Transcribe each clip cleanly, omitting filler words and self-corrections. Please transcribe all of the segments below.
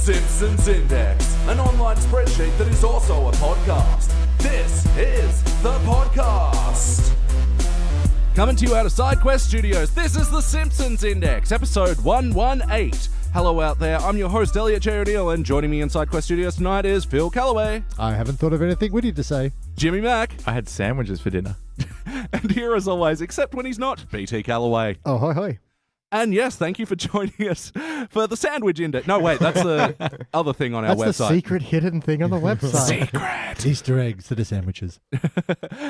Simpsons Index, an online spreadsheet that is also a podcast. This is the podcast. Coming to you out of SideQuest Studios, this is the Simpsons Index, episode 118. Hello out there, I'm your host Elliot Jay O'Neill, and joining me in SideQuest Studios tonight is Phil Calloway. I haven't thought of anything witty to say. Jimmy Mack. I had sandwiches for dinner. And here as always, except when he's not, BT Calloway. Oh, hoi hoi. And yes, thank you for joining us for the Sandwich Index. No, wait, that's the other thing on our website. That's the secret hidden thing on the website. Secret! Easter eggs to the sandwiches.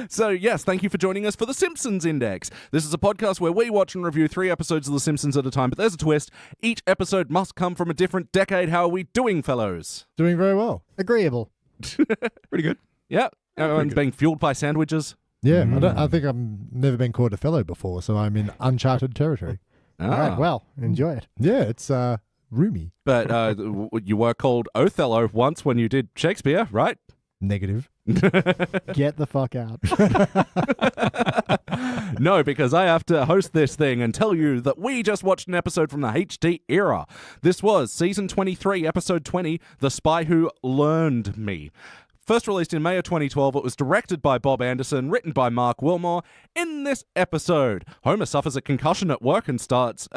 So yes, thank you for joining us for the Simpsons Index. This is a podcast where we watch and review 3 episodes of The Simpsons at a time, but there's a twist. Each episode must come from a different decade. How are we doing, fellows? Doing very well. Agreeable. Pretty good. Yeah, everyone's being fueled by sandwiches. Yeah, I think I've never been called a fellow before, so I'm in uncharted territory. Ah. All right, well, enjoy it. Yeah, it's roomy. But you were called Othello once when you did Shakespeare, right? Negative. Get the fuck out. No, because I have to host this thing and tell you that we just watched an episode from the HD era. This was season 23, episode 20, The Spy Who Learned Me. First released in May of 2012, it was directed by Bob Anderson, written by Mark Wilmore. In this episode, Homer suffers a concussion at work and starts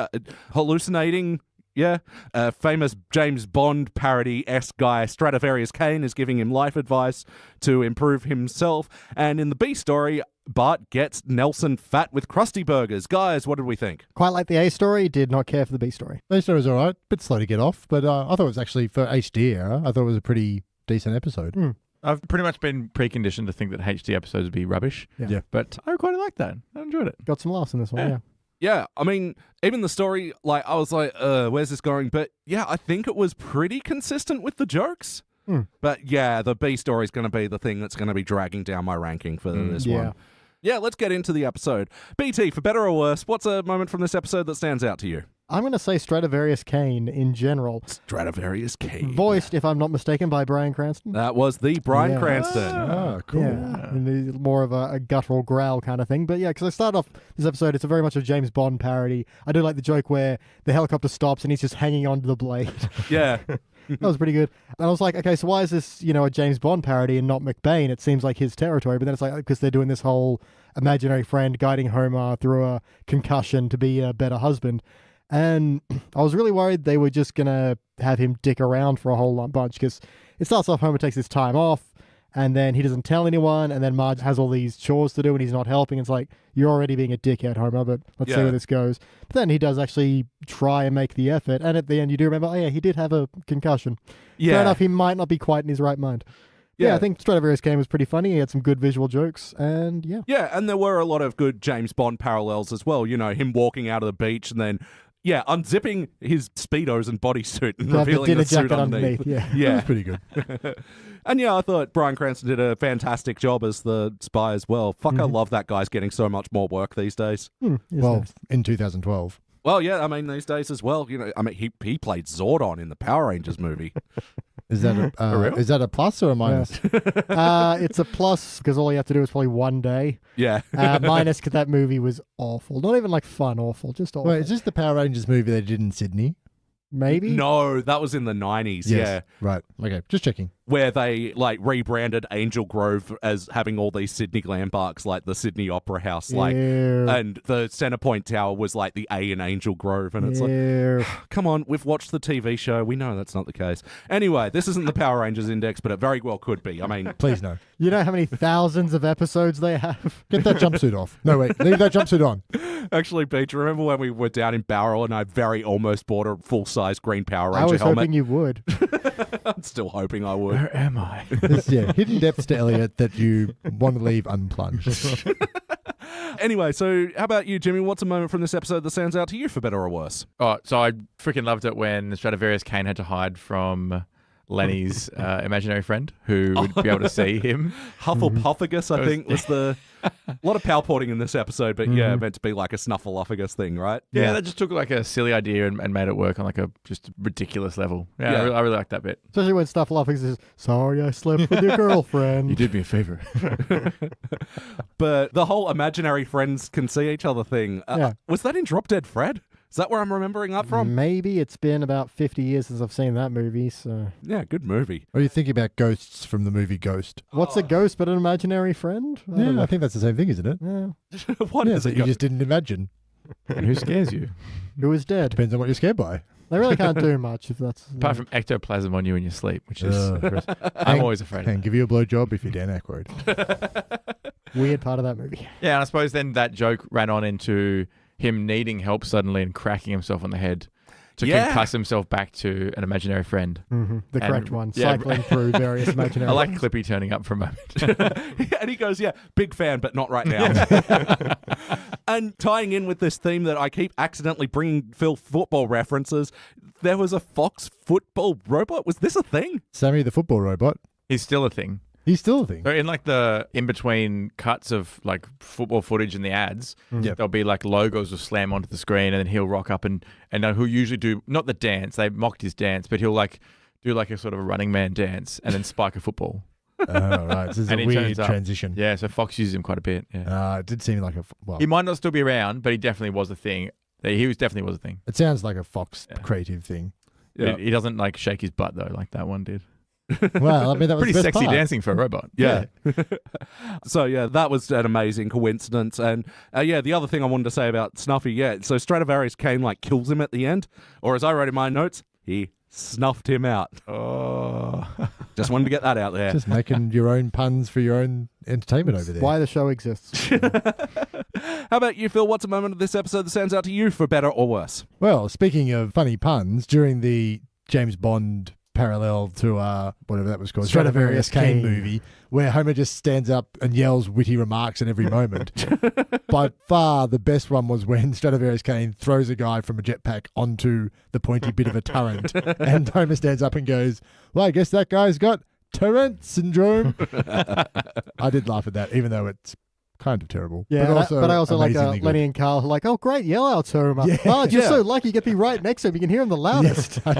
hallucinating. Yeah, a famous James Bond parody-esque guy, Stradivarius Kane, is giving him life advice to improve himself. And in the B story, Bart gets Nelson fat with Krusty Burgers. Guys, what did we think? Quite like the A story, did not care for the B story. The story was all right. Bit slow to get off, but I thought it was actually, for HD era, I thought it was a pretty decent episode. I've pretty much been preconditioned to think that HD episodes would be rubbish. Yeah. But I quite like that. I enjoyed it. Got some laughs in this one, yeah. Yeah, I mean, even the story, like, I was like, where's this going? But yeah, I think it was pretty consistent with the jokes. But yeah, the B story is going to be the thing that's going to be dragging down my ranking for this one. Yeah, let's get into the episode. BT, for better or worse, what's a moment from this episode that stands out to you? I'm going to say Stradivarius Kane in general. Stradivarius Kane. Voiced, if I'm not mistaken, by Bryan Cranston. That was the Bryan Cranston. Oh, cool. Yeah, and more of a guttural growl kind of thing. But yeah, because I start off this episode, it's a very much a James Bond parody. I do like the joke where the helicopter stops and he's just hanging onto the blade. Yeah. That was pretty good. And I was like, okay, so why is this, a James Bond parody and not McBain? It seems like his territory. But then it's like, because they're doing this whole imaginary friend guiding Homer through a concussion to be a better husband. And I was really worried they were just going to have him dick around for a whole bunch, because it starts off, Homer takes his time off, and then he doesn't tell anyone, and then Marge has all these chores to do, and he's not helping. It's like, you're already being a dickhead, Homer, but let's see where this goes. But then he does actually try and make the effort, and at the end you do remember, oh yeah, he did have a concussion. Yeah. Fair enough, he might not be quite in his right mind. Yeah, I think Stradivarius Kane was pretty funny. He had some good visual jokes, and yeah. Yeah, and there were a lot of good James Bond parallels as well. Him walking out of the beach and then, unzipping his Speedos and bodysuit and revealing the suit underneath. Yeah. Yeah. That was pretty good. And I thought Bryan Cranston did a fantastic job as the spy as well. Fuck, I love that guy's getting so much more work these days. Well, in 2012. Well, yeah, I mean, these days as well. He played Zordon in the Power Rangers movie. Is that a plus or a minus? It's a plus because all you have to do is probably one day. Yeah. Minus because that movie was awful. Not even like fun awful, just awful. Wait, is this the Power Rangers movie they did in Sydney? Maybe? No, that was in the 90s, Yes. yeah. Right. Okay, just checking. Where they rebranded Angel Grove as having all these Sydney landmarks, like the Sydney Opera House, and the Centrepoint Tower was like the A in Angel Grove, and it's like, come on, we've watched the TV show, we know that's not the case. Anyway, this isn't the Power Rangers Index, but it very well could be. I mean, please no. You know how many thousands of episodes they have? Get that jumpsuit off. No, wait, leave that jumpsuit on. Actually, Beach, remember when we were down in Bowral and I very almost bought a full-size green Power Ranger I was helmet? hoping you would. I'm still hoping I would. Where am I? Hidden depths to Elliot that you want to leave unplunged. Anyway, so how about you, Jimmy? What's a moment from this episode that stands out to you for better or worse? Oh, so I freaking loved it when Stradivarius Kane had to hide from Lenny's imaginary friend who would be able to see him. Hufflepuffagus, I think, was the... A lot of palporting in this episode, but meant to be like a snuffleupagus thing, right? Yeah, that just took like a silly idea and made it work on like a just ridiculous level. Yeah. I really liked that bit. Especially when Snuffleupagus says, sorry I slept with your girlfriend. You did me a favor. But the whole imaginary friends can see each other thing, was that in Drop Dead Fred? Is that where I'm remembering that from? Maybe it's been about 50 years since I've seen that movie, so... Yeah, good movie. Or are you thinking about ghosts from the movie Ghost? What's a ghost but an imaginary friend? I don't Yeah, know. I think that's the same thing, isn't it? Yeah. What Yeah, is that it? you just didn't imagine. And who scares you? Who is dead? Depends on what you're scared by. They really can't do much if that's... Apart from ectoplasm on you in your sleep, which is... I'm Hang- always afraid of Can that. give you a blowjob if you're Dan Aykroyd. Weird part of that movie. Yeah, and I suppose then that joke ran on into him needing help suddenly and cracking himself on the head to Yeah. concuss himself back to an imaginary friend. Mm-hmm. The And- correct one. yeah. Cycling through various imaginary... I like Clippy turning up for a moment. And he goes, yeah, big fan, but not right now. And tying in with this theme that I keep accidentally bringing Phil football references, there was a Fox football robot. Was this a thing? Sammy the football robot. He's still a thing. He's still a thing. So in like the in-between cuts of like football footage in the ads, Yep. there'll be like logos will slam onto the screen and then he'll rock up and he'll usually do, not the dance, they mocked his dance, but he'll like do like a sort of a Running Man dance and then spike a football. Oh, right. This is And a he weird turns up. transition. Yeah, so Fox uses him quite a bit. Yeah. It did seem like well, He might not still be around, but he definitely was a thing. He definitely was a thing. it sounds like a Fox Yeah. creative thing. Yeah. He doesn't like shake his butt though, like that one did. Well, I mean, that was Pretty the best sexy part. dancing for a robot. Yeah. So, yeah, that was an amazing coincidence. And, yeah, the other thing I wanted to say about Snuffy, yeah, so Stradivarius Kane, like, kills him at the end. Or as I wrote in my notes, he snuffed him out. Oh. Just wanted to get that out there. Just making your own puns for your own entertainment over there. Why the show exists. How about you, Phil? What's a moment of this episode that stands out to you for better or worse? Well, speaking of funny puns, during the James Bond parallel to whatever that was called, Stradivarius Kane movie, where Homer just stands up and yells witty remarks at every moment. By far, the best one was when Stradivarius Kane throws a guy from a jetpack onto the pointy bit of a turret, and Homer stands up and goes, "Well, I guess that guy's got Tourette syndrome." I did laugh at that, even though it's kind of terrible. Yeah, but I also like amazingly good. Lenny and Carl who are like, oh, great, yell out to him. Yeah. Oh, you're Yeah. so lucky you get to be right next to him. You can hear him the loudest. Yes,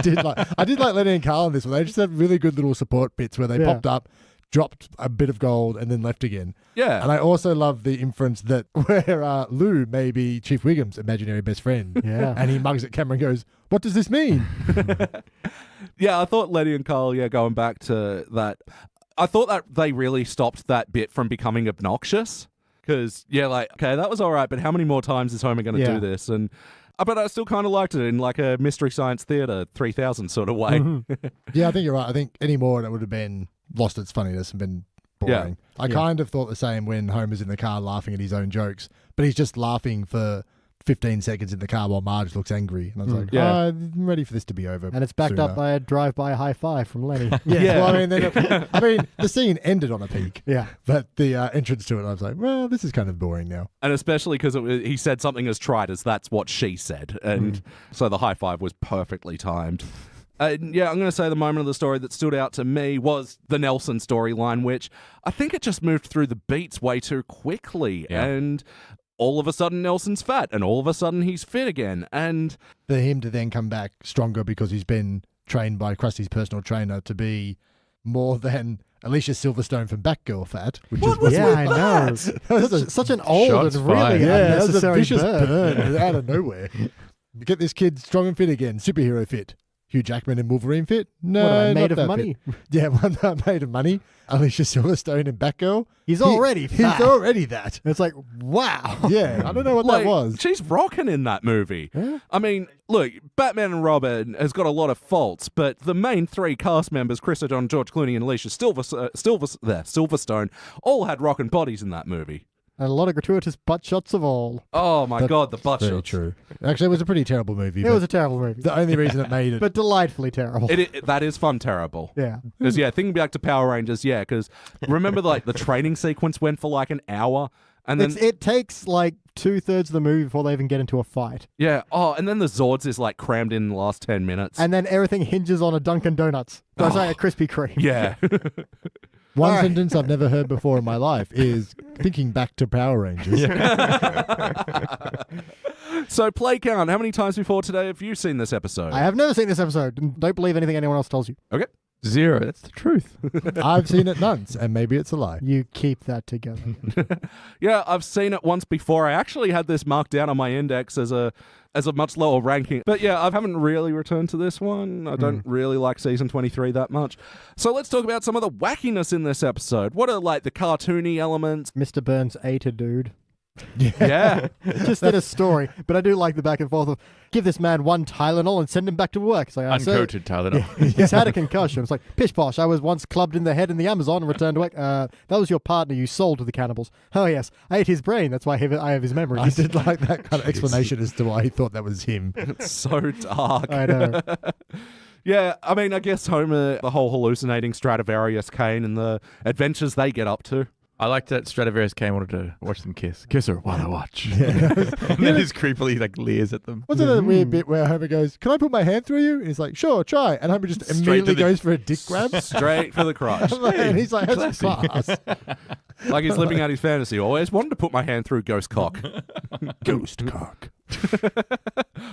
I did like Lenny and Carl in this one. They just had really good little support bits where they Yeah. popped up, dropped a bit of gold, and then left again. Yeah. And I also love the inference that where Lou may be Chief Wiggum's imaginary best friend. Yeah. And he mugs at camera and goes, "What does this mean?" Yeah, I thought Letty and Carl, yeah, going back to that, I thought that they really stopped that bit from becoming obnoxious. Because, yeah, like, okay, that was all right, but how many more times is Homer going to Yeah. do this? And but I still kind of liked it in like a Mystery Science Theater 3000 sort of way. Yeah, I think you're right. I think any more, it would have been lost its funniness and been boring. I kind of thought the same when Homer's in the car laughing at his own jokes, but he's just laughing for 15 seconds in the car while Marge looks angry. And I was like, Yeah. I'm ready for this to be over. And it's backed sooner. up by a drive-by high five from Lenny. Yeah. Well, I mean, the scene ended on a peak, Yeah. but the entrance to it, I was like, well, this is kind of boring now. And especially because he said something as trite as that's what she said. And so the high five was perfectly timed. Yeah, I'm going to say the moment of the story that stood out to me was the Nelson storyline, which I think it just moved through the beats way too quickly. Yeah. And all of a sudden Nelson's fat and all of a sudden he's fit again. And For him to then come back stronger because he's been trained by Krusty's personal trainer to be more than Alicia Silverstone from Batgirl fat, which is Yeah, I know. that was Such an old Shots and really fired. that was a unnecessary vicious burn. burn out of nowhere. Get this kid strong and fit again, superhero fit. Hugh Jackman and Wolverine fit? No, What am I, not made of that money? fit. Yeah, one made of money. Alicia Silverstone and Batgirl. He's already fat. He's already that. It's like, wow. Yeah, I don't know what like, that was. she's rocking in that movie. Yeah. I mean, look, Batman and Robin has got a lot of faults, but the main three cast members, Chris O'Donnell, George Clooney, and Alicia Silverstone, all had rocking bodies in that movie. And a lot of gratuitous butt shots of all. Oh my God, the butt Very shots. true. Actually, it was a pretty terrible movie. It but was a terrible movie. the only reason it made it. But delightfully terrible. That is fun terrible. Yeah. Because, yeah, thinking back to Power Rangers, yeah, because remember, like, the training sequence went for like an hour, and then, It takes like 2/3 of the movie before they even get into a fight. yeah, and then the Zords is, like, crammed in the last 10 minutes. And then everything hinges on a Dunkin' Donuts. Oh, sorry, a Krispy Kreme. yeah. One All right. sentence I've never heard before in my life is thinking back to Power Rangers. So, play count. How many times before today have you seen this episode? I have never seen this episode. And don't believe anything anyone else tells you. Okay. Zero. That's the truth. I've seen it once, and maybe it's a lie. You keep that together. Yeah, I've seen it once before. I actually had this marked down on my index as a much lower ranking. But yeah, I haven't really returned to this one. I don't really like season 23 that much. So let's talk about some of the wackiness in this episode. What are like the cartoony elements? Mr. Burns ate a dude. Yeah. Just in a story. But I do like the back and forth of give this man one Tylenol and send him back to work. It's like, Uncoated Tylenol. He's had a concussion. It's like, pish posh, I was once clubbed in the head in the Amazon and returned to work. That was your partner you sold to the cannibals. Oh, yes. I ate his brain. That's why I have his memory. I did like that kind of explanation as to why he thought that was him. It's so dark. I know. Yeah, I mean, I guess Homer, the whole hallucinating Stradivarius Kane and the adventures they get up to. I liked that Stradivarius Kane wanted to watch them kiss. Kiss her while I watch. Yeah. And then just creepily like leers at them. Wasn't it a weird bit where Homer goes, "Can I put my hand through you?" And he's like, "Sure, try." And Homer just immediately goes for a dick grab. Straight for the crotch. And he's like, "That's class." Like he's living out his fantasy. Always wanted to put my hand through ghost cock. Ghost cock.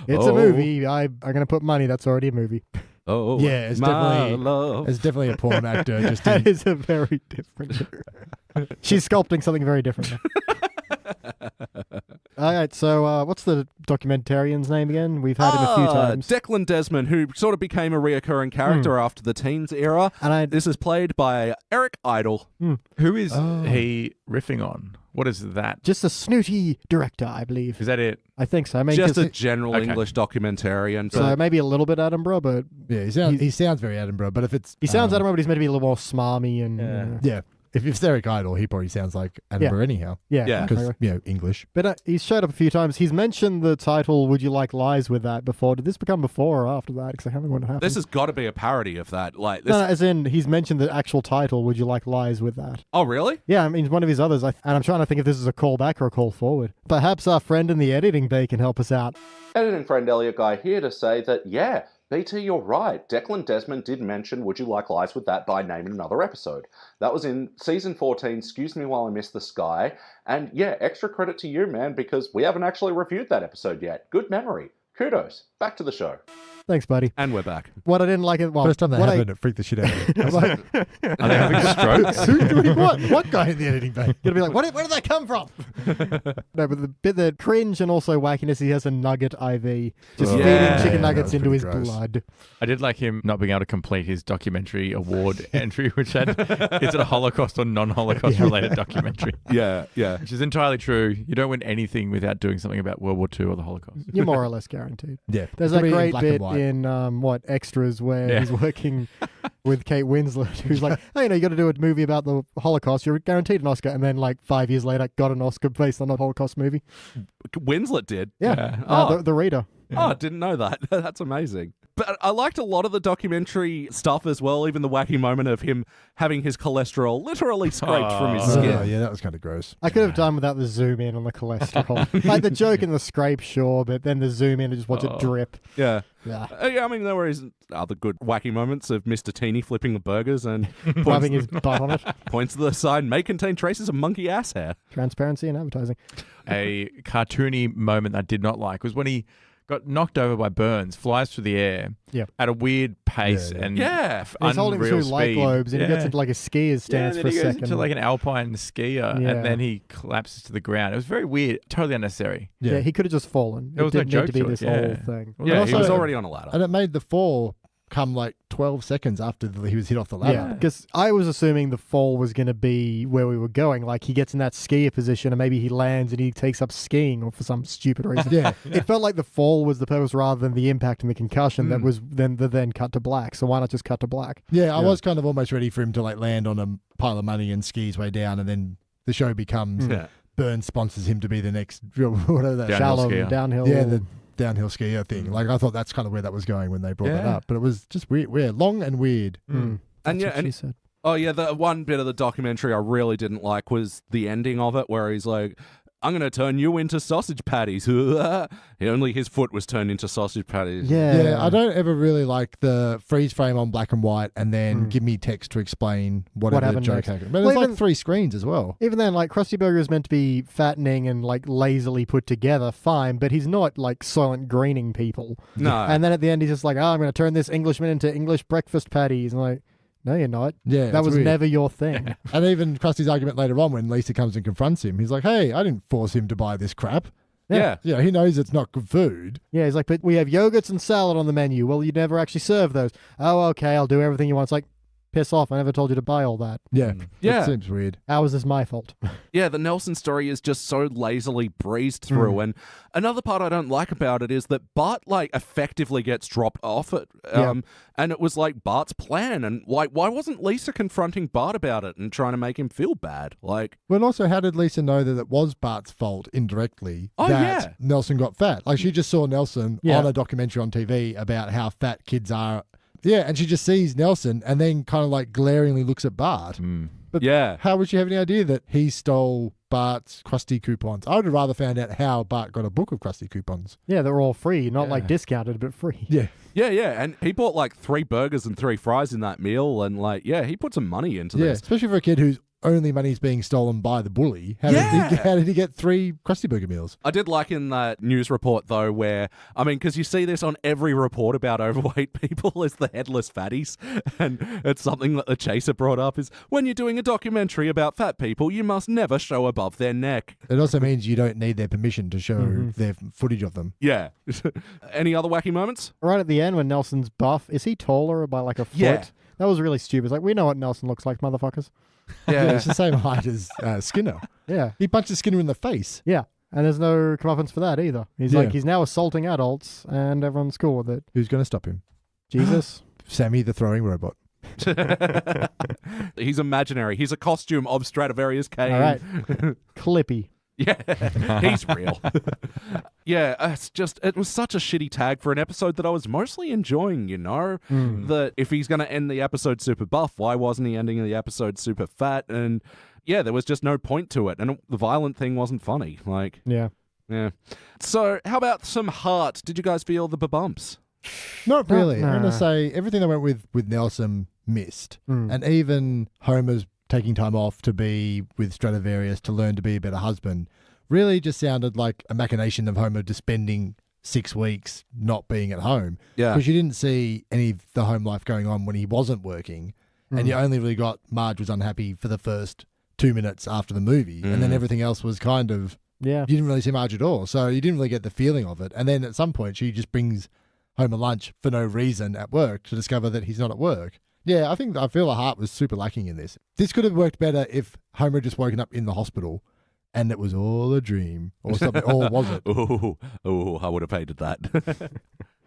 It's a movie. I'm going to put money. That's already a movie. Oh, yeah, it's definitely a porn actor. Just That is a very different. She's sculpting something very different. All right, so what's the documentarian's name again? We've had him a few times. Declan Desmond, who sort of became a reoccurring character after the teens era. And this is played by Eric Idle. Who is he riffing on? What is that? Just a snooty director, I believe. Is that it? I think so. I mean, Just a general English documentarian. So maybe a little bit Edinburgh, but yeah, he sounds very Edinburgh. But if it's he sounds Edinburgh, but he's meant to be a little more smarmy and yeah. If it's Eric Idle, he probably sounds like Edinburgh anyhow. Yeah. Because, English. But he's showed up a few times. He's mentioned the title, Would You Like Lies With That, before. Did this become before or after that? Because I haven't what happened. This has got to be a parody of that. Like this... No, as in, he's mentioned the actual title, Would You Like Lies With That? Oh, really? Yeah, I mean, one of his others. And I'm trying to think if this is a callback or a call forward. Perhaps our friend in the editing bay can help us out. Editing friend Elliot Guy here to say that, yeah, BT, you're right. Declan Desmond did mention Would You Like Lies With That by name in another episode. That was in season 14, Excuse Me While I Miss the Sky. And yeah, extra credit to you, man, because we haven't actually reviewed that episode yet. Good memory. Kudos. Back to the show. Thanks, buddy. And we're back. What I didn't like it. Well, first time that happened, it freaked the shit out of me. I was like, are they having strokes? Who's doing what? What guy in the editing bay? You're gonna be like, where did that come from? No, but the bit that cringe and also wackiness, he has a nugget IV, just feeding chicken nuggets into his blood. I did like him not being able to complete his documentary award entry, which had is it a Holocaust or non-Holocaust related documentary? Yeah. Which is entirely true. You don't win anything without doing something about World War II or the Holocaust. You're more or less guaranteed. Yeah. There's that great bit in Extras where he's working with Kate Winslet, who's like, hey, you got to do a movie about the Holocaust. You're guaranteed an Oscar. And then 5 years later, got an Oscar based on a Holocaust movie. Winslet did? Yeah. The reader. Oh, I didn't know that. That's amazing. But I liked a lot of the documentary stuff as well, even the wacky moment of him having his cholesterol literally scraped from his skin. Yeah, that was kind of gross. I could have done without the zoom in on the cholesterol. Like the joke in the scrape, sure, but then the zoom in and just watch it drip. Yeah. Yeah. I mean, there were his other good wacky moments of Mr. Teeny flipping the burgers and rubbing his butt on it. Points to the sign, may contain traces of monkey ass hair. Transparency in advertising. A cartoony moment I did not like was when he got knocked over by Burns, flies through the air at a weird pace and he's holding two light globes and he gets into a skier's stance for a second. Goes into an alpine skier and then he collapses to the ground. It was very weird, totally unnecessary. Yeah, he could have just fallen. There was no joke need to be this whole thing. Yeah, he was already on a ladder. And it made the fall come 12 seconds after he was hit off the ladder. Yeah, because I was assuming the fall was going to be where we were going. Like he gets in that skier position and maybe he lands and he takes up skiing or for some stupid reason. It felt like the fall was the purpose rather than the impact and the concussion that was then cut to black. So why not just cut to black? Yeah, I was kind of almost ready for him to land on a pile of money and ski his way down, and then the show becomes Burns sponsors him to be the next whatever that downhill. Yeah, the downhill skier thing. I thought that's kind of where that was going when they brought that up, but it was just weird, long and weird. And she said. Oh yeah, the one bit of the documentary I really didn't like was the ending of it, where he's like, I'm going to turn you into sausage patties. Only his foot was turned into sausage patties. Yeah, I don't ever really like the freeze frame on black and white and then give me text to explain whatever the joke happened. But there's 3 screens as well. Even then, Krusty Burger is meant to be fattening and lazily put together, fine, but he's not silent greening people. No. And then at the end, he's just I'm going to turn this Englishman into English breakfast patties. And No, you're not. Yeah, That it's was weird. never your thing. And even Krusty's argument later on when Lisa comes and confronts him, he's like, hey, I didn't force him to buy this crap. Yeah. You know, he knows it's not good food. Yeah, he's like, but we have yogurts and salad on the menu. Well, you never actually serve those. Oh, okay, I'll do everything you want. It's like, piss off. I never told you to buy all that. Yeah. Yeah. It seems weird. How is this my fault? Yeah, the Nelson story is just so lazily breezed through. And another part I don't like about it is that Bart, like, effectively gets dropped off it. And it was, like, Bart's plan. And, like, why wasn't Lisa confronting Bart about it and trying to make him feel bad? Like, Well, also, how did Lisa know that it was Bart's fault indirectly Oh, that yeah. Nelson got fat? Like, she just saw Nelson on a documentary on TV about how fat kids are. Yeah, and she just sees Nelson and then kind of like glaringly looks at Bart. But yeah. how would she have any idea that he stole Bart's Krusty coupons? I would have rather found out how Bart got a book of Krusty coupons. Yeah, they're all free. Not like discounted, but free. Yeah. Yeah, yeah. And he bought, like, 3 burgers and 3 fries in that meal. And, like, yeah, he put some money into Yeah, this. especially for a kid whose only money's being stolen by the bully. How did he get 3 Krusty Burger meals? I did like in that news report, though, where, I mean, because you see this on every report about overweight people is the headless fatties. And it's something that the Chaser brought up is, when you're doing a documentary about fat people, you must never show above their neck. It also means you don't need their permission to show their footage of them. Yeah. Any other wacky moments? Right at the end when Nelson's buff, is he taller by like a foot? Yeah. That was really stupid. It's like, we know what Nelson looks like, motherfuckers. Yeah, it's the same height as Skinner. Yeah. He punches Skinner in the face. Yeah. And there's no comeuppance for that either. He's like, he's now assaulting adults and everyone's cool with it. Who's going to stop him? Jesus. Sammy the throwing robot. He's imaginary. He's a costume of Stradivarius Kane. All right. Clippy. Yeah, he's real. Yeah, it was such a shitty tag for an episode that I was mostly enjoying, you know? That if he's going to end the episode super buff, why wasn't he ending the episode super fat? And yeah, there was just no point to it. And the violent thing wasn't funny. Like, Yeah. yeah. So, how about some heart? Did you guys feel the bumps? Not really. No. I'm going to say everything that went with Nelson missed. And even Homer's taking time off to be with Stradivarius to learn to be a better husband really just sounded like a machination of Homer just spending 6 weeks not being at home. Yeah. Because you didn't see any of the home life going on when he wasn't working. And you only really got Marge was unhappy for the first 2 minutes after the movie. And then everything else was kind of, Yeah. you didn't really see Marge at all. So you didn't really get the feeling of it. And then at some point she just brings Homer lunch for no reason at work to discover that he's not at work. Yeah, I feel the heart was super lacking in this. This could have worked better if Homer had just woken up in the hospital and it was all a dream or something. Or was it? Oh, I would have hated that.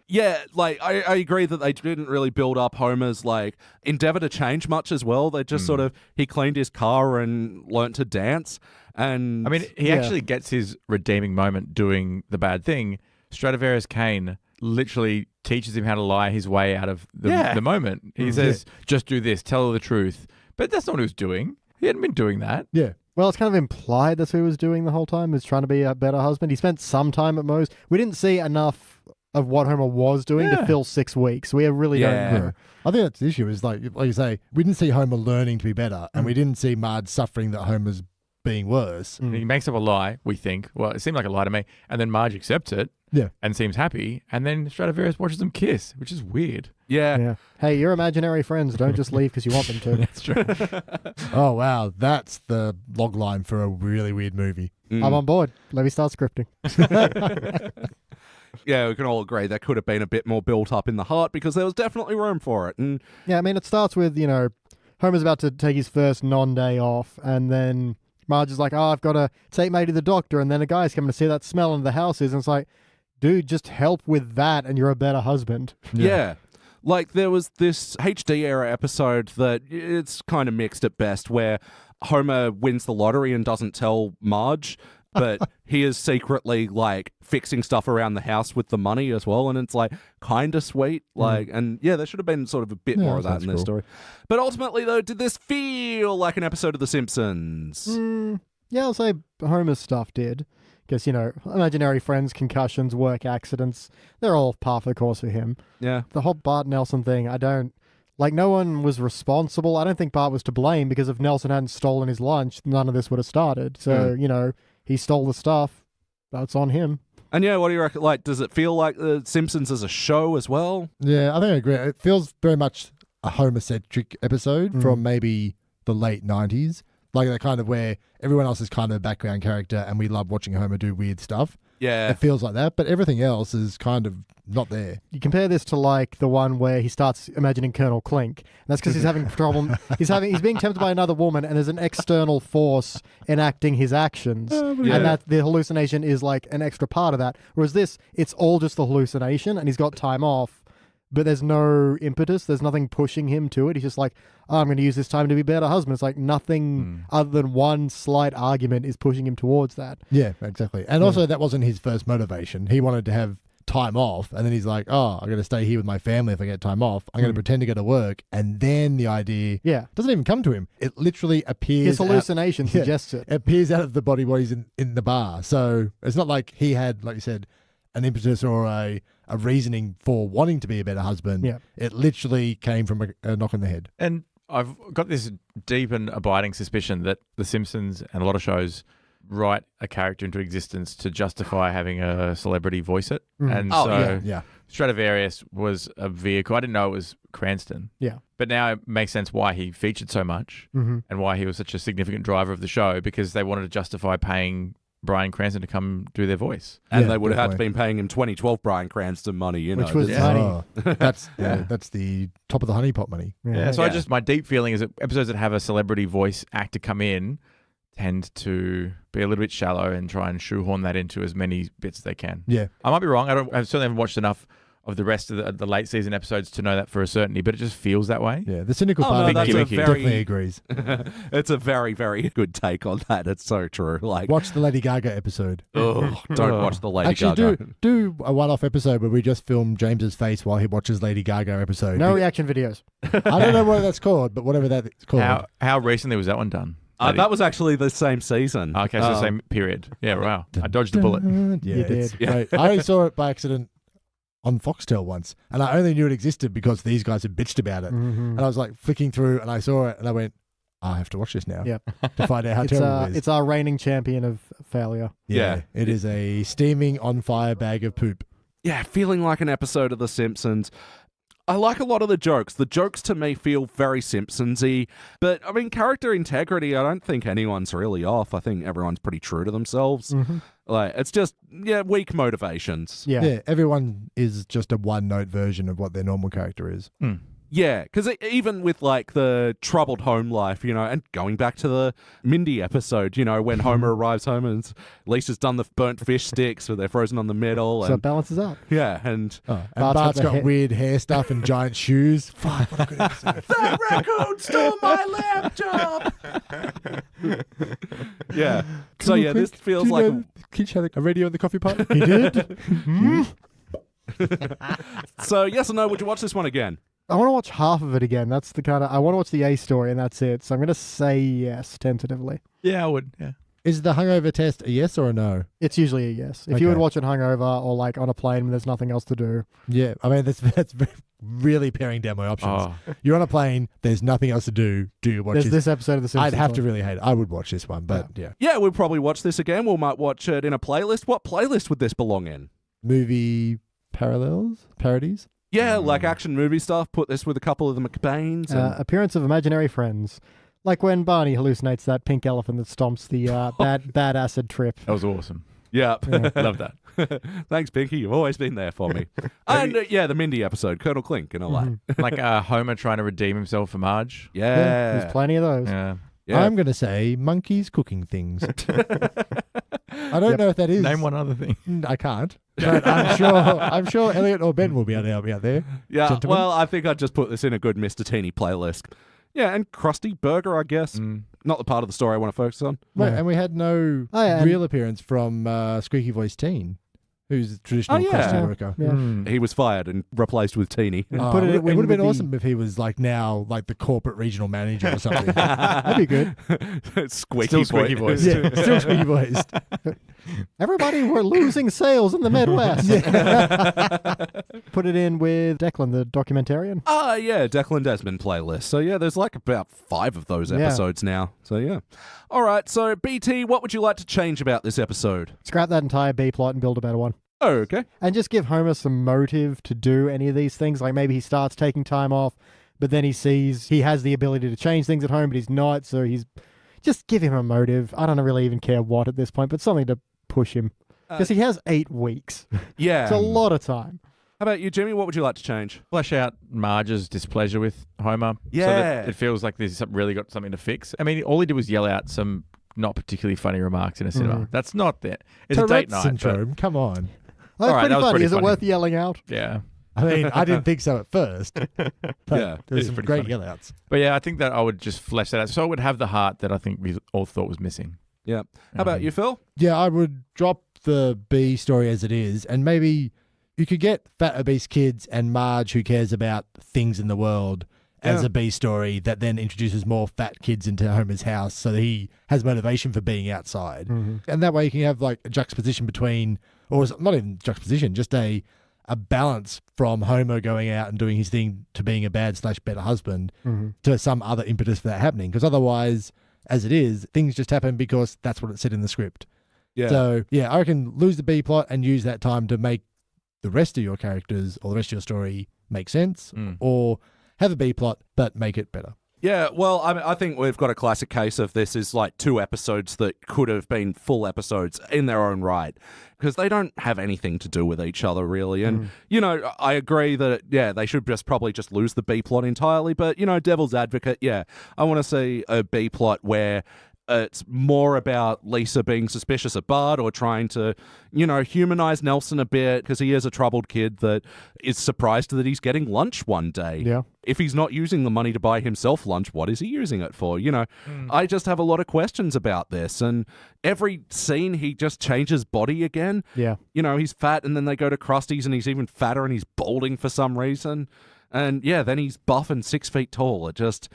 Yeah, like, I agree that they didn't really build up Homer's, like, endeavor to change much as well. They just sort of, he cleaned his car and learnt to dance. And I mean, he actually gets his redeeming moment doing the bad thing. Stradivarius Kane literally teaches him how to lie his way out of the moment. He says, just do this, tell her the truth. But that's not what he was doing. He hadn't been doing that. Yeah. Well, it's kind of implied that's what he was doing the whole time, is trying to be a better husband. He spent some time at Moe's. We didn't see enough of what Homer was doing to fill 6 weeks. We really don't know. I think that's the issue is like you say, we didn't see Homer learning to be better and we didn't see Marge suffering that Homer's being worse. He makes up a lie, we think. Well, it seemed like a lie to me. And then Marge accepts it and seems happy. And then Stradivarius watches them kiss, which is weird. yeah. Hey, you're imaginary friends. Don't just leave because you want them to. That's true. Oh, wow. That's the log line for a really weird movie. I'm on board. Let me start scripting. Yeah, we can all agree that could have been a bit more built up in the heart because there was definitely room for it. And Yeah, I mean, it starts with, Homer's about to take his first non-day off, and then Marge is like, oh, I've got to take May to the doctor, and then a guy's coming to see that smell in the house is, and it's like, dude, just help with that, and you're a better husband. yeah. Like, there was this HD era episode that it's kind of mixed at best where Homer wins the lottery and doesn't tell Marge, but he is secretly, like, fixing stuff around the house with the money as well, and it's, like, kind of sweet. Like, and yeah, there should have been sort of a bit more of that in this story. But ultimately, though, did this feel like an episode of The Simpsons? Yeah, I'll say Homer's stuff did. Because, imaginary friends, concussions, work accidents, they're all par for the course for him. Yeah. The whole Bart Nelson thing, no one was responsible. I don't think Bart was to blame because if Nelson hadn't stolen his lunch, none of this would have started. So, he stole the stuff. That's on him. And yeah, what do you reckon? Like, does it feel like The Simpsons as a show as well? Yeah, I think I agree. It feels very much a Homer-centric episode from maybe the late 90s. Like the kind of where everyone else is kind of a background character and we love watching Homer do weird stuff. Yeah. It feels like that, but everything else is kind of not there. You compare this to like the one where he starts imagining Colonel Klink. And that's because he's having problem. He's being tempted by another woman, and there's an external force enacting his actions, and that the hallucination is like an extra part of that. Whereas this, it's all just the hallucination, and he's got time off, but there's no impetus. There's nothing pushing him to it. He's just like, oh, I'm going to use this time to be a better husband. It's like nothing other than one slight argument is pushing him towards that. Yeah, exactly. And also, that wasn't his first motivation. He wanted to have time off, and then he's like, oh, I'm going to stay here with my family if I get time off. I'm going to pretend to go to work, and then the idea doesn't even come to him. It literally appears. His hallucination suggests it. It appears out of the body while he's in the bar. So it's not like he had, like you said, an impetus or a reasoning for wanting to be a better husband. Yeah. It literally came from a knock on the head. And I've got this deep and abiding suspicion that The Simpsons and a lot of shows write a character into existence to justify having a celebrity voice it. And Stradivarius was a vehicle. I didn't know it was Cranston. Yeah. But now it makes sense why he featured so much and why he was such a significant driver of the show, because they wanted to justify paying Bryan Cranston to come do their voice. And they would have had to been paying him 2012 Bryan Cranston money, you know. Which was money. Oh, that's the top of the honeypot money. So my deep feeling is that episodes that have a celebrity voice actor come in tend to be a little bit shallow and try and shoehorn that into as many bits as they can. Yeah. I might be wrong. I certainly haven't watched enough of the rest of the late season episodes to know that for a certainty, but it just feels that way. Yeah, the cynical part of me definitely agrees. It's a very, very good take on that. It's so true. Like, watch the Lady Gaga episode. Oh, don't watch the Lady Gaga. Actually, do a one-off episode where we just film James's face while he watches Lady Gaga episode. No reaction videos. I don't know what that's called, but whatever that's called. How recently was that one done? That was actually the same season. Okay, so same period. Yeah, wow. I dodged the bullet. Yeah, You did. Right. I only saw it by accident on Foxtel once, and I only knew it existed because these guys had bitched about it. And I was like flicking through, and I saw it, and I went, I have to watch this now to find out how terrible it is. It's our reigning champion of failure. Yeah, it is a steaming on fire bag of poop. Yeah, feeling like an episode of The Simpsons. I like a lot of the jokes. The jokes to me feel very Simpsons-y, but I mean, character integrity, I don't think anyone's really off. I think everyone's pretty true to themselves. Like, it's just, weak motivations. Yeah, everyone is just a one-note version of what their normal character is. Yeah, because even with like the troubled home life, you know, and going back to the Mindy episode, you know, when Homer arrives home and Lisa's done the burnt fish sticks, where they're frozen on the middle. So it balances out. Yeah, and Bart's got weird hair stuff and giant shoes. Fuck, what a good episode. That raccoon stole my laptop! Yeah. So yeah, this feels like... Kitch had a radio in the coffee pot? He did? So yes or no, would you watch this one again? I want to watch half of it again. That's the kind of... I want to watch the A story, and that's it. So I'm going to say yes, tentatively. Yeah, I would. Yeah. Is the hungover test a yes or a no? It's usually a yes. If you would watch it hungover or like on a plane when there's nothing else to do. Yeah, I mean, that's really paring down my options. You're on a plane, there's nothing else to do. Do you watch this episode of The Simpsons? I'd have to really hate it. I would watch this one, but yeah. Yeah, we'll probably watch this again. We might watch it in a playlist. What playlist would this belong in? Movie parodies? Yeah, like action movie stuff. Put this with a couple of the McBains. Appearance of imaginary friends. Like when Barney hallucinates that pink elephant that stomps the bad acid trip. That was awesome. Yeah. Love that. Thanks, Pinky. You've always been there for me. And the Mindy episode, Colonel Klink and all that. Like Homer trying to redeem himself for Marge. Yeah. There's plenty of those. Yeah. I'm going to say monkeys cooking things. I don't know if that is. Name one other thing. I can't. But I'm sure Elliot or Ben will be able to help me out there. Yeah, Gentlemen. well, I think I'd just put this in a good Mr. Teeny playlist. Yeah, and Krusty Burger, I guess. Not the part of the story I want to focus on. Right, and we had no real appearance from Squeaky Voice Teen, who's a traditional Krusty worker. Yeah. He was fired and replaced with Teeny. It would have been awesome if he was like now like the corporate regional manager or something. That'd be good. Squeaky voice. Yeah, still squeaky voiced. Everybody, we're losing sales in the Midwest. Put it in with Declan, the documentarian. Yeah, Declan Desmond playlist. So yeah, there's like about 5 of those episodes now. So yeah. All right, so BT, what would you like to change about this episode? Scrap that entire B plot and build a better one. Oh, okay. And just give Homer some motive to do any of these things. Like maybe he starts taking time off. but then he sees he has the ability to change things at home, but he's not, so he's just give him a motive. I don't really even care what at this point, but something to push him. Because he has 8 weeks. Yeah. It's a lot of time. How about you, Jimmy? What would you like to change? Flesh out Marge's displeasure with Homer. Yeah. So that it feels like there's really got something to fix. I mean, all he did was yell out some not particularly funny remarks in a cinema. That's not that. It's a date Tourette's night. syndrome. Come on. That's right, pretty that was funny. pretty Is it funny. worth yelling out? Yeah. I mean, I didn't think so at first. But Yeah, there's it's some pretty great funny. yell-outs. But yeah, I think that I would just flesh that out. So it would have the heart that I think we all thought was missing. Yeah. How about you, Phil? Yeah, I would drop the B story as it is, and maybe you could get fat obese kids and Marge, who cares about things in the world, as a B story that then introduces more fat kids into Homer's house so that he has motivation for being outside. And that way you can have like a juxtaposition between, or not even juxtaposition, just a balance from Homer going out and doing his thing to being a bad/better husband to some other impetus for that happening. Because otherwise, as it is, things just happen because that's what it said in the script. Yeah. So, yeah, I reckon lose the B plot and use that time to make the rest of your characters or the rest of your story make sense, or have a B plot but make it better. Yeah, well, I think we've got a classic case of this is like 2 episodes that could have been full episodes in their own right, because they don't have anything to do with each other, really. And, you know, I agree that, they should probably just lose the B plot entirely. But, you know, devil's advocate, I want to see a B plot where it's more about Lisa being suspicious of Bart or trying to, you know, humanize Nelson a bit because he is a troubled kid that is surprised that he's getting lunch one day. Yeah. If he's not using the money to buy himself lunch, what is he using it for? You know, I just have a lot of questions about this. And every scene, he just changes body again. Yeah. You know, he's fat and then they go to Krusty's and he's even fatter and he's balding for some reason. And then he's buff and 6 feet tall. It just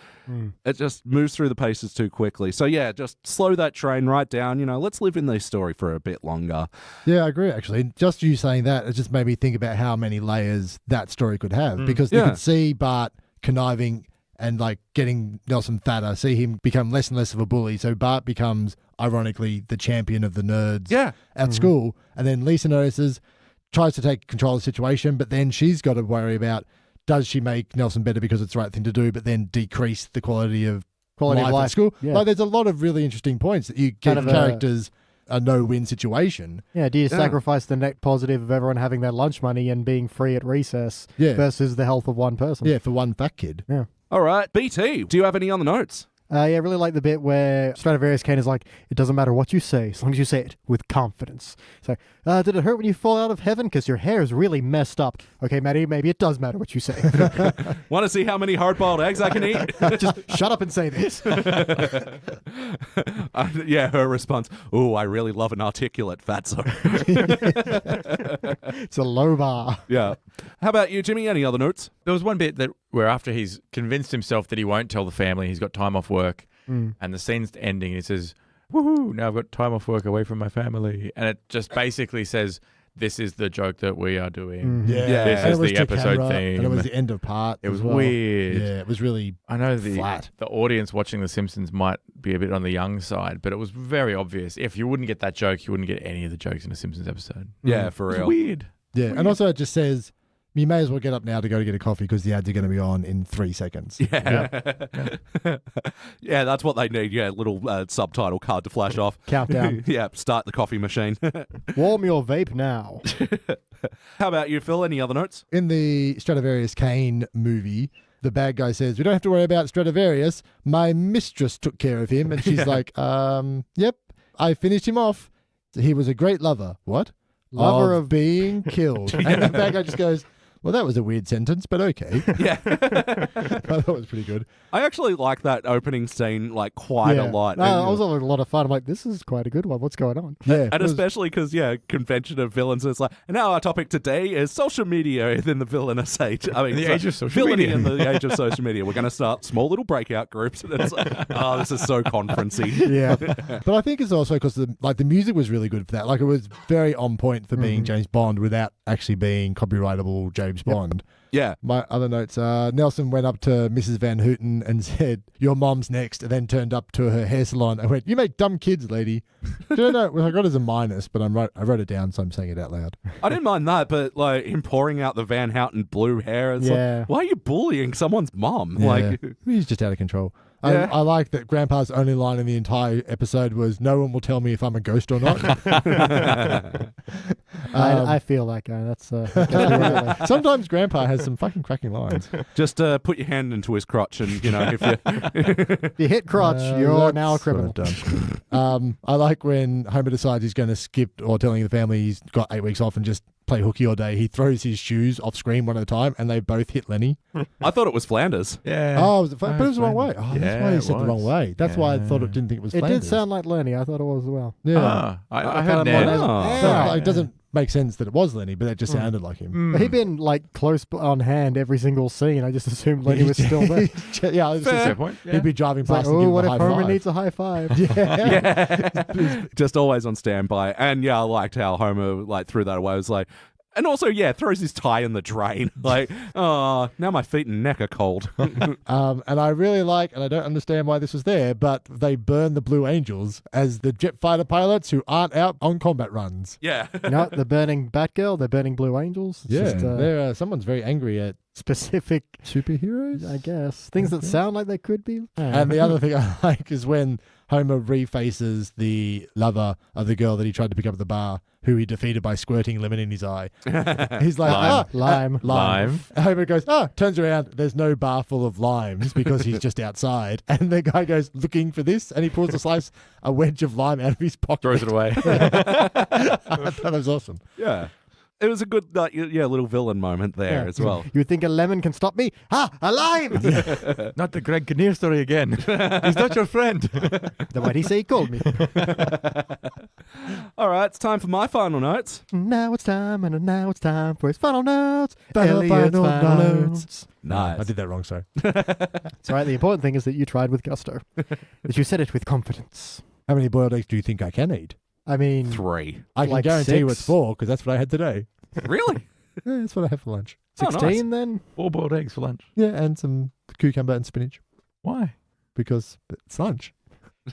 moves through the paces too quickly. So just slow that train right down. You know, let's live in this story for a bit longer. Yeah, I agree, actually. Just you saying that, it just made me think about how many layers that story could have. Because you could see Bart conniving and like getting Nelson fatter, see him become less and less of a bully. So Bart becomes, ironically, the champion of the nerds at school. And then Lisa notices, tries to take control of the situation, but then she's got to worry about, does she make Nelson better because it's the right thing to do, but then decrease the quality of life at school? Yeah. Like, there's a lot of really interesting points that you give Kind of characters a no-win situation. Yeah, do you sacrifice the net positive of everyone having their lunch money and being free at recess versus the health of one person? Yeah, for one fat kid. Yeah. All right, BT, do you have any on the notes? I really like the bit where Stradivarius Kane is like, it doesn't matter what you say, as long as you say it with confidence. So, did it hurt when you fall out of heaven? Because your hair is really messed up. Okay, Maddie, maybe it does matter what you say. Want to see how many hard-boiled eggs I can eat? Just shut up and say this. Her response, "Ooh, I really love an articulate fatso." It's a low bar. Yeah. How about you, Jimmy? Any other notes? There was one bit where after he's convinced himself that he won't tell the family, he's got time off work, and the scene's ending, and he says, "Woohoo, now I've got time off work away from my family." And it just basically says, this is the joke that we are doing. This And is it was the to episode camera, theme. And it was the end of part. It was as well. weird. Yeah, it was really I know flat. the audience watching The Simpsons might be a bit on the young side, but it was very obvious. If you wouldn't get that joke, you wouldn't get any of the jokes in a Simpsons episode. Yeah, for It's real. weird. Yeah, and also it just says, you may as well get up now to go to get a coffee because the ads are going to be on in 3 seconds. Yeah, that's what they need. Yeah, little subtitle card to flash off. Countdown. Yeah, start the coffee machine. Warm your vape now. How about you, Phil? Any other notes? In the Stradivarius Kane movie, the bad guy says, we don't have to worry about Stradivarius. My mistress took care of him. And she's like, yep, I finished him off. He was a great lover. What? Lover of being killed. And the bad guy just goes, well, that was a weird sentence, but okay. Yeah. I thought it was pretty good. I actually like that opening scene like quite a lot. No, I was having a lot of fun. I'm like, this is quite a good one. What's going on? Yeah. And especially because, convention of villains is like, and now our topic today is social media in the villainous age. I mean, The so age of social villainy media. in the age of social media. We're going to start small little breakout groups. And it's like, oh, this is so conferencey. Yeah. But I think it's also because the music was really good for that. Like, it was very on point for being James Bond without actually being copyrightable James James Bond. Yeah. My other notes are Nelson went up to Mrs. Van Houten and said, "Your mom's next," and then turned up to her hair salon and went, "You make dumb kids, lady." Don't know. Well, I got it as a minus, but I wrote it down, so I'm saying it out loud. I didn't mind that, but like him pouring out the Van Houten blue hair, it's like, why are you bullying someone's mom? Yeah. Like, He's just out of control. Yeah. I like that Grandpa's only line in the entire episode was, "No one will tell me if I'm a ghost or not." I feel that guy. That's Sometimes Grandpa has some fucking cracking lines. just put your hand into his crotch and, if you... if you hit crotch, you're now a criminal. I like when Homer decides he's going to skip or telling the family he's got 8 weeks off and just play hooky all day. He throws his shoes off screen one at a time and they both hit Lenny. I thought it was Flanders. Yeah. Oh, but it was the wrong way. Oh, that's why he said the wrong way. That's why I didn't think it was Flanders. It did sound like Lenny. I thought it was as well. Yeah. I heard Ned. It doesn't make sense that it was Lenny, but that just sounded like him. He'd been like close on hand every single scene. I just assumed Lenny was still there. Yeah, Fair point. Yeah. He'd be driving past and Oh, give what him if a high Homer five. needs a high five? Yeah. Just always on standby. And yeah, I liked how Homer threw that away. It was like, and also, throws his tie in the drain. Like, oh, now my feet and neck are cold. And I really like, and I don't understand why this was there, but they burn the Blue Angels as the jet fighter pilots who aren't out on combat runs. Yeah. No, they're burning Batgirl. They're burning Blue Angels. It's just, someone's very angry at specific superheroes, I guess. Things that sound like they could be. And the other thing I like is when Homer refaces the lover of the girl that he tried to pick up at the bar, who he defeated by squirting lemon in his eye. He's like, Lime. lime. Homer goes, turns around, there's no bar full of limes because he's just outside. And the guy goes looking for this, and he pulls a wedge of lime out of his pocket. Throws it away. That was awesome. Yeah. It was a good, little villain moment there as well. You think a lemon can stop me? A lime! Not the Greg Kinnear story again. He's not your friend. Then why'd he say he called me? All right, it's time for my final notes. Now it's time for his final notes. Final Elliot's final notes. Nice. I did that wrong, sorry. It's all right. The important thing is that you tried with gusto. That you said it with confidence. How many boiled eggs do you think I can eat? I mean, 3. I can Like guarantee you 6? it's 4 because that's what I had today. Really? Yeah, that's what I had for lunch. 16 then? 4 boiled eggs for lunch. Yeah, and some cucumber and spinach Why? because it's lunch.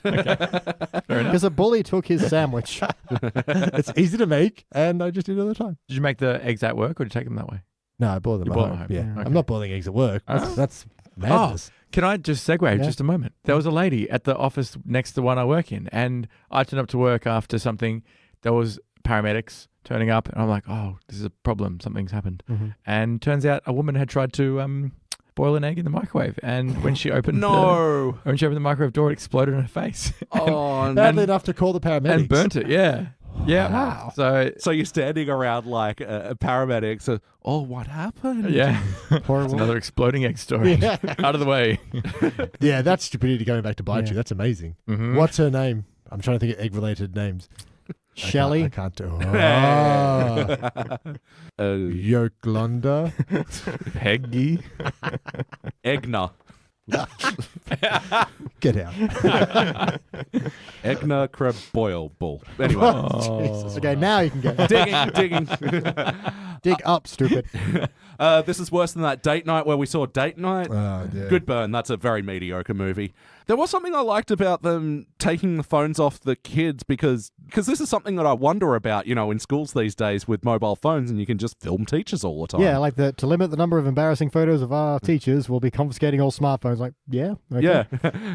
Fair enough. Because a bully took his sandwich. It's easy to make, and I just do it all the time. Did you make the eggs at work or did you take them that way? No, I boil them You at boil home. them at Yeah, home. Okay. I'm not boiling eggs at work. Oh. That's madness. Can I just segue Yeah. just a moment? There was a lady at the office next to the one I work in, and I turned up to work after something. There was paramedics turning up, and I'm like, oh, this is a problem. Something's happened. Mm-hmm. And turns out a woman had tried to boil an egg in the microwave, and when she opened when she opened the microwave door, it exploded in her face. Oh, Badly enough to call the paramedics. And burnt it. Yeah. Yeah. Wow. So you're standing around like a paramedic. So, what happened? yeah. It's Horrible. another exploding egg story. Yeah. Out of the way. Yeah, that's stupidity coming back to bite Yeah. you. That's amazing. Mhm. What's her name? I'm trying to think of egg-related names. Shelley. I can't do it. Oh. Yoklonda. Peggy. Egna. Get out. Egna Creboilable. Anyway. Oh. Jesus. Okay, now you can get digging. dig up, stupid. This is worse than that date night where we saw Date Night. Oh, dear. Good burn. That's a very mediocre movie. There was something I liked about them taking the phones off the kids because this is something that I wonder about, in schools these days with mobile phones, and you can just film teachers all the time. Yeah, like to limit the number of embarrassing photos of our teachers, we'll be confiscating all smartphones. Like, yeah, okay. Yeah,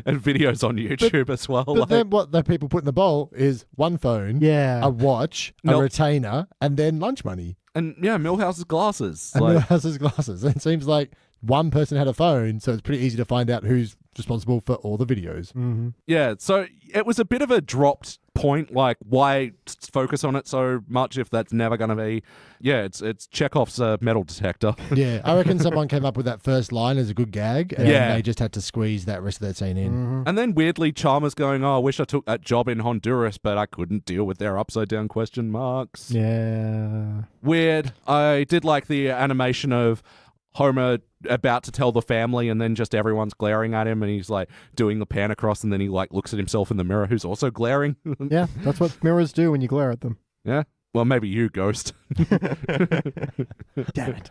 and videos on YouTube as well. But then what the people put in the bowl is one phone, Yeah. a watch, a retainer, and then lunch money. And yeah, Milhouse's glasses. And Like, Millhouse's glasses. It seems like one person had a phone, so it's pretty easy to find out who's responsible for all the videos. Mm-hmm. yeah, so it was a bit of a dropped point. Like, why focus on it so much if that's never going to be? Yeah, it's Chekhov's metal detector. Yeah, I reckon someone came up with that first line as a good gag, and then they just had to squeeze that rest of that scene in. Mm-hmm. And then weirdly, Chalmers going, "Oh, I wish I took that job in Honduras, but I couldn't deal with their upside down question marks." Yeah. Weird. I did like the animation of Homer about to tell the family, and then just everyone's glaring at him, and he's like doing the pan across, and then he like looks at himself in the mirror, who's also glaring. Yeah, that's what mirrors do when you glare at them. Yeah. Well, maybe you, Ghost. Damn it.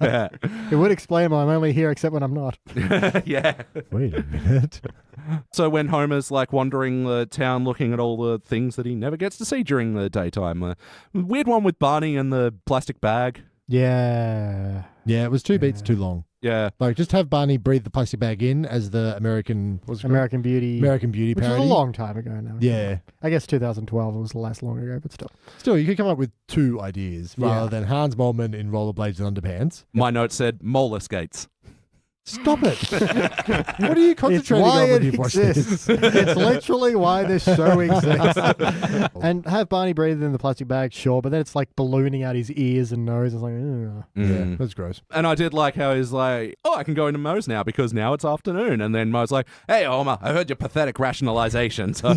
Yeah. It would explain why I'm only here except when I'm not. Yeah. Wait a minute. So when Homer's like wandering the town looking at all the things that he never gets to see during the daytime. Weird one with Barney and the plastic bag. Yeah. Yeah, it was 2 beats too long. Yeah. Like, just have Barney breathe the plastic bag in as the American American Beauty. American Beauty Which parody. was a long time ago now. Yeah. I guess 2012 was the last long ago, but still. Still, you could come up with 2 ideas Yeah. rather than Hans Moleman in rollerblades and underpants. My note said molar skates. Stop it. What are you It's concentrating why on when it you watch exists. this? It's literally why this show exists. And have Barney breathe in the plastic bag, sure, but then it's like ballooning out his ears and nose. It's like, ugh. Yeah, that's gross. And I did like how he's like, oh, I can go into Moe's now because now it's afternoon. And then Moe's like, hey, Homer, I heard your pathetic rationalization. So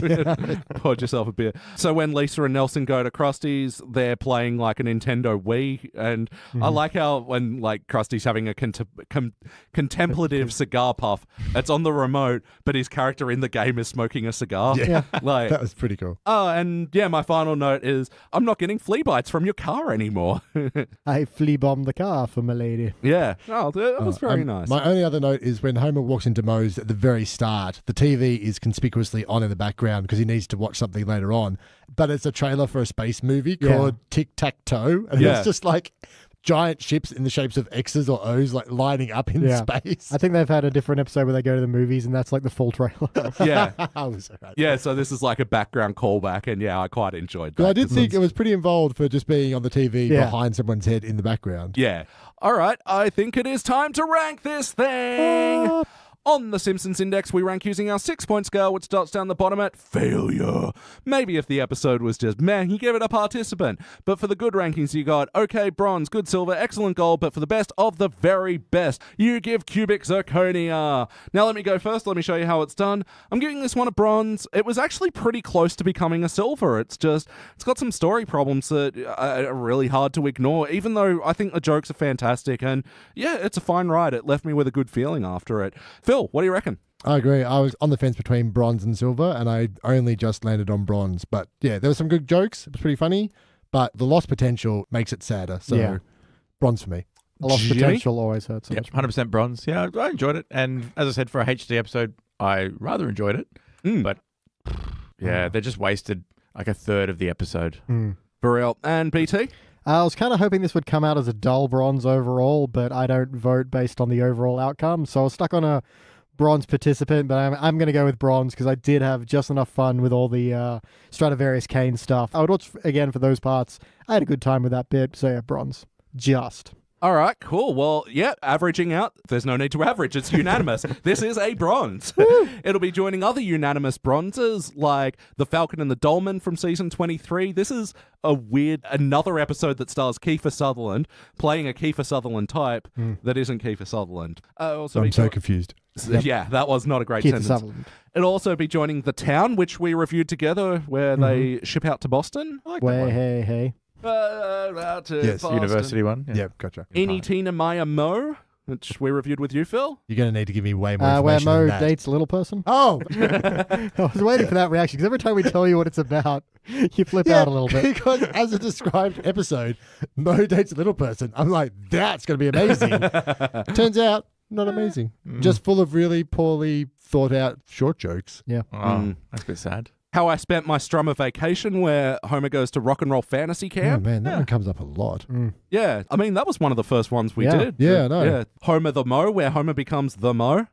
poured yourself a beer. So when Lisa and Nelson go to Krusty's, they're playing like a Nintendo Wii. And I like how when like Krusty's having a contemplative cigar puff, it's on the remote, but his character in the game is smoking a cigar. Yeah. Like, That was pretty cool. oh, and yeah, my final note is I'm not getting flea bites from your car anymore. I flea bombed the car for my lady. Yeah. Oh, that was very nice. My only other note is when Homer walks into Moe's at the very start, the TV is conspicuously on in the background because he needs to watch something later on. But it's a trailer for a space movie called Tic Tac Toe. And it's just like giant ships in the shapes of X's or O's like lining up in space. I think they've had a different episode where they go to the movies and that's like the full trailer. Yeah. I was all right. Yeah, so this is like a background callback, and yeah, I quite enjoyed that. But I did 'cause think it's- it was pretty involved for just being on the TV behind someone's head in the background. Yeah. All right, I think it is time to rank this thing. On the Simpsons Index, we rank using our 6-point scale, which starts down the bottom at failure. Maybe if the episode was just meh, you give it a participant. But for the good rankings, you got okay, bronze, good silver, excellent gold, but for the best of the very best, you give cubic zirconia. Now let me go first. Let me show you how it's done. I'm giving this one a bronze. It was actually pretty close to becoming a silver. It's got some story problems that are really hard to ignore, even though I think the jokes are fantastic. And yeah, it's a fine ride. It left me with a good feeling after it. Phil, what do you reckon? I agree. I was on the fence between bronze and silver, and I only just landed on bronze. But yeah, there were some good jokes. It was pretty funny, but the lost potential makes it sadder. So bronze for me. A lost Jimmy? potential always hurts so Yep, much. 100% bronze. Yeah, I enjoyed it. And as I said, for a HD episode, I rather enjoyed it. But yeah, they just wasted like a third of the episode. For real. And BT? I was kind of hoping this would come out as a dull bronze overall, but I don't vote based on the overall outcome. So I was stuck on a bronze participant, but I'm going to go with bronze because I did have just enough fun with all the Stradivarius Kane stuff. I would watch again for those parts. I had a good time with that bit, so yeah, bronze. Just. All right, cool. Well, yeah, averaging out. There's no need to average. It's unanimous. This is a bronze. It'll be joining other unanimous bronzes like The Falcon and the Dolman from season 23. This is another episode that stars Kiefer Sutherland playing a Kiefer Sutherland type that isn't Kiefer Sutherland. Also I'm so confused. Yeah, that was not a great Keith sentence. Sutherland. It'll also be joining The Town, which we reviewed together, where they ship out to Boston. I like that one. Hey. Out to Yes, Boston. University one. Yeah, gotcha. Any Tina Maya Mo, which we reviewed with you, Phil. You're going to need to give me way more Where information Mo than that. dates little person. Oh! I was waiting for that reaction because every time we tell you what it's about, you flip out a little bit. Because as a described episode, Mo dates a little person. I'm like, that's going to be amazing. Turns out, not amazing. Just full of really poorly thought out short jokes. Yeah. Oh, that's a bit sad. How I Spent My Strummer Vacation, where Homer goes to rock and roll fantasy Oh, camp. man, that one comes up a lot. Yeah, I mean, that was one of the first ones we did. Yeah, I know. Yeah. Homer the Mo, where Homer becomes the Mo.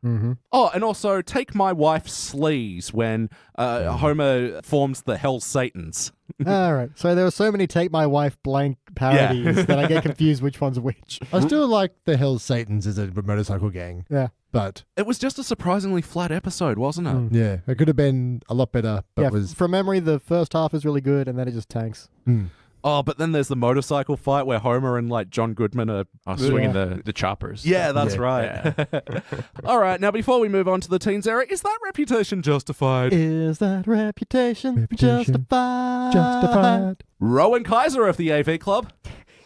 Oh, and also Take My Wife Sleaze, when Homer forms the Hell Satans. All right. So there were so many Take My Wife blank parodies that I get confused which one's which. I still like the Hell's Satans as a motorcycle gang. Yeah. But It was just a surprisingly flat episode, wasn't it? yeah, it could have been a lot better. But Yeah, it was from memory, the first half is really good, and then it just tanks. Oh, but then there's the motorcycle fight where Homer and like John Goodman are Swinging the choppers. Yeah, that's Yeah. right. All right, now before we move on to the teens era, is that reputation justified? Is that reputation justified? justified. Rowan Kaiser of the AV Club.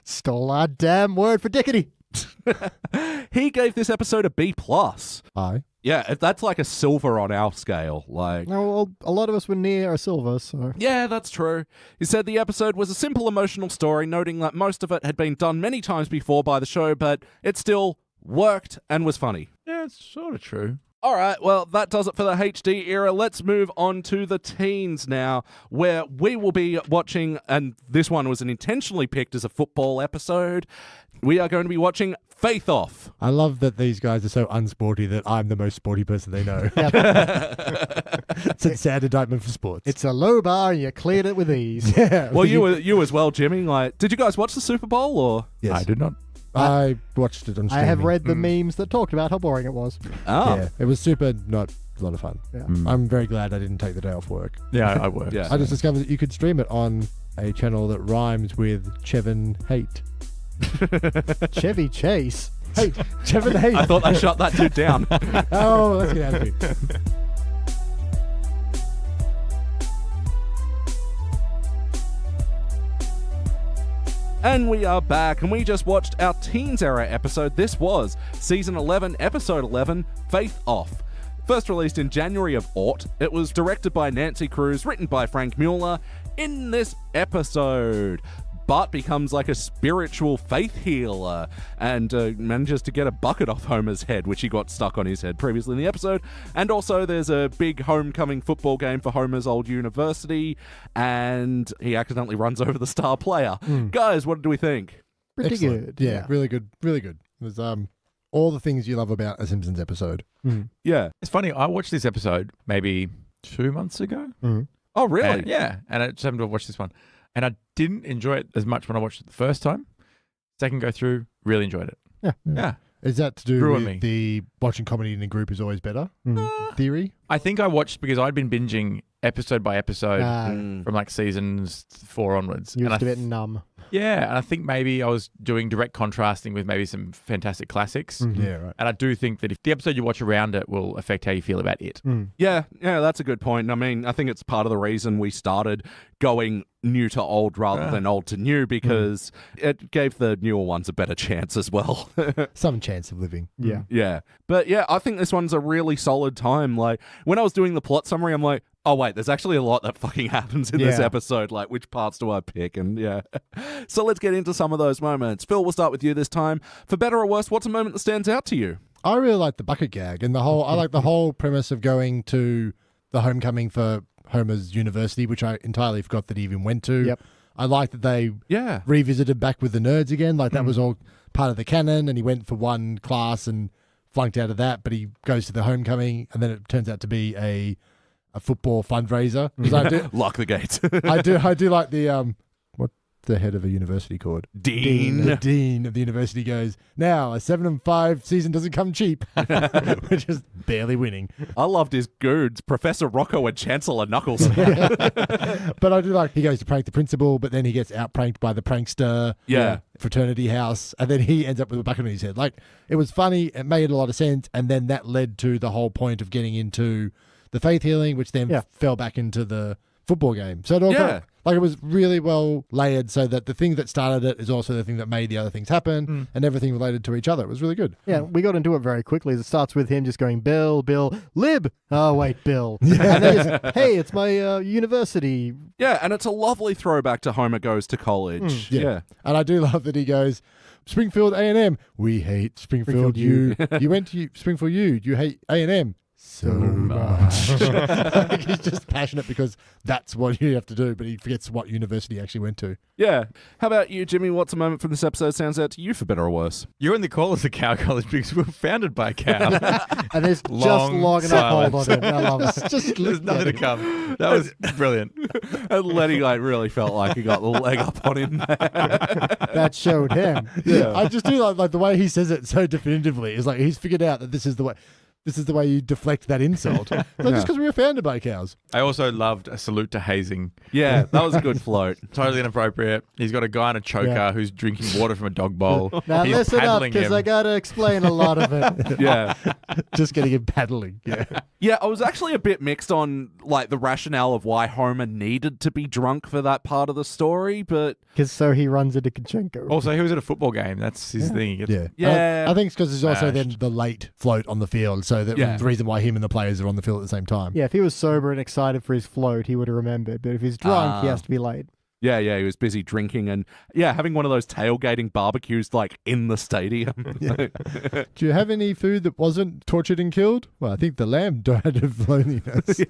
Stole our damn word for dickety. He gave this episode a B+. Aye. Yeah, that's like a silver on our scale. Like, No, well, a lot of us were near a silver, so. yeah, that's true. He said the episode was a simple emotional story, noting that most of it had been done many times before by the show, but it still worked and was funny. Yeah, it's sort of true. All right, well, that does it for the HD era. Let's move on to the teens now, where we will be watching, and this one was intentionally picked as a football episode. We are going to be watching Faith Off. I love that these guys are so unsporty that I'm the most sporty person they know. It's a sad indictment for sports. It's a low bar and you cleared it with ease. Yeah. Well, you as well, Jimmy. Like, did you guys watch the Super Bowl or? Yes. I did not. I watched it on I streaming. have read the memes that talked about how boring it was. Oh, Yeah, it was super, not a lot of fun. Yeah. I'm very glad I didn't take the day off work. Yeah, I worked. Yeah. I just discovered that you could stream it on a channel that rhymes with Chevin Hate. Chevy Chase. Hey, Chevin Hate. I thought I shut that dude down. Oh, let's get out of here. And we are back, and we just watched our Teens Era episode. This was Season 11, Episode 11, Faith Off. First released in January of '08, it was directed by Nancy Kruse, written by Frank Mueller. In this episode, Bart becomes like a spiritual faith healer and manages to get a bucket off Homer's head, which he got stuck on his head previously in the episode. And also there's a big homecoming football game for Homer's old university, and he accidentally runs over the star player. Guys, what do we think? Pretty Excellent. good. Yeah, really good. Really good. It was all the things you love about a Simpsons episode. Yeah. It's funny. I watched this episode maybe 2 months ago. Oh, really? And, yeah, and I just happened to watch this one. And I didn't enjoy it as much when I watched it the first time. Second go through, really enjoyed it. Yeah. Is that to do Ruined with me. the watching comedy in a group is always better theory? I think I watched because I'd been binging episode by episode Mm. from like seasons 4 onwards. You And was I a bit numb. Yeah, and I think maybe I was doing direct contrasting with maybe some fantastic classics. Yeah, right. And I do think that if the episode you watch around it will affect how you feel about it. Yeah, that's a good point. I mean, I think it's part of the reason we started going new to old rather than old to new, because it gave the newer ones a better chance as well. Some chance of living. Yeah. Yeah. But yeah, I think this one's a really solid time. Like, when I was doing the plot summary, I'm like, oh, wait, there's actually a lot that fucking happens in this Yeah. episode. Like, which parts do I pick? And yeah. So let's get into some of those moments. Phil, we'll start with you this time. For better or worse, what's a moment that stands out to you? I really like the bucket gag and the whole. I like the whole premise of going to the homecoming for Homer's university, which I entirely forgot that he even went to. Yep. I like that they Yeah. revisited back with the nerds again. Like that was all part of the canon, and he went for one class and flunked out of that. But he goes to the homecoming, and then it turns out to be a football fundraiser. Because I do, Lock the gates. I do like the what the head of a university called. Dean. The dean of the university goes, now a 7-5 season doesn't come cheap. We're just barely winning. I loved his goons, Professor Rocco and Chancellor Knuckles. But I do like he goes to prank the principal, but then he gets out pranked by the prankster Yeah. fraternity house, and then he ends up with a bucket on his head. Like, it was funny, it made a lot of sense, and then that led to the whole point of getting into the faith healing, which then fell back into the football game. So it all kind of, like, it was really well layered so that the thing that started it is also the thing that made the other things happen, and everything related to each other. It was really good. Yeah, we got into it very quickly. It starts with him just going, Bill, Lib. Oh, wait, Bill. And then it's, hey, it's my university. Yeah, and it's a lovely throwback to Homer Goes to College. Yeah. And I do love that he goes, Springfield A&M, we hate Springfield U. You went to Springfield U, you hate A&M. So much. Like, he's just passionate because that's what you have to do, but he forgets what university he actually went to. Yeah. How about you, Jimmy? What's a moment from this episode stands out to you for better or worse? You're in the call as a cow college because we were founded by a cow. And there's just Long long enough hold on silence. it. I love it. Just There's nothing to come. That was brilliant. And Lenny like really felt like he got the leg up on him. That showed him. I just do like the way he says it so definitively. It's like he's figured out that this is the way. This is the way you deflect that insult. Not just because we were founded by cows. I also loved a salute to hazing. Yeah, that was a good float. Totally inappropriate. He's got a guy in a choker who's drinking water from a dog bowl. Now He's listen up, paddling because him. I got to explain a lot of it. Yeah. Just getting him paddling. Yeah. Yeah, I was actually a bit mixed on like the rationale of why Homer needed to be drunk for that part of the story, but Because so he runs into Kanchenko. Also, he was at a football game. That's his thing. He gets Yeah. I think it's because there's also Smashed. then the late float on the field. So So that's the reason why him and the players are on the field at the same time. Yeah, if he was sober and excited for his float, he would have remembered. But if he's drunk, he has to be late. Yeah, he was busy drinking and, having one of those tailgating barbecues, like, in the stadium. Do you have any food that wasn't tortured and killed? Well, I think the lamb died of loneliness.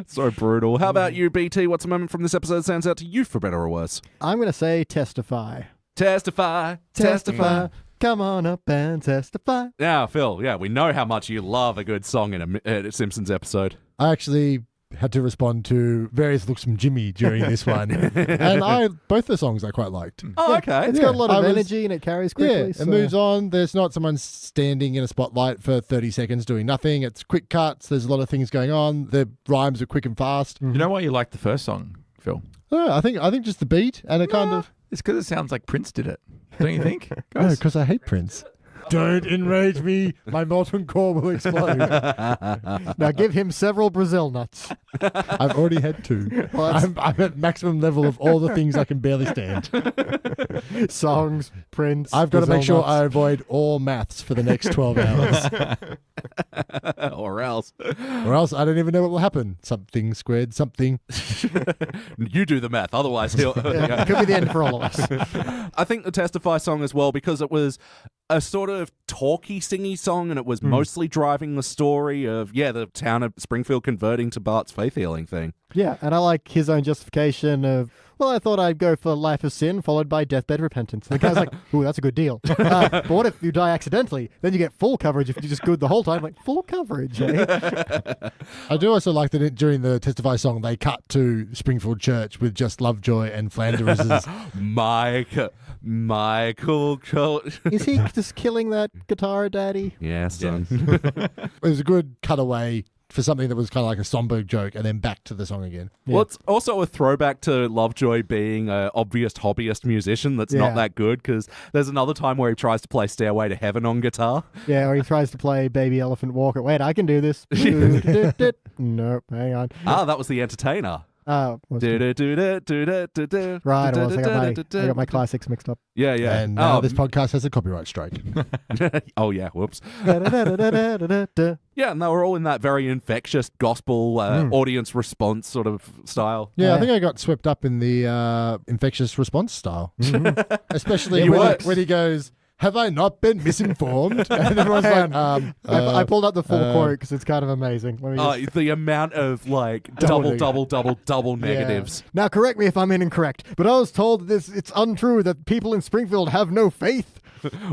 So brutal. How about you, BT? What's a moment from this episode that stands out to you, for better or worse? I'm going to say testify. Testify. Come on up and testify. Now, Phil, we know how much you love a good song in a Simpsons episode. I actually had to respond to various looks from Jimmy during this one. And both the songs I quite liked. Oh, okay. It's got a lot of energy and it carries quickly. It moves on. There's not someone standing in a spotlight for 30 seconds doing nothing. It's quick cuts. There's a lot of things going on. The rhymes are quick and fast. You know why you like the first song, Phil? I think just the beat and it kind of... It's because it sounds like Prince did it. Don't you think? No, because I hate Prince. Don't enrage me. My molten core will explode. Now give him several Brazil nuts. I've already had 2. I'm at maximum level of all the things I can barely stand. Songs, Prince. I've got to make sure nuts. I avoid all maths for the next 12 hours. Or else. Or else I don't even know what will happen. Something squared something. You do the math. Otherwise, he'll... It could be the end for all of us. I think the Testify song as well, because it was a sort of talky, singy song, and it was mostly driving the story of, the town of Springfield converting to Bart's faith healing thing. Yeah, and I like his own justification of, well, I thought I'd go for life of sin followed by deathbed repentance. And the guy's like, ooh, that's a good deal. But what if you die accidentally? Then you get full coverage if you just good the whole time. Like, full coverage, eh? I do also like that during the Testify song, they cut to Springfield Church with just Lovejoy and Flanders. Michael. Is he just killing that guitar, Daddy? Yeah, son. It was a good cutaway for something that was kind of like a somber joke and then back to the song again. Yeah. Well, it's also a throwback to Lovejoy being an obvious hobbyist musician that's not that good, because there's another time where he tries to play Stairway to Heaven on guitar. Yeah, or he tries to play Baby Elephant Walker. Wait, I can do this. Nope, hang on. That was The Entertainer. Right, I got my classics mixed up. Yeah. And now this podcast has a copyright strike. Oh, yeah, whoops. Yeah, and they were all in that very infectious gospel audience response sort of style. Yeah, I think I got swept up in the infectious response style. Especially when he goes, have I not been misinformed? And everyone's like, I pulled up the full quote because it's kind of amazing. The amount of like double negatives. Yeah. Now, correct me if I'm incorrect, but I was told it's untrue that people in Springfield have no faith.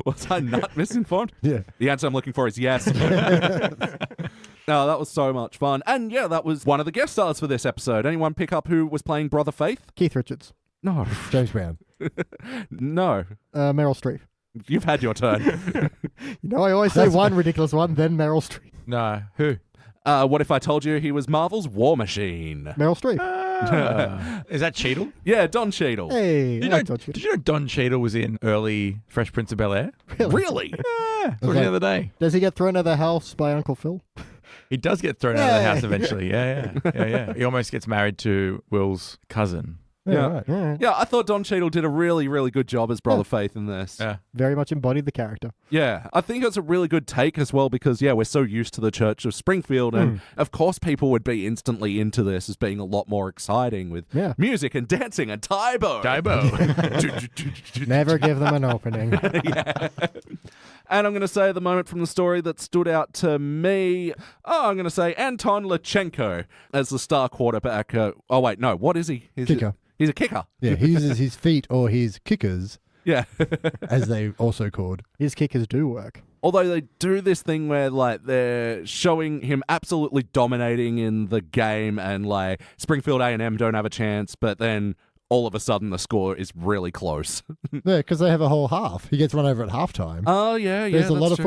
Was I not misinformed? Yeah. The answer I'm looking for is yes. No, that was so much fun. And yeah, that was one of the guest stars for this episode. Anyone pick up who was playing Brother Faith? Keith Richards. No. James Brown. No. Meryl Streep. You've had your turn. I always say one ridiculous one, then Meryl Streep. No. Who? What if I told you he was Marvel's War Machine? Meryl Streep. Is that Cheadle? Yeah, Don Cheadle. Hey. Did you know Don Cheadle was in early Fresh Prince of Bel-Air? Really? Yeah. Look the other day. Does he get thrown out of the house by Uncle Phil? He does get thrown out of the house eventually. Yeah. He almost gets married to Will's cousin. Yeah. I thought Don Cheadle did a really, really good job as Brother Faith in this. Yeah. Very much embodied the character. Yeah. I think it's a really good take as well because, we're so used to the Church of Springfield and, of course, people would be instantly into this as being a lot more exciting with music and dancing and Tybo. Never give them an opening. Yeah. And I'm going to say the moment from the story that stood out to me, I'm going to say Anton Lachenko as the star quarterback. Wait, no. What is he? Kicker. He's a kicker. Yeah, he uses his feet or his kickers, as they also called. His kickers do work. Although they do this thing where they're showing him absolutely dominating in the game and Springfield A&M don't have a chance, but then all of a sudden the score is really close. Yeah, because they have a whole half. He gets run over at halftime. Oh, yeah. There's a lot of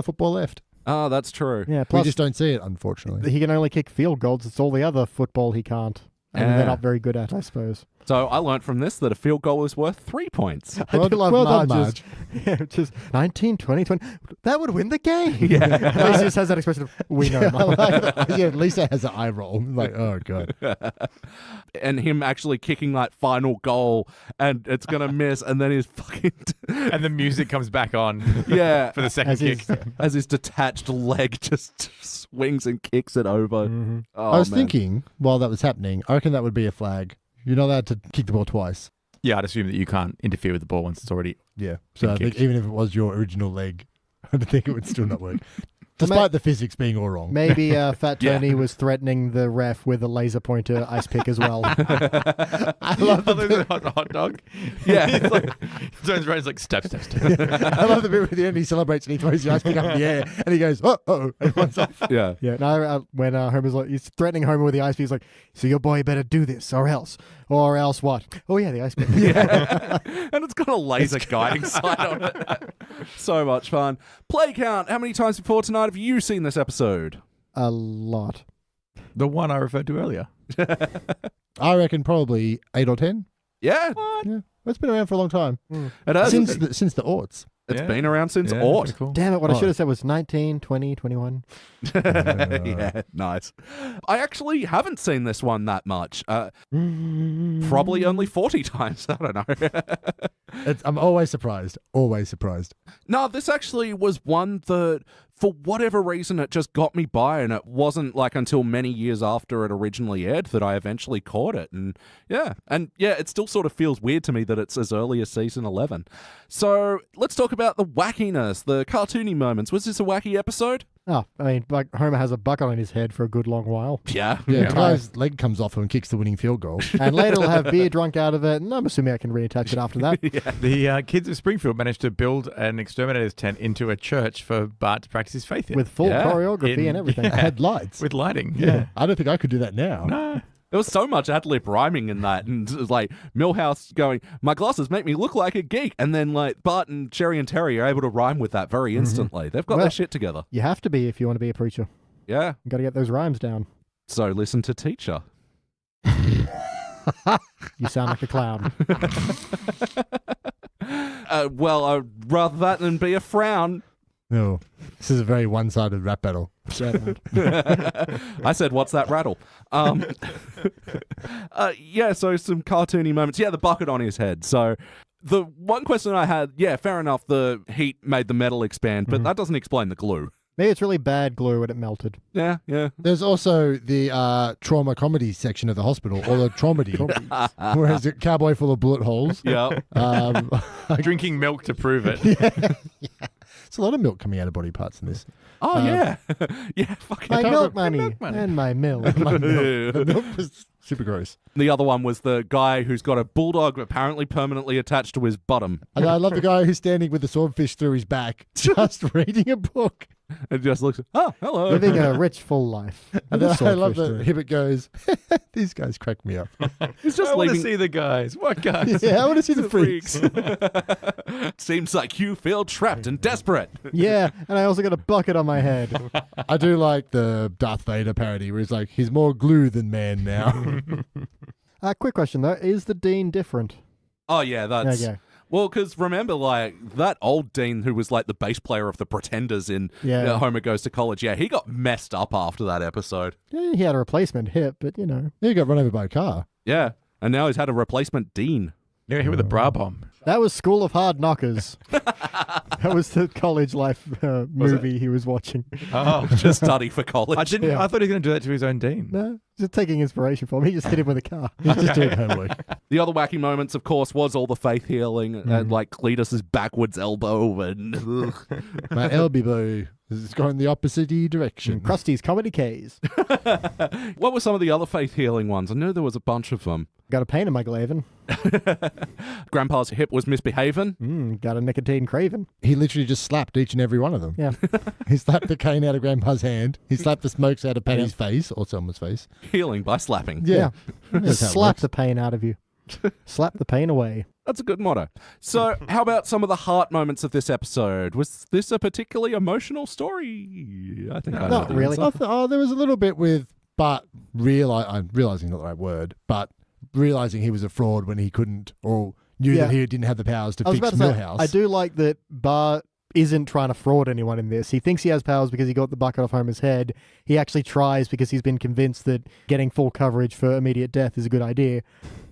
football left. Oh, that's true. Yeah, we just don't see it, unfortunately. He can only kick field goals. It's all the other football he can't. And they're not very good at, I suppose. So I learnt from this that a field goal is worth 3 points. I do love well done, Marge's. Yeah, just 19, 20, 20. That would win the game. Yeah. Lisa just has that expression of, we know, Marge. Yeah, Lisa has an eye roll. Like, oh, God. And him actually kicking that final goal, and it's going to miss, and then he's fucking... And the music comes back on yeah. for the second As kick. As his detached leg just swings and kicks it over. Mhm. Oh, I was man. thinking, while that was happening, I reckon that would be a flag. You're not allowed to kick the ball twice. Yeah, I'd assume that you can't interfere with the ball once it's already... Yeah. So Been I think kicked. even if it was your original leg, I think it would still not work. Despite the physics being all wrong. Maybe Fat Yeah. Tony was threatening the ref with a laser pointer ice pick as well. I love the There's a hot dog. Yeah. He's like, turns around, he's like, step. I love the bit where the end he celebrates and he throws the ice pick up in the air and he goes, oh, and runs off. Yeah. Yeah, no, when Homer's like, he's threatening Homer with the ice pick, he's like, so your boy better do this or else. Or else what? Oh, yeah, the ice pick. Yeah. And it's got a laser guiding sight on it. So much fun. Play count. How many times before tonight have you seen this episode? A lot. The one I referred to earlier. I reckon probably 8 or 10. Yeah. Yeah. It's been around for a long time. It has. Since the aughts. It's Yeah. been around since Yeah, Aught. pretty cool. Damn it, what I Oh. should have said was 19, 20, 21. Yeah, nice. I actually haven't seen this one that much. Probably only 40 times. I don't know. I'm always surprised. Always surprised. No, this actually was one that, for whatever reason, it just got me by, and it wasn't like until many years after it originally aired that I eventually caught it. And yeah, it still sort of feels weird to me that it's as early as season 11. So let's talk about the wackiness, the cartoony moments. Was this a wacky episode? Oh, I mean, like Homer has a bucket on his head for a good long while. Yeah. Yeah, the guy's leg comes off and kicks the winning field goal. And later he'll have beer drunk out of it, and I'm assuming I can reattach it after that. The kids of Springfield managed to build an exterminator's tent into a church for Bart to practice his faith in. With full Yeah. choreography and everything. It had lights. With lighting. Yeah. I don't think I could do that now. No. There was so much ad-lib rhyming in that, and it was like Milhouse going, my glasses make me look like a geek, and then like Bart and Cherry and Terry are able to rhyme with that very instantly. They've got Well- their shit together. You have to be if you want to be a preacher. Yeah. You got to get those rhymes down. So listen to Teacher. You sound like a clown. Well, rather that than be a frown. No. This is a very one-sided rap battle. I said, what's that rattle? Yeah, so some cartoony moments. Yeah, the bucket on his head. So the one question I had, yeah, fair enough, the heat made the metal expand, but that doesn't explain the glue. Maybe it's really bad glue when it melted. Yeah, yeah. There's also the trauma comedy section of the hospital, or the traumedy, where it's a cowboy full of bullet holes. Yeah. Drinking milk to prove it. There's a lot of milk coming out of body parts in this. Oh, yeah. Yeah, fucking My don't milk re- money and my milk. The milk was super gross. The other one was the guy who's got a bulldog apparently permanently attached to his bottom. And I love the guy who's standing with the swordfish through his back, just reading a book. And just looks, oh, hello. Living a rich, full life. And With a then I love swordfish that Hibbert goes, these guys crack me up. He's just I want to leaving. see the guys. What guys? Yeah, I want to see the freaks. Seems like you feel trapped and desperate. Yeah, and I also got a bucket on my head. I do like the Darth Vader parody where he's like, he's more glue than man now. Quick question, though. Is the Dean different? Oh, yeah, that's... Okay. Well, because remember, like, that old Dean who was, like, the bass player of the Pretenders in Yeah. Homer Goes to College, yeah, he got messed up after that episode. Yeah, he had a replacement hip, but, you know. He got run over by a car. Yeah, and now he's had a replacement Dean. Yeah, here with a bra bomb. That was School of Hard Knockers. That was the college life movie he was watching. Oh. To study for college. I didn't. Yeah. I thought he was going to do that to his own dean. No, just taking inspiration from him. He just hit him with a car. He's just doing homework. The other wacky moments, of course, was all the faith healing and, like, Cletus's backwards elbow and... My elbow is going the opposite direction. Krusty's Comedy K's. What were some of the other faith healing ones? I knew there was a bunch of them. Got a pain in my glavin. Grandpa's hip was misbehaving. Got a nicotine craving. He literally just slapped each and every one of them. Yeah. He slapped the cane out of Grandpa's hand. He slapped the smokes out of Patty's face, or someone's face. Healing by slapping. Yeah. Just That's how it slap works. the pain out of you. Slap the pain away. That's a good motto. So, how about some of the heart moments of this episode? Was this a particularly emotional story? I think I know Not the really. answer. There was a little bit with Bart realizing not the right word, but realizing he was a fraud when he couldn't or knew that he didn't have the powers to fix Millhouse. I do like that Bart isn't trying to fraud anyone in this. He thinks he has powers because he got the bucket off Homer's head. He actually tries because he's been convinced that getting full coverage for immediate death is a good idea.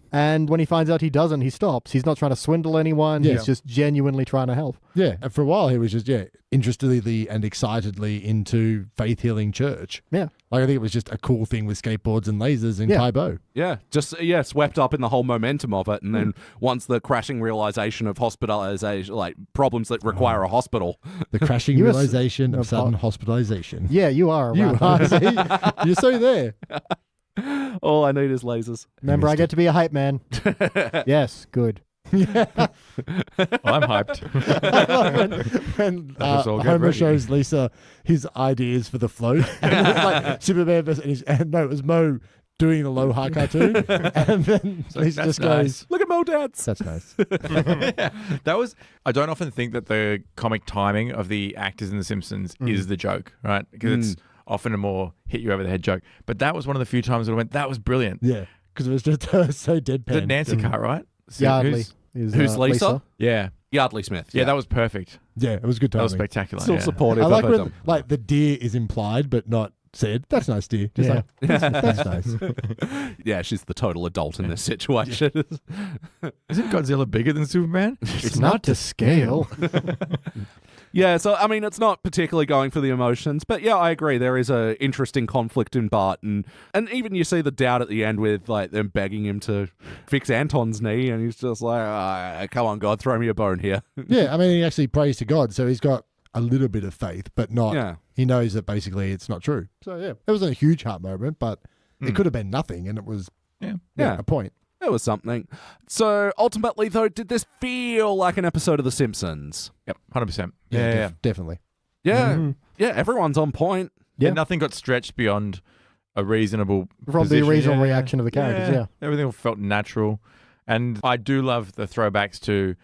And when he finds out he doesn't, he stops. He's not trying to swindle anyone. Yeah. He's just genuinely trying to help. Yeah, and for a while he was just, interestedly and excitedly into faith healing church. Yeah. Like, I think it was just a cool thing with skateboards and lasers and Kaibo. Yeah, just swept up in the whole momentum of it, and then once the crashing realization of hospitalization, like problems that require a hospital. The crashing realization of sudden hospitalization. Yeah, you are. You are. See? You're so there. All I need is lasers. Remember, I get to be a hype man. Yes, good. Well, I'm hyped. when Let us all get Homer ready. shows Lisa his ideas for the float, and it was like Superman versus, and no, it was Mo doing the Aloha cartoon, and then Lisa that's just nice. goes, Look at Mo Dads. "That's nice." That was. I don't often think that the comic timing of the actors in The Simpsons is the joke, right? Because it's often a more hit you over the head joke. But that was one of the few times that I went, that was brilliant. Yeah, because it was just so deadpan. Is it Nancy Cartwright? Yardley. Who's Lisa? Yeah. Yardley Smith. Yeah, that was perfect. Yeah, it was good That timing. was spectacular. Still yeah. supportive I like of when them. like the deer is implied but not said. That's nice, dear. Just Yeah. that's nice. Yeah, she's the total adult in this situation. Isn't Godzilla bigger than Superman? It's not to scale. Yeah, so I mean, it's not particularly going for the emotions, but yeah, I agree. There is a interesting conflict in Bart, and even you see the doubt at the end with like them begging him to fix Anton's knee, and he's just like, "Come on, God, throw me a bone here." Yeah, I mean, he actually prays to God, so he's got a little bit of faith, but not. Yeah. He knows that basically it's not true. So yeah, it wasn't a huge heart moment, but it could have been nothing, and it was Yeah. a point. It was something. So ultimately, though, did this feel like an episode of The Simpsons? Yep, 100%. Definitely. Yeah, yeah, everyone's on point. Yeah, nothing got stretched beyond a reasonable From position. the reasonable reaction of the characters, yeah. Everything felt natural. And I do love the throwbacks to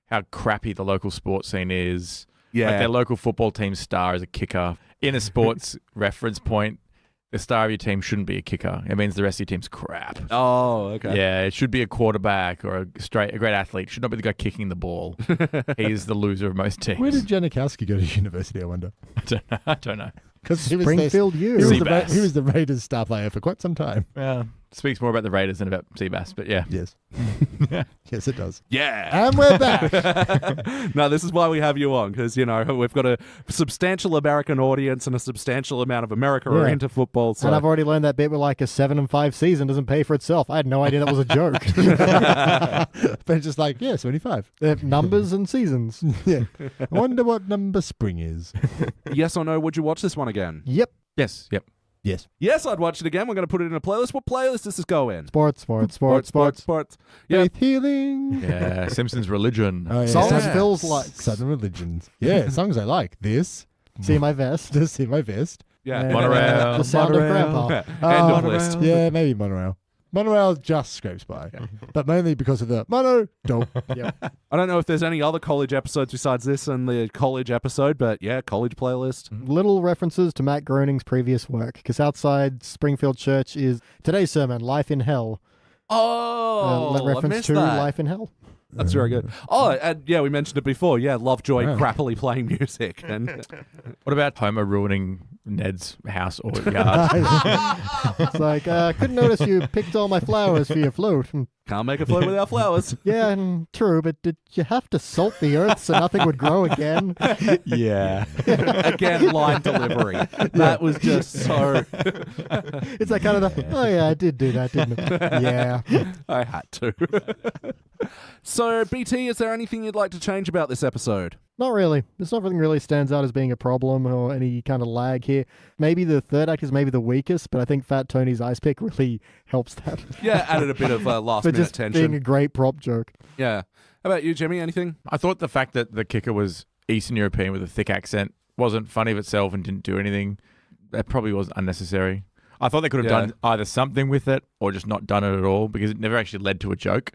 how crappy the local sports scene is. Yeah, Like their local football team's star is a kicker. In a sports reference point, the star of your team shouldn't be a kicker. It means the rest of your team's crap. Oh, okay. Yeah, it should be a quarterback or a great athlete. It should not be the guy kicking the ball. He's the loser of most teams. Where did Janikowski go to university, I wonder? I don't know. Because Springfield he U. Seabass. was the Raiders star player for quite some time. Yeah, speaks more about the Raiders than about Seabass, but yeah. Yes. Yes, it does. Yeah. And we're back. No, this is why we have you on, because, you know, we've got a substantial American audience and a substantial amount of America are Yeah. into football. So. And I've already learned that bit with like a 7-5 season doesn't pay for itself. I had no idea that was a joke. But it's just like, yeah, 75. Numbers and seasons. Yeah. I wonder what number spring is. Yes or no, would you watch this one again? Yep. Yes, yep. Yes. Yes, I'd watch it again. We're going to put it in a playlist. What playlist does this go in? Sports. Yeah. Faith healing. Yeah, Simpsons religion. Oh, yeah. Songs Yeah. Phil's like. Southern religions. Yeah, songs I like. This. See my vest. To see my vest. Yeah. And, Monorail. The sound of Monorail. Grandpa. End of Monorail. list. Yeah, maybe Monorail. Monorail just scrapes by. But mainly because of the mono dope. Yep. I don't know if there's any other college episodes besides this and the college episode, but yeah, college playlist. Little references to Matt Groening's previous work, because outside Springfield Church is today's sermon, Life in Hell. Oh, I Reference missed to that. Life in Hell. That's very good. Oh, and yeah, we mentioned it before. Yeah, Lovejoy Wow. crappily playing music. And What about Homer ruining Ned's house or yard? It's like, couldn't notice you picked all my flowers for your float. can't make a float without flowers. Yeah, true, but did you have to salt the earth so nothing would grow again? Yeah. Again, line delivery. That was just so... It's like kind of the, oh yeah, I did do that, didn't I? Yeah. I had to. So, BT, is there anything you'd like to change about this episode? Not really. There's nothing really stands out as being a problem or any kind of lag here. Maybe the third act is maybe the weakest, but I think Fat Tony's ice pick really helps that. Yeah, added a bit of last For minute just tension. being a great prop joke. Yeah. How about you, Jimmy? Anything? I thought the fact that the kicker was Eastern European with a thick accent wasn't funny of itself and didn't do anything. That probably was unnecessary. I thought they could have done either something with it or just not done it at all because it never actually led to a joke.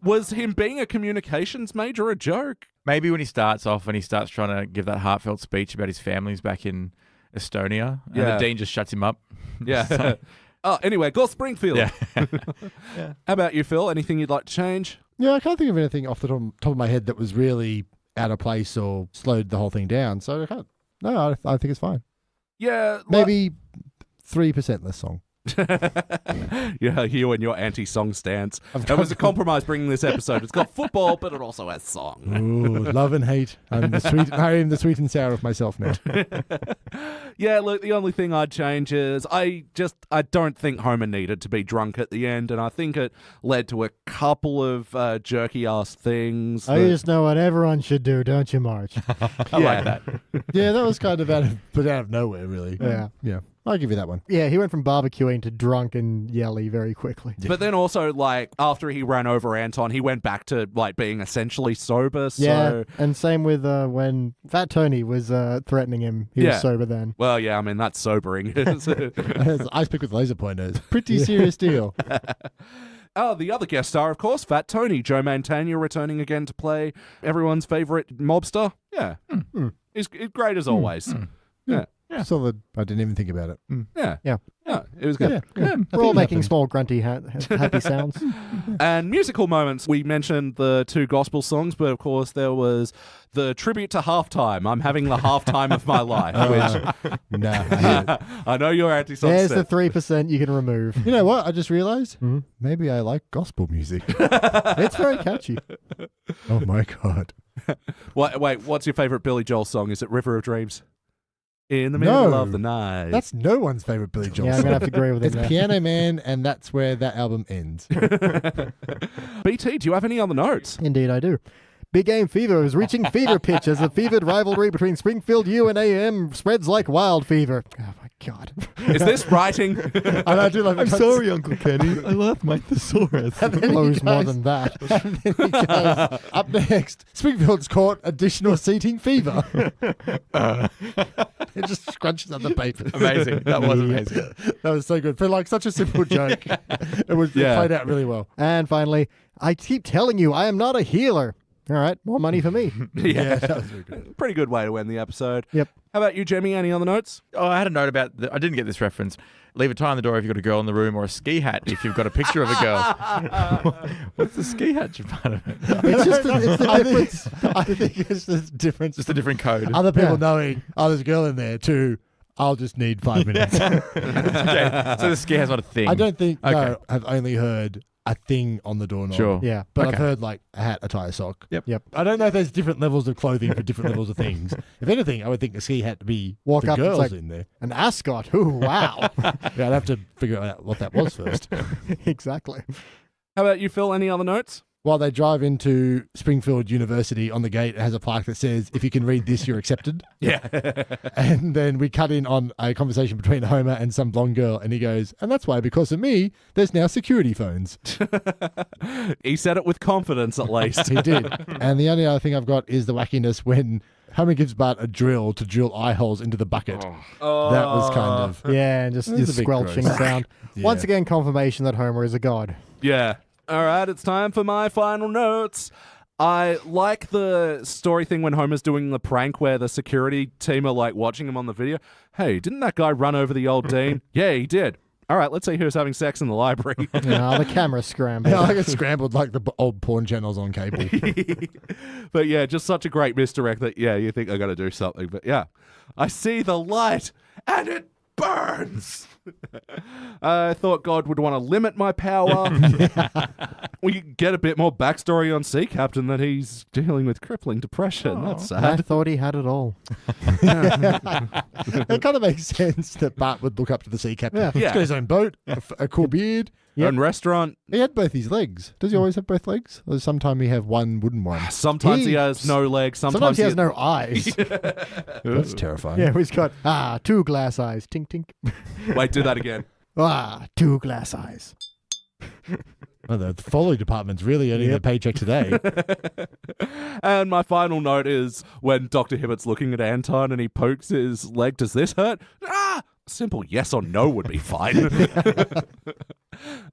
Was him being a communications major a joke? Maybe when he starts off and he starts trying to give that heartfelt speech about his family's back in Estonia and Yeah. the dean just shuts him up. Yeah. Oh, anyway, Gus Springfield. Yeah. How about you, Phil? Anything you'd like to change? Yeah, I can't think of anything off the top of my head that was really out of place or slowed the whole thing down. So I can't. No, I think it's fine. Yeah. Maybe 3% less song. Yeah, you and your anti-song stance. That was a compromise bringing this episode. It's got football, but it also has song. Ooh, love and hate. I am the sweet and sour of myself now. Yeah, look, the only thing I'd change is I don't think Homer needed to be drunk at the end, and I think it led to a couple of jerky-ass things. Oh, you just know what everyone should do, don't you, Marge? I like that. Yeah, that was kind of out of nowhere, really. Yeah. Yeah. I'll give you that one. Yeah, he went from barbecuing to drunk and yelly very quickly. But then also, like, after he ran over Anton, he went back to, like, being essentially sober, so... Yeah, and same with when Fat Tony was threatening him. He was sober then. Well, yeah, I mean, that's sobering. Ice pick with laser pointers. Pretty serious deal. Oh, the other guest star, of course, Fat Tony. Joe Mantegna returning again to play everyone's favourite mobster. Yeah. He's great as always. Yeah. Solid. I didn't even think about it. Yeah. Yeah. Yeah, it was good. Yeah. We're all making small grunty happy sounds. And musical moments. We mentioned the 2 gospel songs, but of course there was the tribute to Halftime. I'm having the halftime of my life, which Nah. I know you're anti-song. There's the 3% you can remove. You know what? I just realized maybe I like gospel music. It's very catchy. Oh my God. Wait, what's your favorite Billy Joel song? Is it River of Dreams? In the middle No. of the night. That's no one's favorite Billy Joel Yeah, I'm song. going to have to agree with him It's there. Piano Man, and that's where that album ends. BT, do you have any other notes? Indeed, I do. Big Game Fever is reaching fever pitch as the fevered rivalry between Springfield U and AM spreads like wild fever. Oh, my God. Is this writing? And I do love it. Uncle Kenny. I love my thesaurus. Blows more than that. And then he goes, up next, Springfield's caught additional seating fever. It just scrunches up the paper. Amazing. That was amazing. That was so good. For like such a simple joke. It played out really well. And finally, I keep telling you, I am not a healer. All right, more money for me. Yeah, that was very good. pretty good way to end the episode. Yep. How about you, Jemmy? Any other notes? Oh, I had a note about I didn't get this reference. Leave a tie on the door if you've got a girl in the room, or a ski hat if you've got a picture of a girl. What's the ski hat part of it? It's just it's the difference. I think it's the difference. Just a different code. Other people knowing, there's a girl in there too. I'll just need 5 minutes. Okay, so the ski hat's not a thing. I don't think. Okay. No, I've only heard a thing on the doorknob. Sure. Yeah. But Okay. I've heard like a hat, a tie, a sock. Yep. I don't know if there's different levels of clothing for different levels of things. If anything, I would think a ski hat to be Walk for up, it's girls like- in there. An ascot. Ooh, wow. Yeah, I'd have to figure out what that was first. Exactly. How about you, Phil? Any other notes? While they drive into Springfield University, on the gate it has a plaque that says, "If you can read this, you're accepted." Yeah. And then we cut in on a conversation between Homer and some blonde girl, and he goes, "And that's why, because of me, there's now security phones." He said it with confidence, at least. He did. And the only other thing I've got is the wackiness when Homer gives Bart a drill to drill eye holes into the bucket. Oh. That was kind of... Yeah, and just It was this a bit squelching gross. sound. Yeah. Once again, confirmation that Homer is a god. Yeah. All right, it's time for my final notes. I like the story thing when Homer's doing the prank where the security team are like watching him on the video. Hey, didn't that guy run over the old dean? Yeah, he did. All right, let's see who's having sex in the library. No, the camera scrambled. Yeah, I get scrambled like the old porn channels on cable. But yeah, just such a great misdirect that, yeah, you think I got to do something. But yeah, I see the light and it burns. I thought God would want to limit my power. We get a bit more backstory on Sea Captain that he's dealing with crippling depression. That's I sad. thought he had it all. It kind of makes sense that Bart would look up to the sea captain. Yeah. He's Yeah. got his own boat, a cool beard. And restaurant. He had both his legs. Does he always have both legs? Or sometimes he have one wooden one? Sometimes he He- has no legs. Sometimes he has no eyes. That's terrifying. Yeah, he's got, 2 glass eyes. Tink, tink. Wait, do that again. 2 glass eyes. Well, the Foley department's really earning their paycheck today. And my final note is when Dr. Hibbert's looking at Anton and he pokes his leg. Does this hurt? Ah! Simple yes or no would be fine.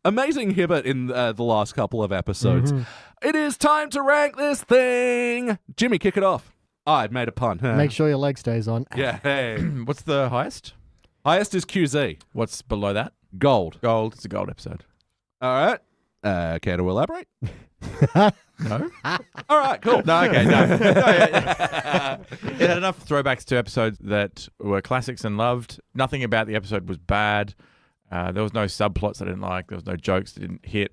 Amazing Hibbert in the last couple of episodes. It is time to rank this thing. Jimmy, kick it off. I made a pun. Make sure your leg stays on. Yeah, hey. What's the highest? Highest is QZ. What's below that? Gold. Gold. It's a gold episode. All right. Care to elaborate? No? All right, cool. No, okay, no. It had enough throwbacks to episodes that were classics and loved. Nothing about the episode was bad. There was no subplots I didn't like. There was no jokes that didn't hit.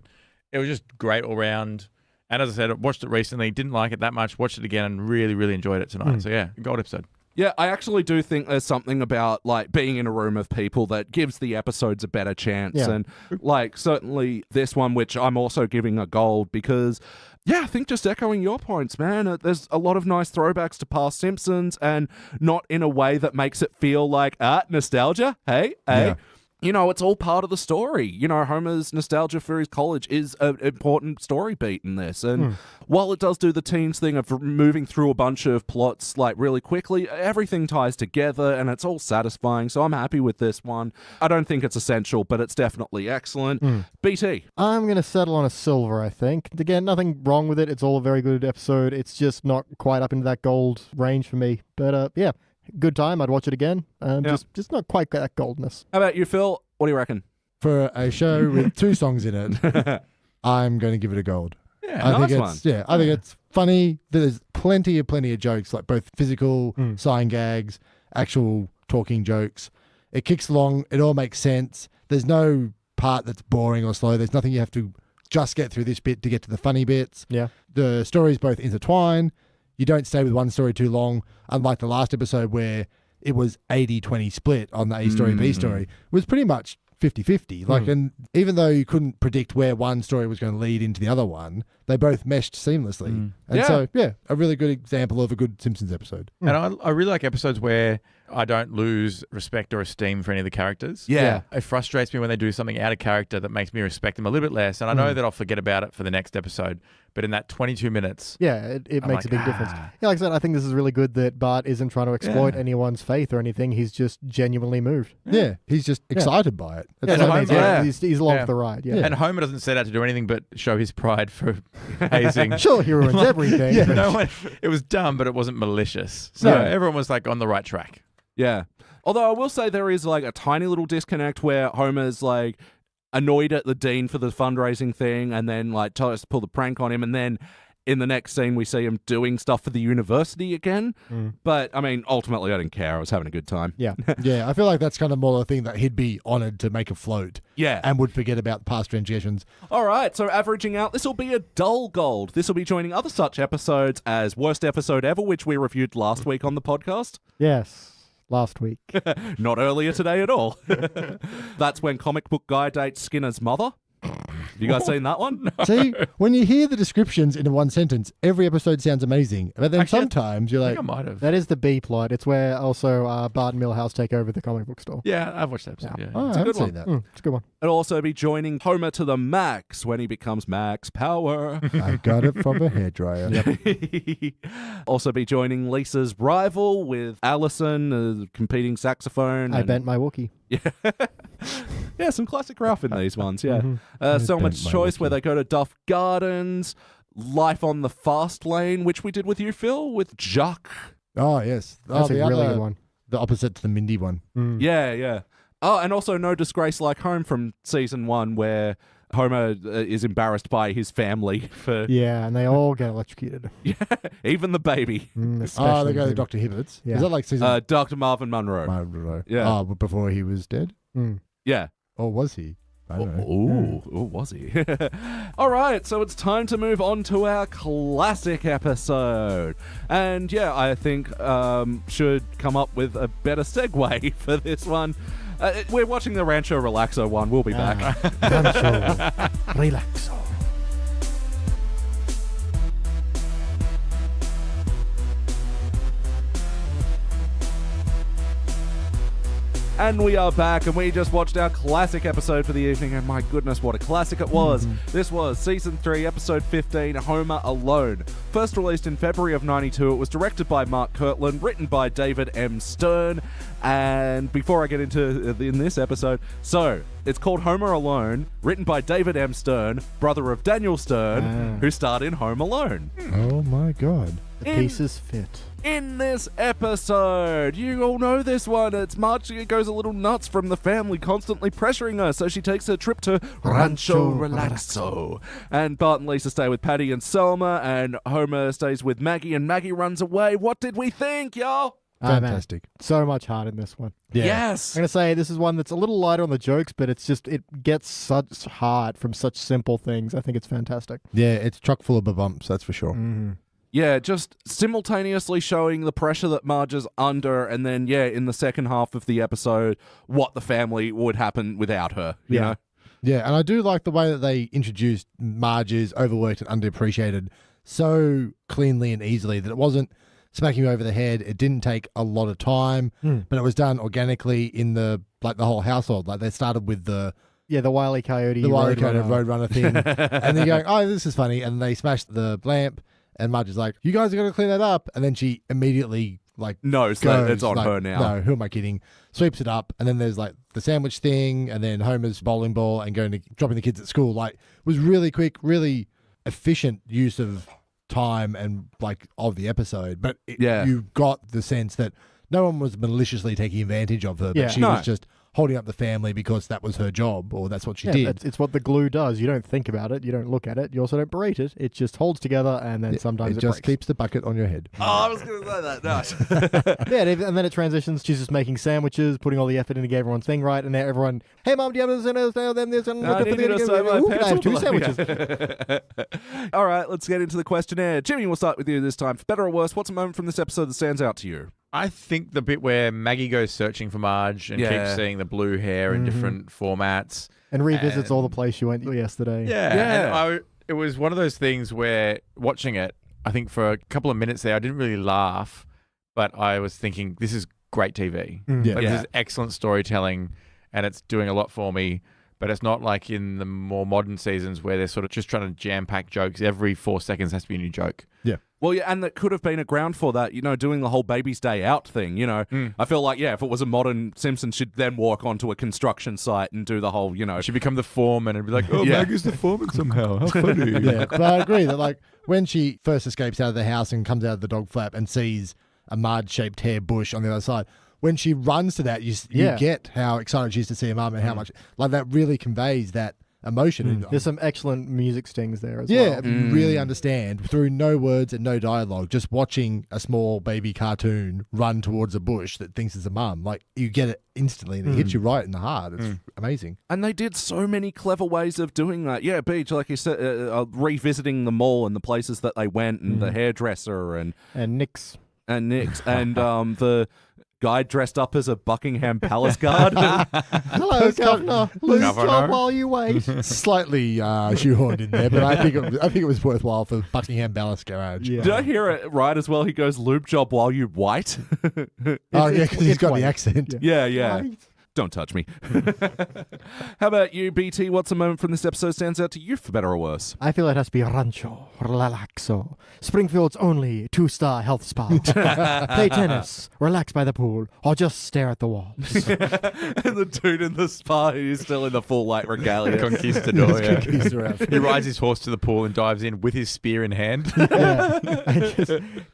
It was just great all round. And as I said, I watched it recently, didn't like it that much, watched it again and really, really enjoyed it tonight. So yeah, gold episode. Yeah, I actually do think there's something about like being in a room of people that gives the episodes a better chance. Yeah. And like certainly this one, which I'm also giving a gold because, yeah, I think just echoing your points, man, there's a lot of nice throwbacks to past Simpsons and not in a way that makes it feel like, nostalgia. Hey. Yeah. You know, it's all part of the story. You know, Homer's nostalgia for his college is an important story beat in this. And while it does do the teens thing of moving through a bunch of plots like really quickly, everything ties together and it's all satisfying. So I'm happy with this one. I don't think it's essential, but it's definitely excellent. BT. I'm going to settle on a silver, I think. Again, nothing wrong with it. It's all a very good episode. It's just not quite up into that gold range for me. But yeah. Good time. I'd watch it again. Just not quite that goldness. How about you, Phil? What do you reckon? For a show with 2 songs in it, I'm going to give it a gold. Yeah, I nice think one. it's I think it's funny. There's plenty of jokes, like both physical sign gags, actual talking jokes. It kicks along. It all makes sense. There's no part that's boring or slow. There's nothing you have to just get through this bit to get to the funny bits. Yeah. The stories both intertwine. You don't stay with one story too long, unlike the last episode where it was 80-20 split on the A story, B story. It was pretty much 50-50. Like, and even though you couldn't predict where one story was going to lead into the other one, they both meshed seamlessly. And so, a really good example of a good Simpsons episode. And I really like episodes where I don't lose respect or esteem for any of the characters. Yeah. It frustrates me when they do something out of character that makes me respect them a little bit less. And I know that I'll forget about it for the next episode. But in that 22 minutes... Yeah, it makes a big difference. Yeah, like I said, I think this is really good that Bart isn't trying to exploit anyone's faith or anything. He's just genuinely moved. Yeah, he's just excited by it. Yeah, That's what it means. he's along for the ride. Yeah. And Homer doesn't set out to do anything but show his pride for hazing. Sure, he ruins everything. Yeah. but- No one, it was dumb, but it wasn't malicious. So everyone was like on the right track. Yeah. Although I will say there is like a tiny little disconnect where Homer's like annoyed at the dean for the fundraising thing and then like tries to pull the prank on him, and then in the next scene we see him doing stuff for the university again. But I mean, ultimately I didn't care. I was having a good time. Yeah. Yeah, I feel like that's kind of more a thing that he'd be honoured to make afloat. Yeah. And would forget about past transgressions. All right, so averaging out, this will be a dull gold. This will be joining other such episodes as Worst Episode Ever, which we reviewed last week on the podcast. Yes. Last week. Not earlier today at all. That's when comic book guy dates Skinner's mother. Have you guys seen that one? See, when you hear the descriptions in one sentence, every episode sounds amazing. But then Actually, sometimes you're I like, think I might have. That is the B plot. It's where also Bart and Milhouse take over the comic book store. Yeah, I've watched that episode. Yeah. oh, I a haven't good seen one. that. It's a good one. It'll also be joining Homer to the max when he becomes Max Power. I got it from a hairdryer. Also be joining Lisa's rival with Allison, competing saxophone. I and- bent my Wookiee. Yeah, some classic Ralph in these ones, yeah. I Selma's bent my Choice, where Wookiee. they go to Duff Gardens. Life on the Fast Lane, which we did with you, Phil, with Jacques. Oh, yes. That's the a really other- good one. The opposite to the Mindy one. Yeah, yeah. Oh, and also No Disgrace Like Home from season 1, where Homer is embarrassed by his family for Yeah, and they all get electrocuted. even the baby. Oh, Especially they go to him. Dr. Hibbert's. Yeah. Is that like season... Dr. Marvin Monroe. I don't know. Yeah. Oh, but before he was dead? Yeah. Or was he? I don't know. Ooh, was he? All right, so it's time to move on to our classic episode. And yeah, I think should come up with a better segue for this one. We're watching the Rancho Relaxo one. We'll be back. Relaxo. And we are back, and we just watched our classic episode for the evening, and my goodness, what a classic it was. This was Season 3, Episode 15, Homer Alone. First released in February of 92, it was directed by Mark Kirtland, written by David M. Stern, and before I get into in this episode, so it's called Homer Alone, written by David M. Stern, brother of Daniel Stern, who starred in Home Alone. Oh, my God. The pieces fit. In this episode, you all know this one. It's Marge goes a little nuts from the family constantly pressuring her, so she takes a trip to Rancho Relaxo. And Bart and Lisa stay with Patty and Selma, and Homer stays with Maggie, and Maggie runs away. What did we think, y'all? Fantastic. So much heart in this one. Yeah. Yes. I'm going to say this is one that's a little lighter on the jokes, but it's just, it gets such heart from such simple things. I think it's fantastic. Yeah, it's chock full of bumps, that's for sure. Mm-hmm. Yeah, just simultaneously showing the pressure that Marge is under, and then, in the second half of the episode, what the family would happen without her, you know? Yeah, and I do like the way that they introduced Marge's overworked and underappreciated so cleanly and easily that it wasn't smacking you over the head. It didn't take a lot of time, but it was done organically in the whole household. Like they started with the Wile E. Coyote, Roadrunner thing, and they're going, "Oh, this is funny," and they smashed the lamp. And Marge is like, "You guys are going to clean that up." And then she immediately knows that it's on her now. No, who am I kidding? Sweeps it up. And then there's the sandwich thing, and then Homer's bowling ball and dropping the kids at school. Was really quick, really efficient use of time and of the episode. But you got the sense that no one was maliciously taking advantage of her, but she was just holding up the family because that was her job, or that's what she did. It's what the glue does. You don't think about it. You don't look at it. You also don't berate it. It just holds together, and then sometimes it just breaks. keeps the bucket on your head. Oh, I was going to say that. Nice. And then it transitions. She's just making sandwiches, putting all the effort into getting everyone's thing right, and now everyone, "Hey, Mom, do you have this?" And I have 2 sandwiches. All right, let's get into the questionnaire. Jimmy, we'll start with you this time. For better or worse, what's a moment from this episode that stands out to you? I think the bit where Maggie goes searching for Marge and keeps seeing the blue hair in different formats. And revisits all the place she went yesterday. Yeah. And it was one of those things where watching it, I think for a couple of minutes there, I didn't really laugh, but I was thinking, this is great TV. This is excellent storytelling, and it's doing a lot for me. But it's not like in the more modern seasons where they're sort of just trying to jam-pack jokes. Every 4 seconds has to be a new joke. Yeah. Well, and that could have been a ground for that, doing the whole baby's day out thing, I feel like, if it was a modern Simpsons, she'd then walk onto a construction site and do the whole, She'd become the foreman and be like, "Oh, Maggie's the foreman somehow. How funny." But I agree that, when she first escapes out of the house and comes out of the dog flap and sees a Marge-shaped hair bush on the other side, when she runs to that, you get how excited she is to see her mum and how much, that really conveys that emotion. There's some excellent music stings there as well. Yeah, really understand through no words and no dialogue, just watching a small baby cartoon run towards a bush that thinks it's a mum. You get it instantly and it hits you right in the heart. It's amazing. And they did so many clever ways of doing that. Yeah, Beach, like you said, revisiting the mall and the places that they went and the hairdresser and Nick's. And the guy dressed up as a Buckingham Palace guard. Hello, Governor. Lose job while you wait. Slightly shoehorned in there, but I think it was worthwhile for Buckingham Palace Garage. Yeah. Did I hear it right as well? He goes, "Lube job while you white." Oh yeah, because he's got the accent. Yeah. Right. Don't touch me. How about you, BT? What's a moment from this episode stands out to you for better or worse? I feel it has to be Rancho Relaxo, Springfield's only 2-star health spa. Play tennis, relax by the pool, or just stare at the walls. And the dude in the spa, he's still in the full regalia. Conquistador, He rides his horse to the pool and dives in with his spear in hand.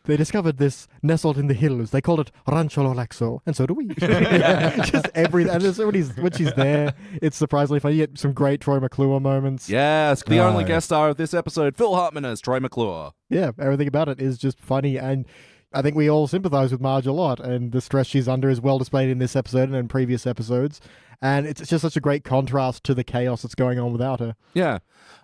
They discovered this nestled in the hills. They called it Rancho Relaxo, and so do we. Just everything. And when she's there, it's surprisingly funny. You get some great Troy McClure moments. Yes, the only guest star of this episode, Phil Hartman as Troy McClure. Yeah, everything about it is just funny, and I think we all sympathize with Marge a lot, and the stress she's under is well displayed in this episode and in previous episodes, and it's just such a great contrast to the chaos that's going on without her. Yeah.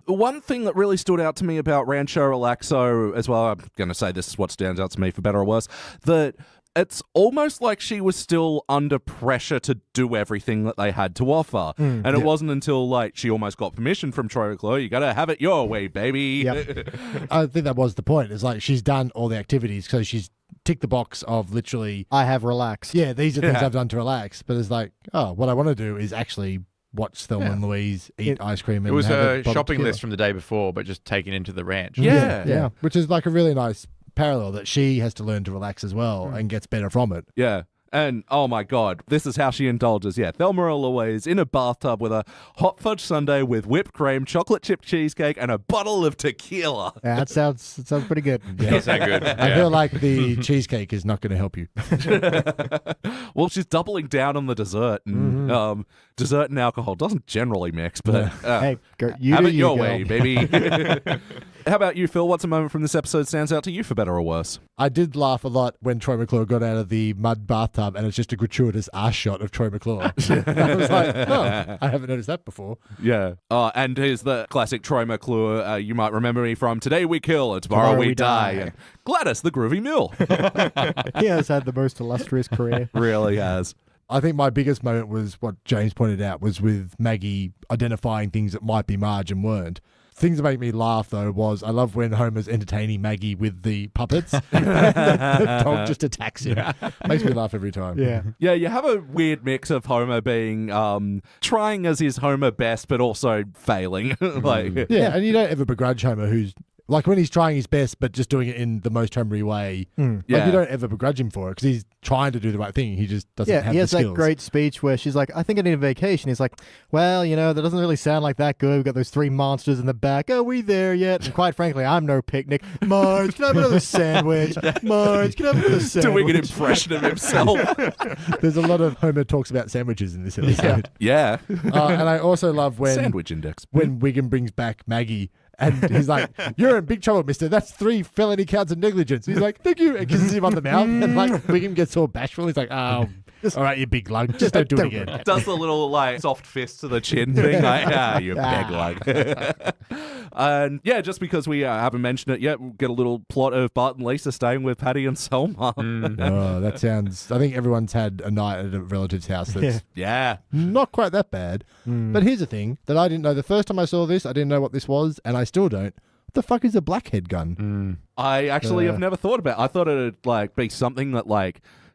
One thing that really stood out to me about Rancho Relaxo as well, I'm going to say this is what stands out to me for better or worse, that it's almost like she was still under pressure to do everything that they had to offer. And it wasn't until she almost got permission from Troy McClure, you got to have it your way, baby. Yep. I think that was the point. It's she's done all the activities, so she's ticked the box of literally, I have relaxed. Yeah, these are things I've done to relax. But it's what I want to do is actually watch Thelma and Louise eat ice cream. And it was have a shopping list from the day before, but just taken into the ranch. Yeah. Which is a really nice parallel that she has to learn to relax as well and gets better from it. Yeah. And, oh my God, this is how she indulges. Yeah, Thelma and Louise in a bathtub with a hot fudge sundae with whipped cream, chocolate chip cheesecake, and a bottle of tequila. Yeah, that sounds pretty good. Yeah. Does sound good. I feel like the cheesecake is not going to help you. Well, she's doubling down on the dessert. And dessert and alcohol doesn't generally mix, but Hey, you have do it you, your girl. way, baby. How about you, Phil? What's a moment from this episode stands out to you for better or worse? I did laugh a lot when Troy McClure got out of the mud bathtub and it's just a gratuitous ass shot of Troy McClure. I was like, oh, I haven't noticed that before. Yeah. And here's the classic Troy McClure. You might remember me from Today We Kill and Tomorrow We Die. And Gladys the Groovy Mill. He has had the most illustrious career. Really has. I think my biggest moment was what James pointed out was with Maggie identifying things that might be Marge and weren't. Things that make me laugh, though, was I love when Homer's entertaining Maggie with the puppets. The dog just attacks him. Makes me laugh every time. Yeah. Yeah, you have a weird mix of Homer being trying as his Homer best, but also failing. Yeah, and you don't ever begrudge Homer who's like when he's trying his best, but just doing it in the most Homery way. Like Yeah. you don't ever begrudge him for it because he's trying to do the right thing. He just doesn't have he the has skills. that great speech where she's like, I think I need a vacation. He's like, well, that doesn't really sound like that good. We've got those 3 monsters in the back. Are we there yet? And quite frankly, I'm no picnic. Marge, can I have another sandwich? Marge, can I have another sandwich? Doing an impression of himself. There's a lot of Homer talks about sandwiches in this episode. Yeah. And I also love when Sandwich index. when Wiggum brings back Maggie. And he's like, you're in big trouble, mister. That's 3 felony counts of negligence. He's like, thank you. And kisses him on the mouth. And like, Wiggum gets all bashful. He's like, oh, all right, you big lug. Just don't do it again. Does the little soft fist to the chin thing, you big lug. And yeah, just because we haven't mentioned it yet, we'll get a little plot of Bart and Lisa staying with Patty and Selma. Oh, that sounds... I think everyone's had a night at a relative's house that's Yeah. not quite that bad. But here's the thing that I didn't know. The first time I saw this, I didn't know what this was, and I still don't. What the fuck is a blackhead gun? I actually have never thought about it. I thought it'd be something that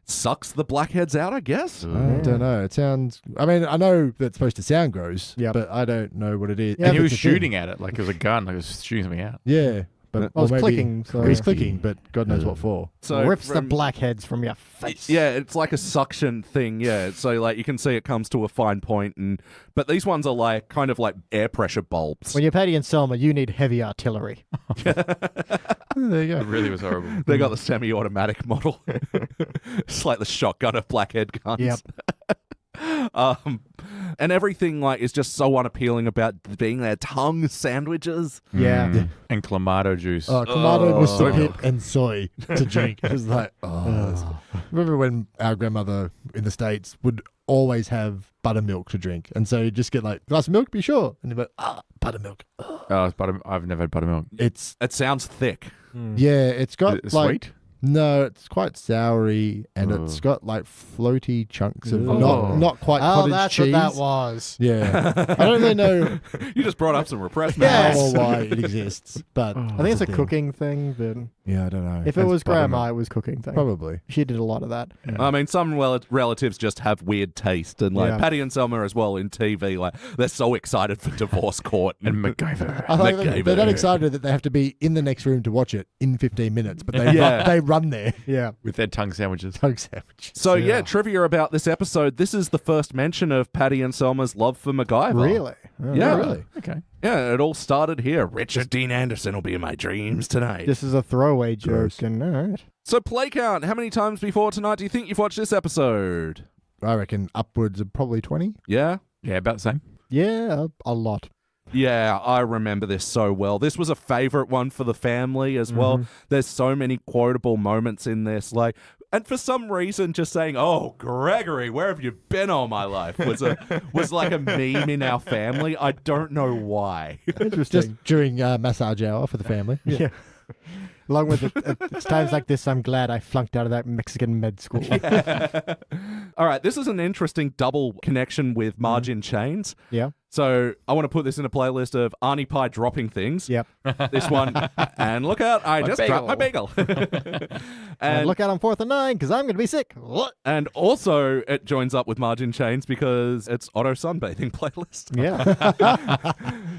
sucks the blackheads out, I guess. I don't know. It sounds... I mean, I know that it's supposed to sound gross, Yep. but I don't know what it is. Yeah, And he if was it's a thing. shooting at it like it was a gun, like it was shooting something out. Yeah. But I was maybe- clicking, so- He's clicking, but God knows what for. So rips the from- blackheads from your face. Yeah, it's like a suction thing. Yeah, so you can see it comes to a fine point, but these ones are kind of like air pressure bulbs. When you're Patty and Selma, you need heavy artillery. There you go. It really was horrible. They got the semi-automatic model. It's like the shotgun of blackhead guns. Yep. And everything is just so unappealing about being their tongue sandwiches. Yeah. And clamato juice. Oh, Clamato with soy soy milk and soy to drink. It was like, remember when our grandmother in the States would always have buttermilk to drink. And so you just get glass of milk, be sure. And you're like, buttermilk. Oh, it's I've never had buttermilk. It's, It sounds thick. yeah, it's got Is it sweet? No, it's quite soury and it's got floaty chunks of Oh. not quite Oh, cottage that's cheese. what that was. Yeah. I don't really know You just brought up some repressed how mass. or why it exists, but I think it's a thing. cooking thing, but Yeah, I don't know. if it That's was Grandma, buttermilk. it was cooking thing. Probably. She did a lot of that. I mean, some relatives just have weird taste, and Yeah. Patty and Selma as well in TV. They're so excited for divorce court And MacGyver. I like MacGyver. they're not excited that they have to be in the next room to watch it in 15 minutes, but they Yeah. they run there. Yeah. With their tongue sandwiches. Tongue sandwich. So yeah, trivia about this episode. This is the first mention of Patty and Selma's love for MacGyver. Really? Oh, Yeah. Really? Okay. Yeah, it all started here. Richard Dean Anderson will be in my dreams tonight. This is a throwaway joke, Gross. and all right. So play count. How many times before tonight do you think you've watched this episode? I reckon upwards of probably 20. Yeah? Yeah, about the same. Yeah, a lot. Yeah, I remember this so well. This was a favorite one for the family as well. There's so many quotable moments in this. And for some reason, just saying, "Oh, Gregory, where have you been all my life?" was like a meme in our family. I don't know why. Interesting. Just during massage hour for the family. yeah. Along with it's times like this, I'm glad I flunked out of that Mexican med school. All right, this is an interesting double connection with Marge in Chains. Yeah. So I want to put this in a playlist of Arnie Pie dropping things. Yep. This one, and look out, I just dropped my bagel. And look out on 4th and 9 because I'm going to be sick. What? And also, it joins up with Marge in Chains because it's Otto sunbathing playlist. Yeah.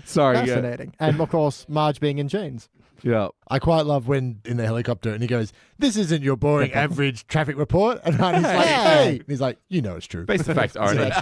Sorry, yeah. Fascinating. And of course, Marge being in chains. Yeah. I quite love when in the helicopter and he goes, "This isn't your boring average traffic report," and Marty's like, "Hey," and he's like, "You know it's true." Based on facts, already.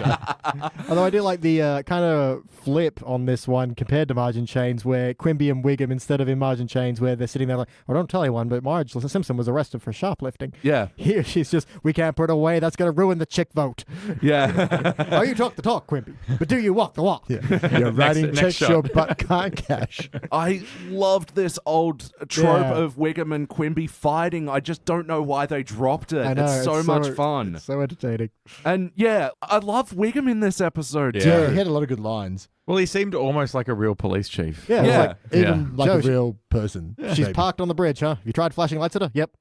Although I do like the kind of flip on this one compared to Marge and Chains, where Quimby and Wiggum, instead of in Marge and Chains, where they're sitting there like, "I don't tell anyone, but Marge Simpson was arrested for shoplifting." Yeah. Here she's just, "We can't put it away. That's going to ruin the chick vote." Yeah. Oh, you talk the talk, Quimby, but do you walk the walk? Yeah. You're writing next checks shot. your butt can't cash. I loved this old trope Yeah. of Wiggum and Quimby fighting. I just don't know why they dropped it. I know, it's so much fun. It's so entertaining. And yeah, I love Wiggum in this episode. Yeah. too. Yeah, he had a lot of good lines. Well, he seemed almost like a real police chief. Yeah, it's Yeah. like, Even like Joe, a real person. she's maybe. parked on the bridge, huh? You tried flashing lights at her? Yep.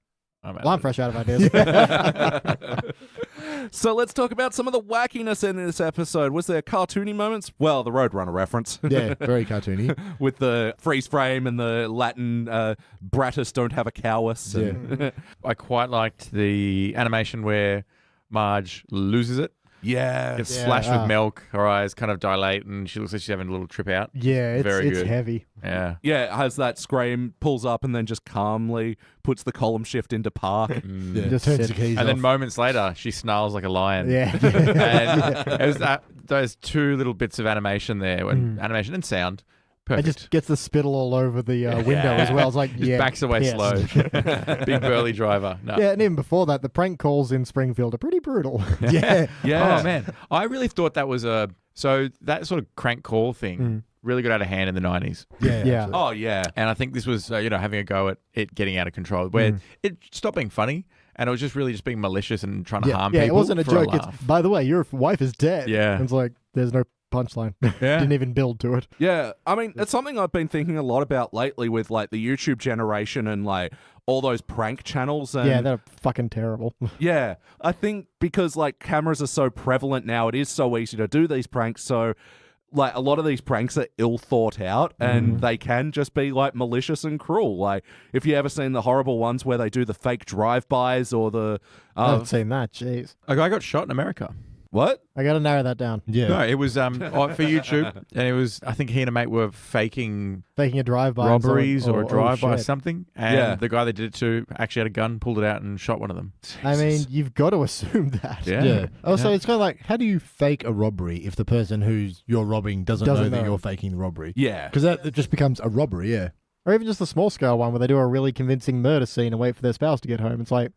I'm Well, I'm fresh out of ideas. So let's talk about some of the wackiness in this episode. Was there cartoony moments? Well, the Roadrunner reference. Yeah, very cartoony. With the freeze frame and the Latin Bratus don't have a cowus. And I quite liked the animation where Marge loses it. yeah. Gets Yeah. splashed with milk. Her eyes kind of dilate, and she looks like she's having a little trip out. Yeah, Very it's good. heavy. Yeah. Yeah, it has that scream, pulls up, and then just calmly puts the column shift into park. Yeah, Just turns sit- the keys And then off. moments later, she snarls like a lion. Yeah. And it was those two little bits of animation there, animation and sound. It Perfect. just gets the spittle all over the window as well. It's like, Just yeah. backs away pissed. slow. Big burly driver. No. Yeah, and even before that, the prank calls in Springfield are pretty brutal. Yeah. Yeah. Oh man, I really thought that was so that sort of crank call thing really got out of hand in the 90s. Yeah. Yeah. absolutely. Oh, yeah. And I think this was having a go at it getting out of control, where it stopped being funny and it was just really just being malicious and trying to harm Yeah, people. it wasn't a for joke. A It's, laugh. by the way, your wife is dead. Yeah. And it's like, there's no punchline. Yeah. Didn't even build to it. Yeah, I mean, it's something I've been thinking a lot about lately with like the YouTube generation and like all those prank channels. And Yeah, they're fucking terrible. yeah, I think because like cameras are so prevalent now, it is so easy to do these pranks. So like a lot of these pranks are ill thought out and they can just be like malicious and cruel. Like if you ever seen the horrible ones where they do the fake drive-bys or the I haven't seen that. Jeez. A guy got shot in America. what? I got to narrow that down. Yeah. No, it was for YouTube, and it was I think he and a mate were faking Faking a drive-by. robberies and or a drive-by or shit. something, and Yeah. the guy that did it to actually had a gun, pulled it out, and shot one of them. I mean, you've got to assume that. Yeah. Also, it's kind of like, how do you fake a robbery if the person who's you're robbing doesn't know that know. you're faking the robbery? Yeah. Because that it just becomes a robbery, yeah. Or even just the small-scale one where they do a really convincing murder scene and wait for their spouse to get home. It's like,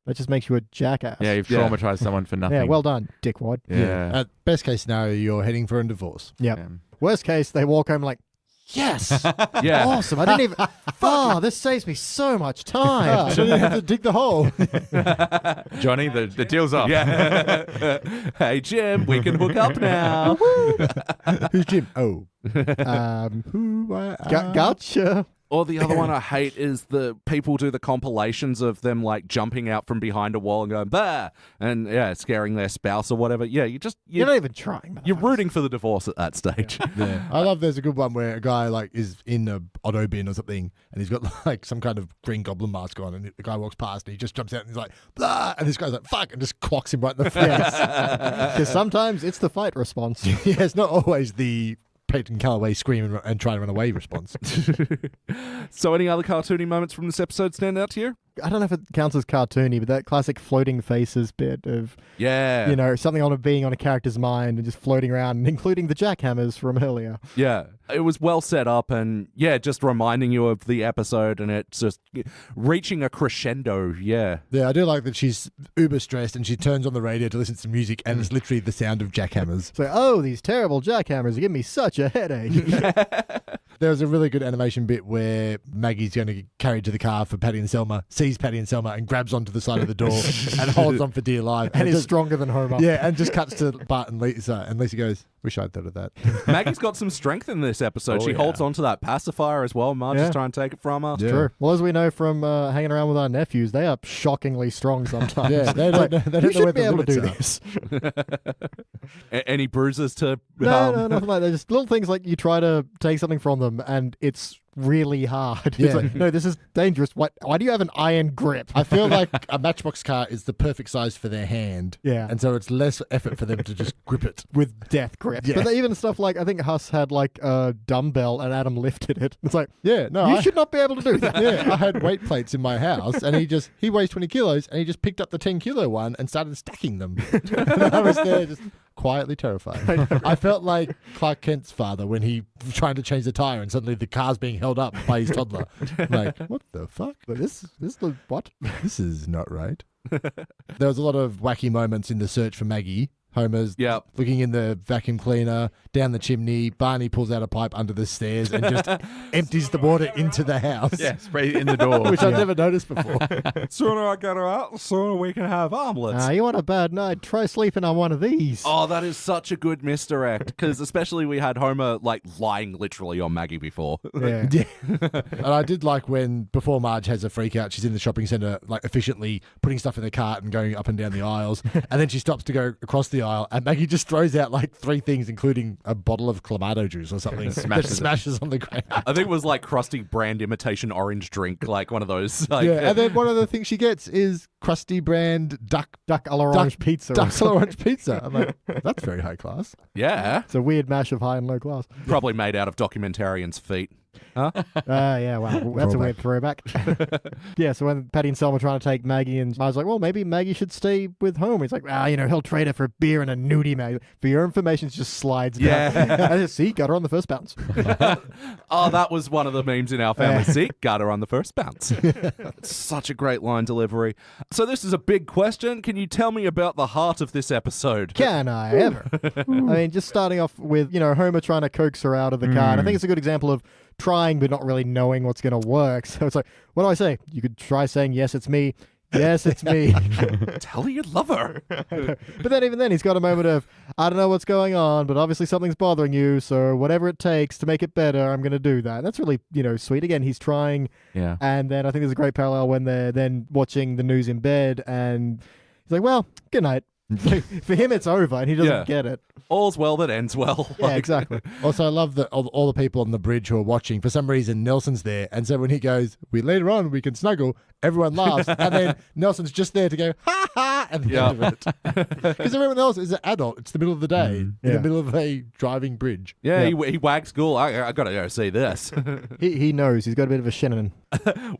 that just makes you a jackass. Yeah, you've Yeah. traumatized someone for nothing. Yeah, well done, dickwad. Yeah. At best case scenario, you're heading for a divorce. Yep. Yeah. Worst case, they walk home like, yes, Yeah. awesome. I didn't even. Oh, this saves me so much time. So you have to dig the hole. Johnny, the deal's off. Yeah. Hey Jim, we can hook up now. Who's Jim? Oh. Who I Gotcha. Or the other one I hate is the people do the compilations of them like jumping out from behind a wall and going bah, and yeah, scaring their spouse or whatever. Yeah, You're not even trying. you're rooting for the divorce at that stage. Yeah. I love there's a good one where a guy like is in a auto bin or something and he's got like some kind of Green Goblin mask on and the guy walks past and he just jumps out and he's like, blah, and this guy's like, fuck, and just clocks him right in the face. Because sometimes it's the fight response. Yeah, it's not always the Peyton Calloway scream and try to run away response. So, any other cartoony moments from this episode stand out to you? I don't know if it counts as cartoony, but that classic floating faces bit of, Yeah, you know, something on being on a character's mind and just floating around, including the jackhammers from earlier. yeah. It was well set up, and yeah, just reminding you of the episode, and it's just reaching a crescendo. Yeah, Yeah, I do like that she's uber stressed and she turns on the radio to listen to some music and it's literally the sound of jackhammers. It's like, oh, these terrible jackhammers are giving me such a headache. There was a really good animation bit where Maggie's going to get carried to the car for Patty and Selma, sees Patty and Selma and grabs onto the side of the door and holds on for dear life. and it is just- stronger than Homer. Yeah, and just cuts to Bart and Lisa goes, wish I'd thought of that. Maggie's got some strength in this episode. Oh, she yeah. holds on to that pacifier as well. Marge Yeah. is trying to take it from her. Yeah. True. Well, as we know from hanging around with our nephews, they are shockingly strong sometimes. Yeah, they don't know, they You don't know should where be the able to do limits this. Any bruises to No, nothing like that. Just little things like you try to take something from them and it's really hard. Yeah. It's like, no, this is dangerous. Why do you have an iron grip? I feel like a Matchbox car is the perfect size for their hand. Yeah. And so it's less effort for them to just grip it. With death grip. Yeah. But even stuff like, I think Huss had like a dumbbell and Adam lifted it. It's like, Yeah, no, you should not be able to do that. yeah, I had weight plates in my house, and he weighs 20 kilos, and he just picked up the 10-kilo one and started stacking them. And I was there just quietly terrified. I felt like Clark Kent's father when he was trying to change the tire, and suddenly the car's being held up by his toddler. Like, what the fuck? But this the what? This is not right. There was a lot of wacky moments in the search for Maggie. Homer's Yep. looking in the vacuum cleaner, down the chimney. Barney pulls out a pipe under the stairs and just empties the water into the house. Yeah, spray it in the door. Which I'd never noticed before. Sooner I get her out, the sooner we can have omelets. You want a bad night? Try sleeping on one of these. Oh, that is such a good misdirect, because especially we had Homer like lying literally on Maggie before. Yeah. Yeah. And I did like when, before Marge has a freak out, she's in the shopping centre, like efficiently putting stuff in the cart and going up and down the aisles. And then she stops to go across the aisle, and Maggie just throws out like 3 things, including a bottle of Clamato juice or something that smashes on the ground. I think it was like Krusty brand imitation orange drink, like one of those. Like, Yeah, and then one of the things she gets is Krusty brand duck a la orange pizza. a la orange pizza. I'm like, that's very high class. yeah, It's a weird mash of high and low class. probably made out of documentarians' feet. Huh? Yeah, wow. That's a weird throwback. Yeah, so when Patty and Selma are trying to take Maggie, and Marge's like, well, maybe Maggie should stay with Homer. He's like, he'll trade her for beer and a nudie mag. For your information, she just slides down. Yeah. See, got her on the first bounce. Oh, that was one of the memes in our family. See, got her on the first bounce. Such a great line delivery. So this is a big question. Can you tell me about the heart of this episode? Can I ever? I mean, just starting off with, Homer trying to coax her out of the car. And I think it's a good example of trying but not really knowing what's going to work. So it's like, what do I say? You could try saying, yes, it's me. Yes, it's me. Tell her you love her. But then even then, he's got a moment of, I don't know what's going on, but obviously something's bothering you, so whatever it takes to make it better, I'm going to do that. That's really, sweet. Again, he's trying. Yeah. And then I think there's a great parallel when they're then watching the news in bed, and he's like, well, good night. For him, it's over, and he doesn't get it. All's well that ends well. Yeah, exactly. Also, I love that all the people on the bridge who are watching, for some reason, Nelson's there. And so when he goes, later on, we can snuggle, everyone laughs. And then Nelson's just there to go, ha ha, at the end of it. Because everyone else is an adult. It's the middle of the day, in the middle of a driving bridge. Yeah, he wags cool. I got to go see this. He knows. He's got a bit of a Shannon.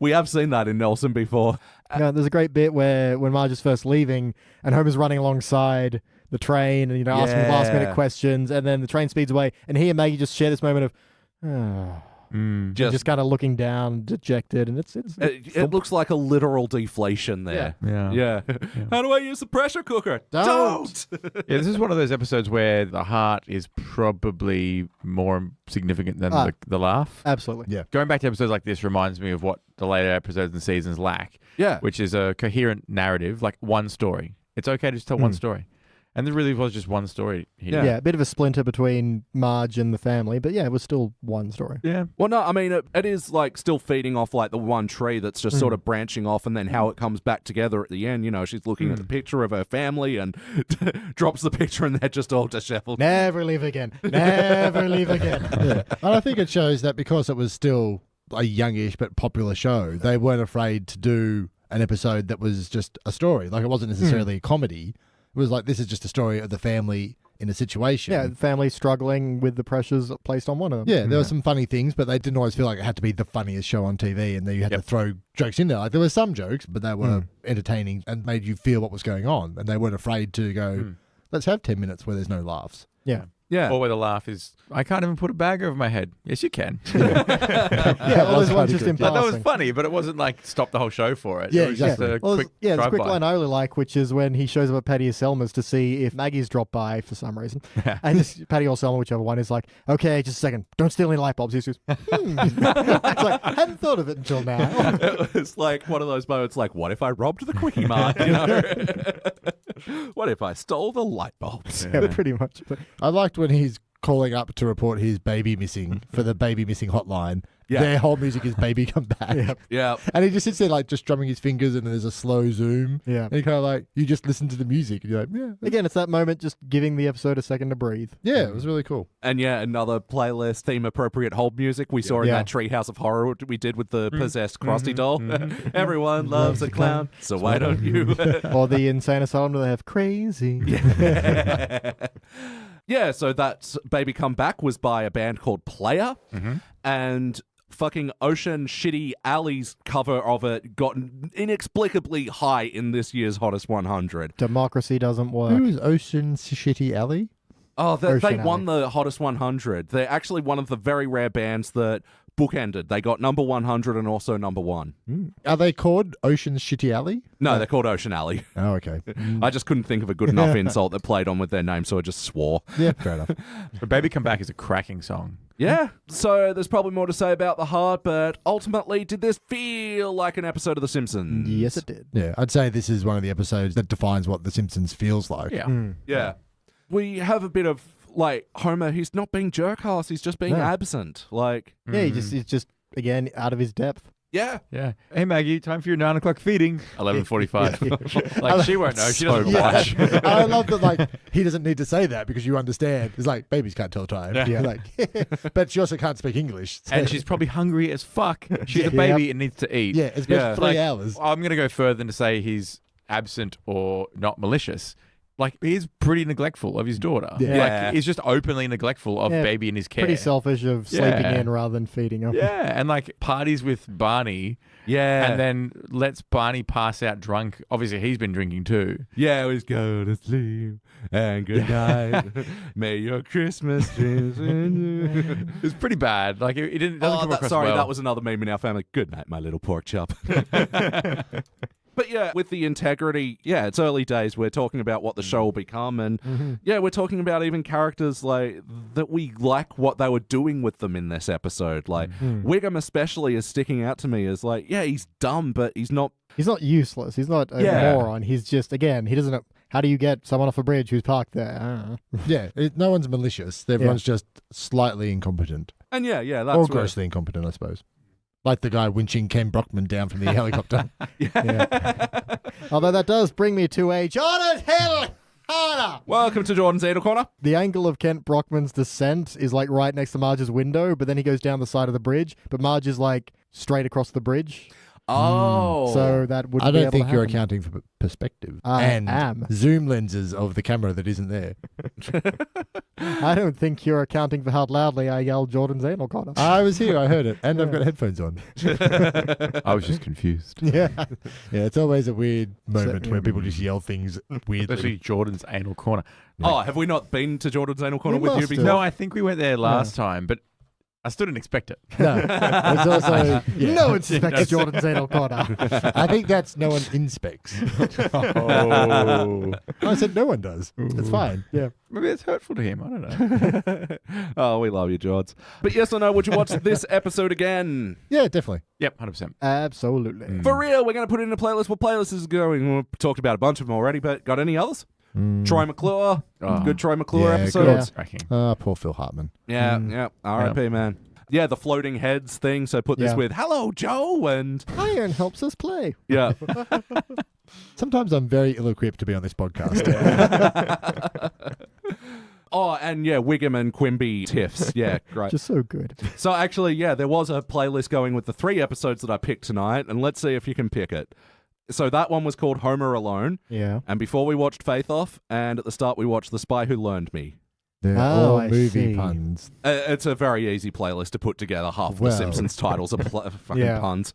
We have seen that in Nelson before. There's a great bit where when Marge is first leaving and Homer's running alongside the train and asking last minute questions, and then the train speeds away, and he and Maggie just share this moment of just kind of looking down, dejected, and it looks like a literal deflation there. Yeah. How do I use the pressure cooker? Don't! Yeah, this is one of those episodes where the heart is probably more significant than the laugh. Absolutely. Yeah. Going back to episodes like this reminds me of what the later episodes and seasons lack. Yeah. Which is a coherent narrative, like one story. It's okay to just tell one story. And there really was just one story here. Yeah, a bit of a splinter between Marge and the family, but it was still one story. Yeah. Well, no, I mean, it is like still feeding off like the one tree that's just sort of branching off, and then how it comes back together at the end. She's looking at the picture of her family and drops the picture, and they're just all disheveled. Never leave again. Never leave again. Yeah. And I think it shows that because it was still a youngish but popular show, they weren't afraid to do an episode that was just a story. Like, it wasn't necessarily a comedy. It was like, this is just a story of the family in a situation. Yeah, the family struggling with the pressures placed on one of them. Yeah, there were some funny things, but they didn't always feel like it had to be the funniest show on TV, and then you had to throw jokes in there. Like, there were some jokes, but they were entertaining and made you feel what was going on, and they weren't afraid to go, let's have 10 minutes where there's no laughs. Yeah. Yeah. Or where the laugh is, I can't even put a bag over my head. Yes, you can. All those ones just in That was passing. funny, but it wasn't like stop the whole show for it. Yeah, it was exactly. just a Well, quick there's a quick drive-by. line I really like, which is when he shows up at Patty or Selma's to see if Maggie's dropped by for some reason. And just Patty or Selma, whichever one, is like, okay, just a second, don't steal any light bulbs. He goes, It's like, I hadn't thought of it until now. It's like one of those moments like, what if I robbed the Quickie Mart? What if I stole the light bulbs? Yeah, pretty much. But I liked when he's calling up to report his baby missing for the baby missing hotline, Yeah. Their whole music is Baby Come Back. Yeah. And he just sits there like just drumming his fingers and there's a slow zoom. Yeah. And you kind of like, you just listen to the music and you're like, yeah. Again, it's that moment just giving the episode a second to breathe. Yeah, it was really cool. And yeah, another playlist theme appropriate hold music we saw in Yeah. that Treehouse of Horror we did with the possessed Krusty doll. Everyone loves a clown, so why don't you? Or the Insane Asylum where they have Crazy. Yeah, so that's Baby Come Back was by a band called Player, and fucking Ocean Shitty Alley's cover of it got inexplicably high in this year's Hottest 100. Democracy doesn't work. Who is Ocean Shitty Alley? Oh, they Ocean won the Hottest 100. They're actually one of the very rare bands that bookended. They got number 100 and also number 1. Are they called Ocean Shitty Alley? No, they're called Ocean Alley. Oh, okay. I just couldn't think of a good enough insult that played on with their name, so I just swore. Yeah, fair enough. But Baby Come Back is a cracking song. Yeah, so there's probably more to say about The Heart, but ultimately, did this feel like an episode of The Simpsons? Yes, it did. Yeah, I'd say this is one of the episodes that defines what The Simpsons feels like. Yeah. Yeah. We have a bit of, like, Homer, he's not being jerk-ass, he's just being No. absent. Like, Yeah, he's just, again, out of his depth. yeah. Yeah. Hey, Maggie, time for your 9 o'clock feeding. 11:45. Like, she won't know. She So doesn't much. watch. I love that, like, he doesn't need to say that because you understand. It's like, babies can't tell time. Yeah. Like, but she also can't speak English. so- And she's probably hungry as fuck. She's a Yeah. baby and needs to eat. yeah, it's been Yeah. 3 Like, hours. I'm going to go further than to say he's absent or not malicious. Like, he's pretty neglectful of his daughter. Yeah. Yeah. Like, he's just openly neglectful of Yeah, baby in his care. Pretty selfish of sleeping Yeah. in rather than feeding him. Yeah, and like parties with Barney, Yeah. and then lets Barney pass out drunk. Obviously, he's been drinking too. Yeah, always go to sleep and good night. May your Christmas dreams. It's pretty bad. Like it doesn't come across sorry, well. that was another meme in our family. Good night, my little pork chop. But yeah, with the integrity, yeah, it's early days. We're talking about what the show will become, and yeah, we're talking about even characters like that we like what they were doing with them in this episode. Like Wiggum especially is sticking out to me as like, yeah, he's dumb, but he's not. He's not useless. He's not a Yeah. moron. He's just, again, he doesn't know. How do you get someone off a bridge who's parked there? I don't know. Yeah, no one's malicious. Everyone's just slightly incompetent. And yeah, that's or where- grossly incompetent, I suppose. Like the guy winching Ken Brockman down from the helicopter. Yeah. Although that does bring me to a Jordan Hill Corner. Welcome to Jordan's Anal Corner. The angle of Kent Brockman's descent is like right next to Marge's window, but then he goes down the side of the bridge, but Marge is like straight across the bridge. Oh, So that would I be don't able think to you're happen. accounting for perspective. I and am. zoom lenses of the camera that isn't there. I don't think you're accounting for how loudly I yelled Jordan's anal corner. I was here, I heard it, and I've got headphones on. I was just confused. Yeah. Yeah, it's always a weird moment So- where people just yell things weirdly. Especially Jordan's anal corner. Oh, have we not been to Jordan's Anal Corner We with you must have. before? No, I think we went there last time, but I still didn't expect it. No, it's also yeah. No one suspects Jordan's anal corner. I think that's no one inspects. Oh. I said no one does. It's fine. Yeah. Maybe it's hurtful to him. I don't know. Oh, we love you, Jords. But yes or no, would you watch this episode again? Yeah, definitely. Yep, 100%. Absolutely. For real, we're going to put it in a playlist. What playlist is going? We've talked about a bunch of them already, but got any others? Troy McClure. Oh. Good Troy McClure Yeah, episodes. Cracking. Poor Phil Hartman. Yeah. R.I.P., man. Yeah, the floating heads thing. So put this Yeah. with "Hello, Joe," and Iron helps us play. yeah. Sometimes I'm very ill-equipped to be on this podcast. Oh, and yeah, Wiggum and Quimby tiffs. Yeah, great. Just so good. So actually, yeah, there was a playlist going with the 3 episodes that I picked tonight, and let's see if you can pick it. So that one was called Homer Alone, Yeah. and before we watched Faith Off, and at the start we watched The Spy Who Learned Me. They're Oh, all I movie see. puns. It's a very easy playlist to put together. Half Well. the Simpsons titles are fucking Yeah. puns.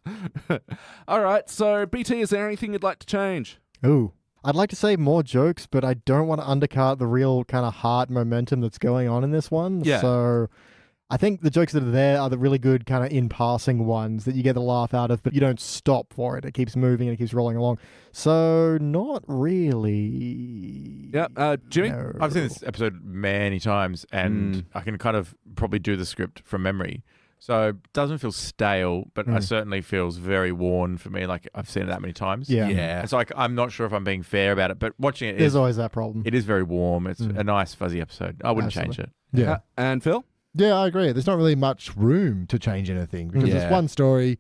All right, so BT, is there anything you'd like to change? Ooh. I'd like to say more jokes, but I don't want to undercut the real kind of heart momentum that's going on in this one. Yeah. So I think the jokes that are there are the really good kind of in passing ones that you get the laugh out of, but you don't stop for it. It keeps moving and it keeps rolling along. So not really. Yeah, Jimmy? No. I've seen this episode many times, and I can kind of probably do the script from memory. So it doesn't feel stale, but it certainly feels very worn for me. Like I've seen it that many times. Yeah. Yeah. And so I'm not sure if I'm being fair about it, but watching it There's is always that problem. it is very warm. It's a nice fuzzy episode. I wouldn't change it. Yeah. And Phil? Yeah, I agree. There's not really much room to change anything because Yeah. there's one story.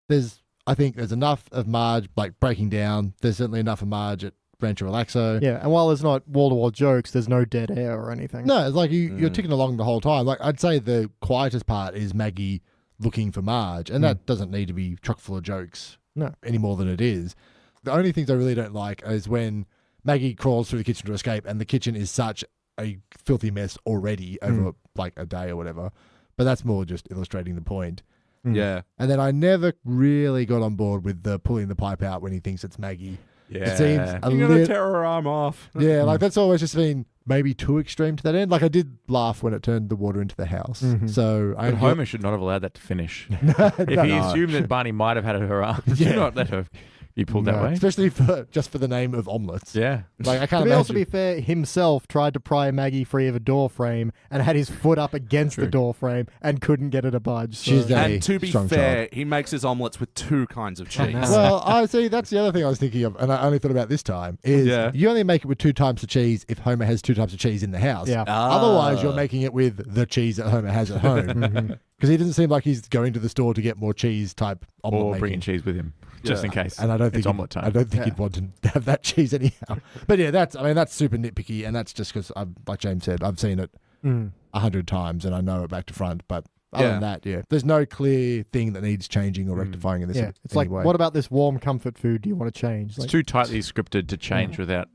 I think there's enough of Marge like breaking down. There's certainly enough of Marge at Rancho Relaxo. Yeah, and while there's not wall-to-wall jokes, there's no dead air or anything. No, it's like you're ticking along the whole time. Like I'd say the quietest part is Maggie looking for Marge, and that doesn't need to be chock full of jokes any more than it is. The only things I really don't like is when Maggie crawls through the kitchen to escape, and the kitchen is such a filthy mess already over like a day or whatever. But that's more just illustrating the point. Yeah. And then I never really got on board with the pulling the pipe out when he thinks it's Maggie. Yeah. It seems a You're going to little... tear her arm off. Yeah, like that's always just been maybe too extreme to that end. Like I did laugh when it turned the water into the house. So But Homer should not have allowed that to finish. If he assumed that Barney might have had her arm, do not let her be pulled that way. Especially just for the name of omelets. Yeah. Like I can't To imagine. also be fair, himself tried to pry Maggie free of a door frame and had his foot up against the door frame and couldn't get it to budge. So. She's a And to be strong fair, child. he makes his omelets with 2 kinds of cheese. Well, I see. That's the other thing I was thinking of, and I only thought about this time is you only make it with 2 types of cheese if Homer has 2 types of cheese in the house. Yeah. Otherwise, you're making it with the cheese that Homer has at home. Because he doesn't seem like he's going to the store to get more cheese type omelet Or making. bringing cheese with him, just in case. And I don't think it's omelet time. I don't think he'd want to have that cheese anyhow. But yeah, that's super nitpicky, and that's just because, like James said, I've seen it 100 times and I know it back to front. But other than that, there's no clear thing that needs changing or rectifying in this. Yeah, it's like, way. what about this warm comfort food do you want to change? It's Like, too tightly scripted to change without.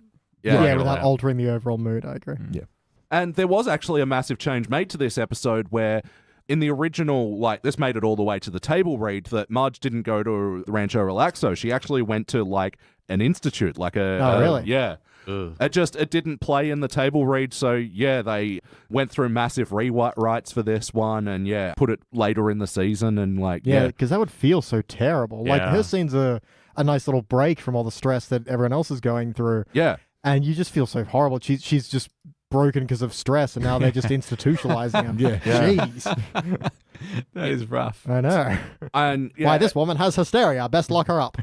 without altering the overall mood, I agree. Yeah. And there was actually a massive change made to this episode where in the original, like, this made it all the way to the table read that Marge didn't go to Rancho Relaxo. She actually went to, like, an institute, like a... Oh, really? Yeah. Ugh. It didn't play in the table read, so yeah, they went through massive rewrites for this one and put it later in the season and like Yeah, because that would feel so terrible. Like, Yeah. her scene's a nice little break from all the stress that everyone else is going through. Yeah. And you just feel so horrible. She's just broken because of stress, and now they're just institutionalizing him. Yeah. Jeez. That is rough. I know. And Why, this woman has hysteria. Best lock her up.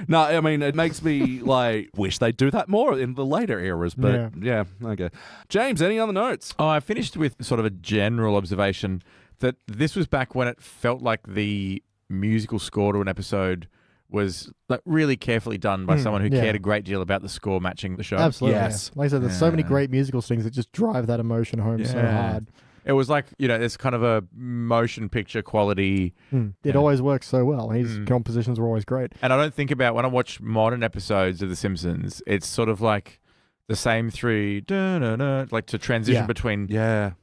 No, I mean, it makes me like wish they'd do that more in the later eras, but yeah, okay. James, any other notes? Oh, I finished with sort of a general observation that this was back when it felt like the musical score to an episode was like really carefully done by someone who cared a great deal about the score matching the show. Absolutely. Yes. Yeah. Like I said, there's so many great musical things that just drive that emotion home so hard. It was like, there's kind of a motion picture quality. It always works so well. His compositions were always great. And I don't think about when I watch modern episodes of The Simpsons, it's sort of like the same 3, like to transition between,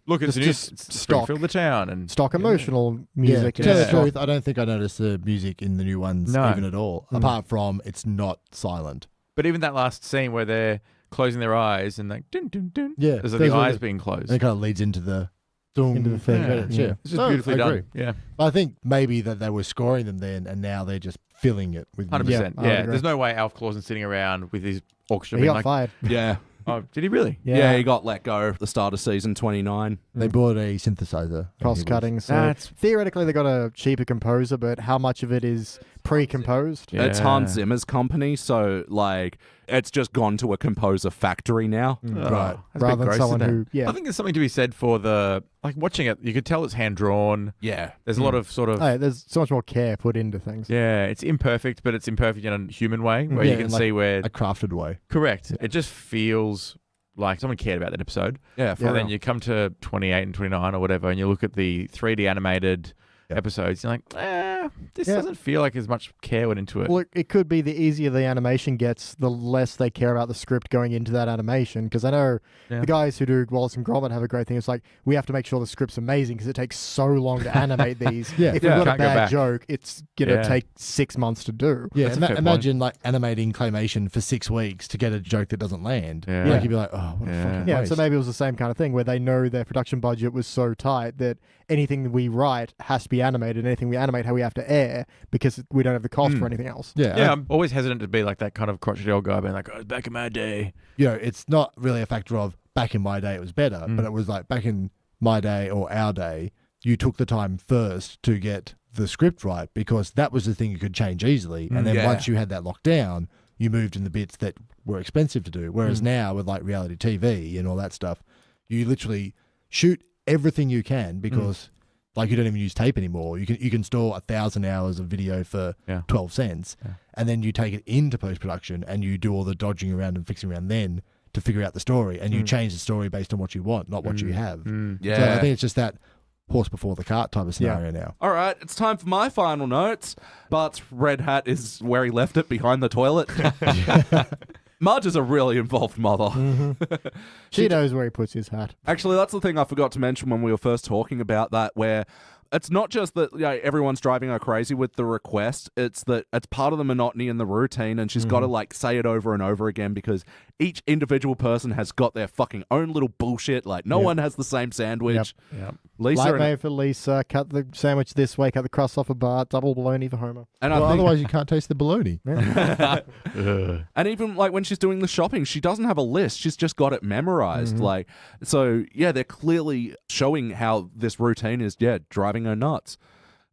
look, it's just just stock. Springfield the town. And Stock emotional music. To tell the stock- truth, I don't think I noticed the music in the new ones No. even at all. Apart from it's not silent. But even that last scene where they're closing their eyes and like, dun, dun, dun, Yeah, as though there's the all eyes the- being closed. And it kind of leads into the thing. credits, Yeah. It's just No, beautifully I done. agree. Yeah. I think maybe that they were scoring them then, and now they're just filling it with 100%. music. I would Yeah. agree. There's no way Alf Clausen's sitting around with his orchestra He being got like, fired. Yeah. oh, did he really? Yeah, he got let go at the start of season 29. They bought a synthesizer. Cost cutting. So That's- theoretically, they got a cheaper composer, but how much of it is pre-composed? Yeah. It's Hans Zimmer's company, so like it's just gone to a composer factory now. Oh, Right. that's a bit Rather than gross, someone isn't who, it? I think there's something to be said for like watching it, you could tell it's hand drawn. Yeah. There's a lot of sort of, Oh, yeah, there's so much more care put into things. yeah, it's imperfect, but it's imperfect in a human way where Yeah, you can like see where, a crafted way. correct. It just feels like someone cared about that episode. Yeah, for And then real. you come to 28 and 29 or whatever, and you look at the 3D animated episodes, you're like, this doesn't feel like as much care went into it. Well, it could be the easier the animation gets, the less they care about the script going into that animation. Because I know the guys who do Wallace and Gromit have a great thing. It's like, we have to make sure the script's amazing because it takes so long to animate these. If we've got a Can't go bad back. joke, it's going to take 6 months to do. Yeah, That's a fair imagine like animating claymation for 6 weeks to get a joke that doesn't land. Yeah. Like you'd be like, oh, what a fucking Yeah, waste. so maybe it was the same kind of thing where they know their production budget was so tight that anything that we write has to be animated, and anything we animate, how we have to air, because we don't have the cost for anything else. Yeah, I'm always hesitant to be like that kind of crotchety old guy being like, oh, back in my day. you know, it's not really a factor of back in my day it was better, but it was like back in my day or our day, you took the time first to get the script right because that was the thing you could change easily. And then once you had that locked down, you moved in the bits that were expensive to do. Whereas now with like reality TV and all that stuff, you literally shoot everything you can because like you don't even use tape anymore. You can store 1,000 hours of video for 12 cents, and then you take it into post-production and you do all the dodging around and fixing around then to figure out the story, and you change the story based on what you want, not what you have. Yeah. So I think it's just that horse before the cart type of scenario now. All right, it's time for my final notes. Bart's red hat is where he left it, behind the toilet. Marge is a really involved mother. She knows where he puts his hat. Actually, that's the thing I forgot to mention when we were first talking about that, where it's not just that everyone's driving her crazy with the request, it's that it's part of the monotony and the routine, and she's got to like say it over and over again because each individual person has got their fucking own little bullshit. Like no one has the same sandwich. Yep. Lisa Light made for Lisa, cut the sandwich this way, cut the crust off a Bart, double bologna for Homer. and Well, I think, otherwise you can't taste the bologna. and even like when she's doing the shopping, she doesn't have a list. She's just got it memorized. Like, so yeah, they're clearly showing how this routine is, driving her nuts.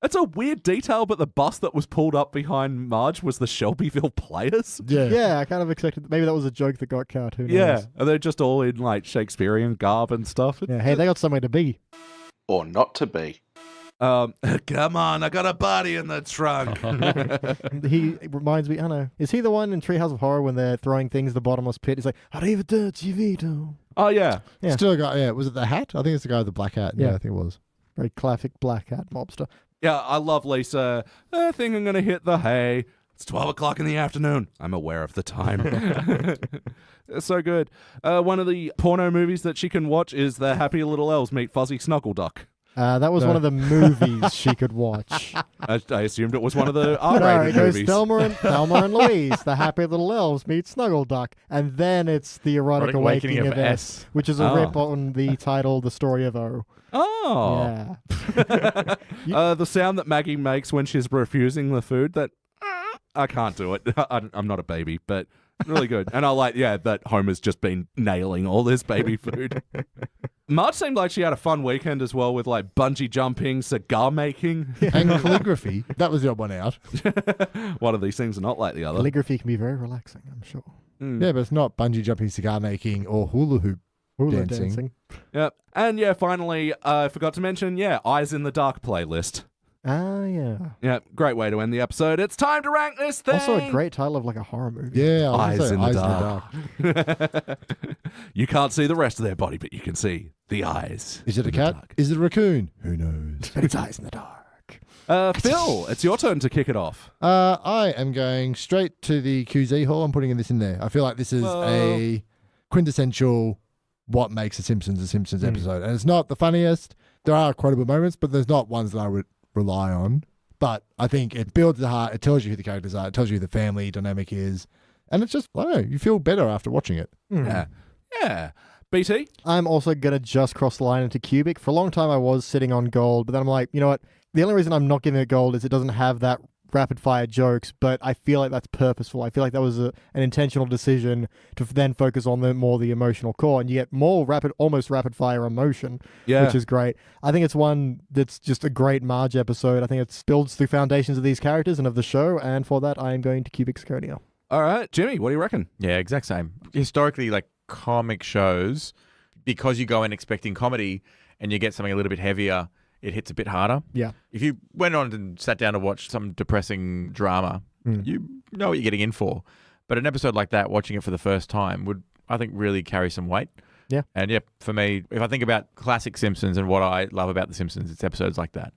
It's a weird detail, but the bus that was pulled up behind Marge was the Shelbyville Players. Yeah, I kind of expected maybe that was a joke that got cut. Who knows? Yeah, and they're just all in like Shakespearean garb and stuff. Yeah, hey, they got somewhere to be. Or not to be. Come on, I got a body in the trunk. He reminds me, I don't know, is he the one in Treehouse of Horror when they're throwing things in the bottomless pit? He's like, arrivederci Vito. Oh, yeah. Yeah. Still a guy, was it the hat? I think it's the guy with the black hat. Yeah, I think it was. Very classic black hat mobster. Yeah, I love Lisa. I think I'm going to hit the hay. It's 12 o'clock in the afternoon. I'm aware of the time. It's so good. One of the porno movies that she can watch is The Happy Little Elves Meet Fuzzy Snuggle Duck. That was one of the movies she could watch. I assumed it was one of the No, R-rated it goes movies. Thelma and Louise, The Happy Little Elves Meet Snuggle Duck, and then it's The Erotic Awakening of S, which is a rip on the title The Story of O. Oh. Yeah. The sound that Maggie makes when she's refusing the food, that I can't do it. I'm not a baby, but really good. And I like, that Homer's just been nailing all this baby food. Marge seemed like she had a fun weekend as well with like bungee jumping, cigar making. And calligraphy. That was the odd one out. One of these things are not like the other. Calligraphy can be very relaxing, I'm sure. Yeah, but it's not bungee jumping, cigar making, or hula hoop dancing. Yep. And finally, I forgot to mention, Eyes in the Dark playlist. Ah, yeah. Yeah, great way to end the episode. It's time to rank this thing. Also a great title of like a horror movie. Yeah, Eyes in the Dark. You can't see the rest of their body, but you can see the eyes. Is it a in the cat? dark. Is it a raccoon? Who knows? But it's Eyes in the Dark. Phil, it's your turn to kick it off. I am going straight to the QZ hall. I'm putting this in there. I feel like this is a quintessential what makes a Simpsons episode. And it's not the funniest. There are quotable moments, but there's not ones that I would rely on. But I think it builds the heart. It tells you who the characters are. It tells you who the family dynamic is. And it's just, I don't know, you feel better after watching it. Yeah. BT? I'm also going to just cross the line into cubic. For a long time, I was sitting on gold, but then I'm like, you know what? The only reason I'm not giving it gold is it doesn't have that rapid fire jokes, but I feel like that's purposeful. I feel like that was an intentional decision to then focus on the emotional core, and you get more almost rapid fire emotion, which is great. I think it's one that's just a great Marge episode. I think it builds the foundations of these characters and of the show, and for that, I am going to cubic zirconia. All right, Jimmy, what do you reckon? Yeah, exact same. Historically, like comic shows, because you go in expecting comedy and you get something a little bit heavier, it hits a bit harder. Yeah. If you went on and sat down to watch some depressing drama, you know what you're getting in for. But an episode like that, watching it for the first time, would, I think, really carry some weight. Yeah. And for me, if I think about classic Simpsons and what I love about The Simpsons, it's episodes like that.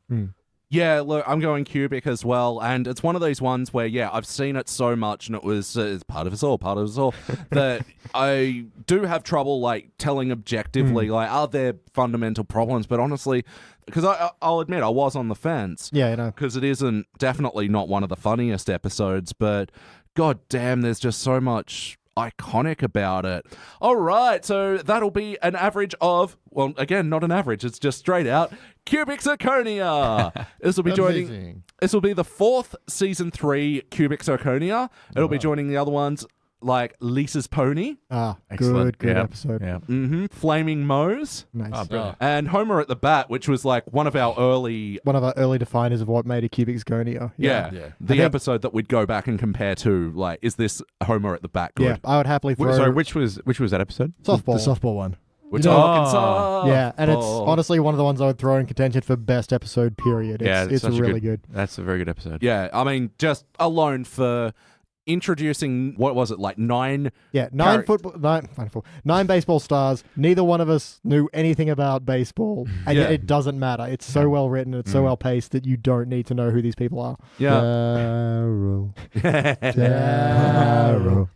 Yeah, look, I'm going cubic as well, and it's one of those ones where, I've seen it so much, and it was it's part of us all, that I do have trouble, like, telling objectively, like, are there fundamental problems? But honestly, because I'll admit, I was on the fence. Yeah, you know. Because it isn't, definitely not one of the funniest episodes, but god damn, there's just so much iconic about it. All right, so that'll be an average of, well, again, not an average, it's just straight out cubic zirconia. This will be this will be the 4th season 3 cubic zirconia. It'll be joining the other ones like Lisa's Pony. Excellent. Good episode. Yeah. Flaming Moe's. Nice. And Homer at the Bat, which was like one of our early definers of what made a cubic zirconia. The episode that we'd go back and compare to, like, is this Homer at the Bat good? Yeah, I would happily throw... Sorry, which was that episode? Softball. The softball one. We're You know- talking softball. Yeah, and it's honestly one of the ones I would throw in contention for best episode period. It's such a really good. That's a very good episode. Yeah, I mean, just alone for introducing, what was it, like 9? Yeah, Char- nine baseball stars. Neither one of us knew anything about baseball, and yet Yeah. it doesn't matter. It's so well written, it's so well paced that you don't need to know who these people are. Yeah. Daryl.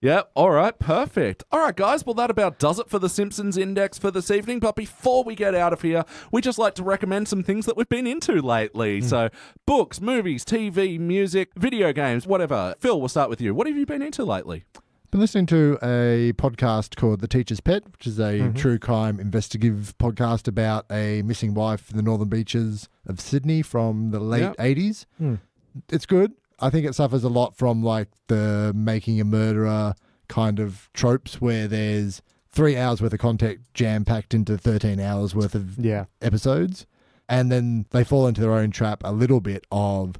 Yep. All right. Perfect. All right, guys. Well, that about does it for the Simpsons Index for this evening. But before we get out of here, we just like to recommend some things that we've been into lately. So books, movies, TV, music, video games, whatever. Phil, we'll start with you. What have you been into lately? Been listening to a podcast called The Teacher's Pet, which is a true crime investigative podcast about a missing wife in the northern beaches of Sydney from the late 80s. It's good. I think it suffers a lot from like the making a murderer kind of tropes where there's 3 hours worth of content jam-packed into 13 hours worth of episodes. And then they fall into their own trap a little bit of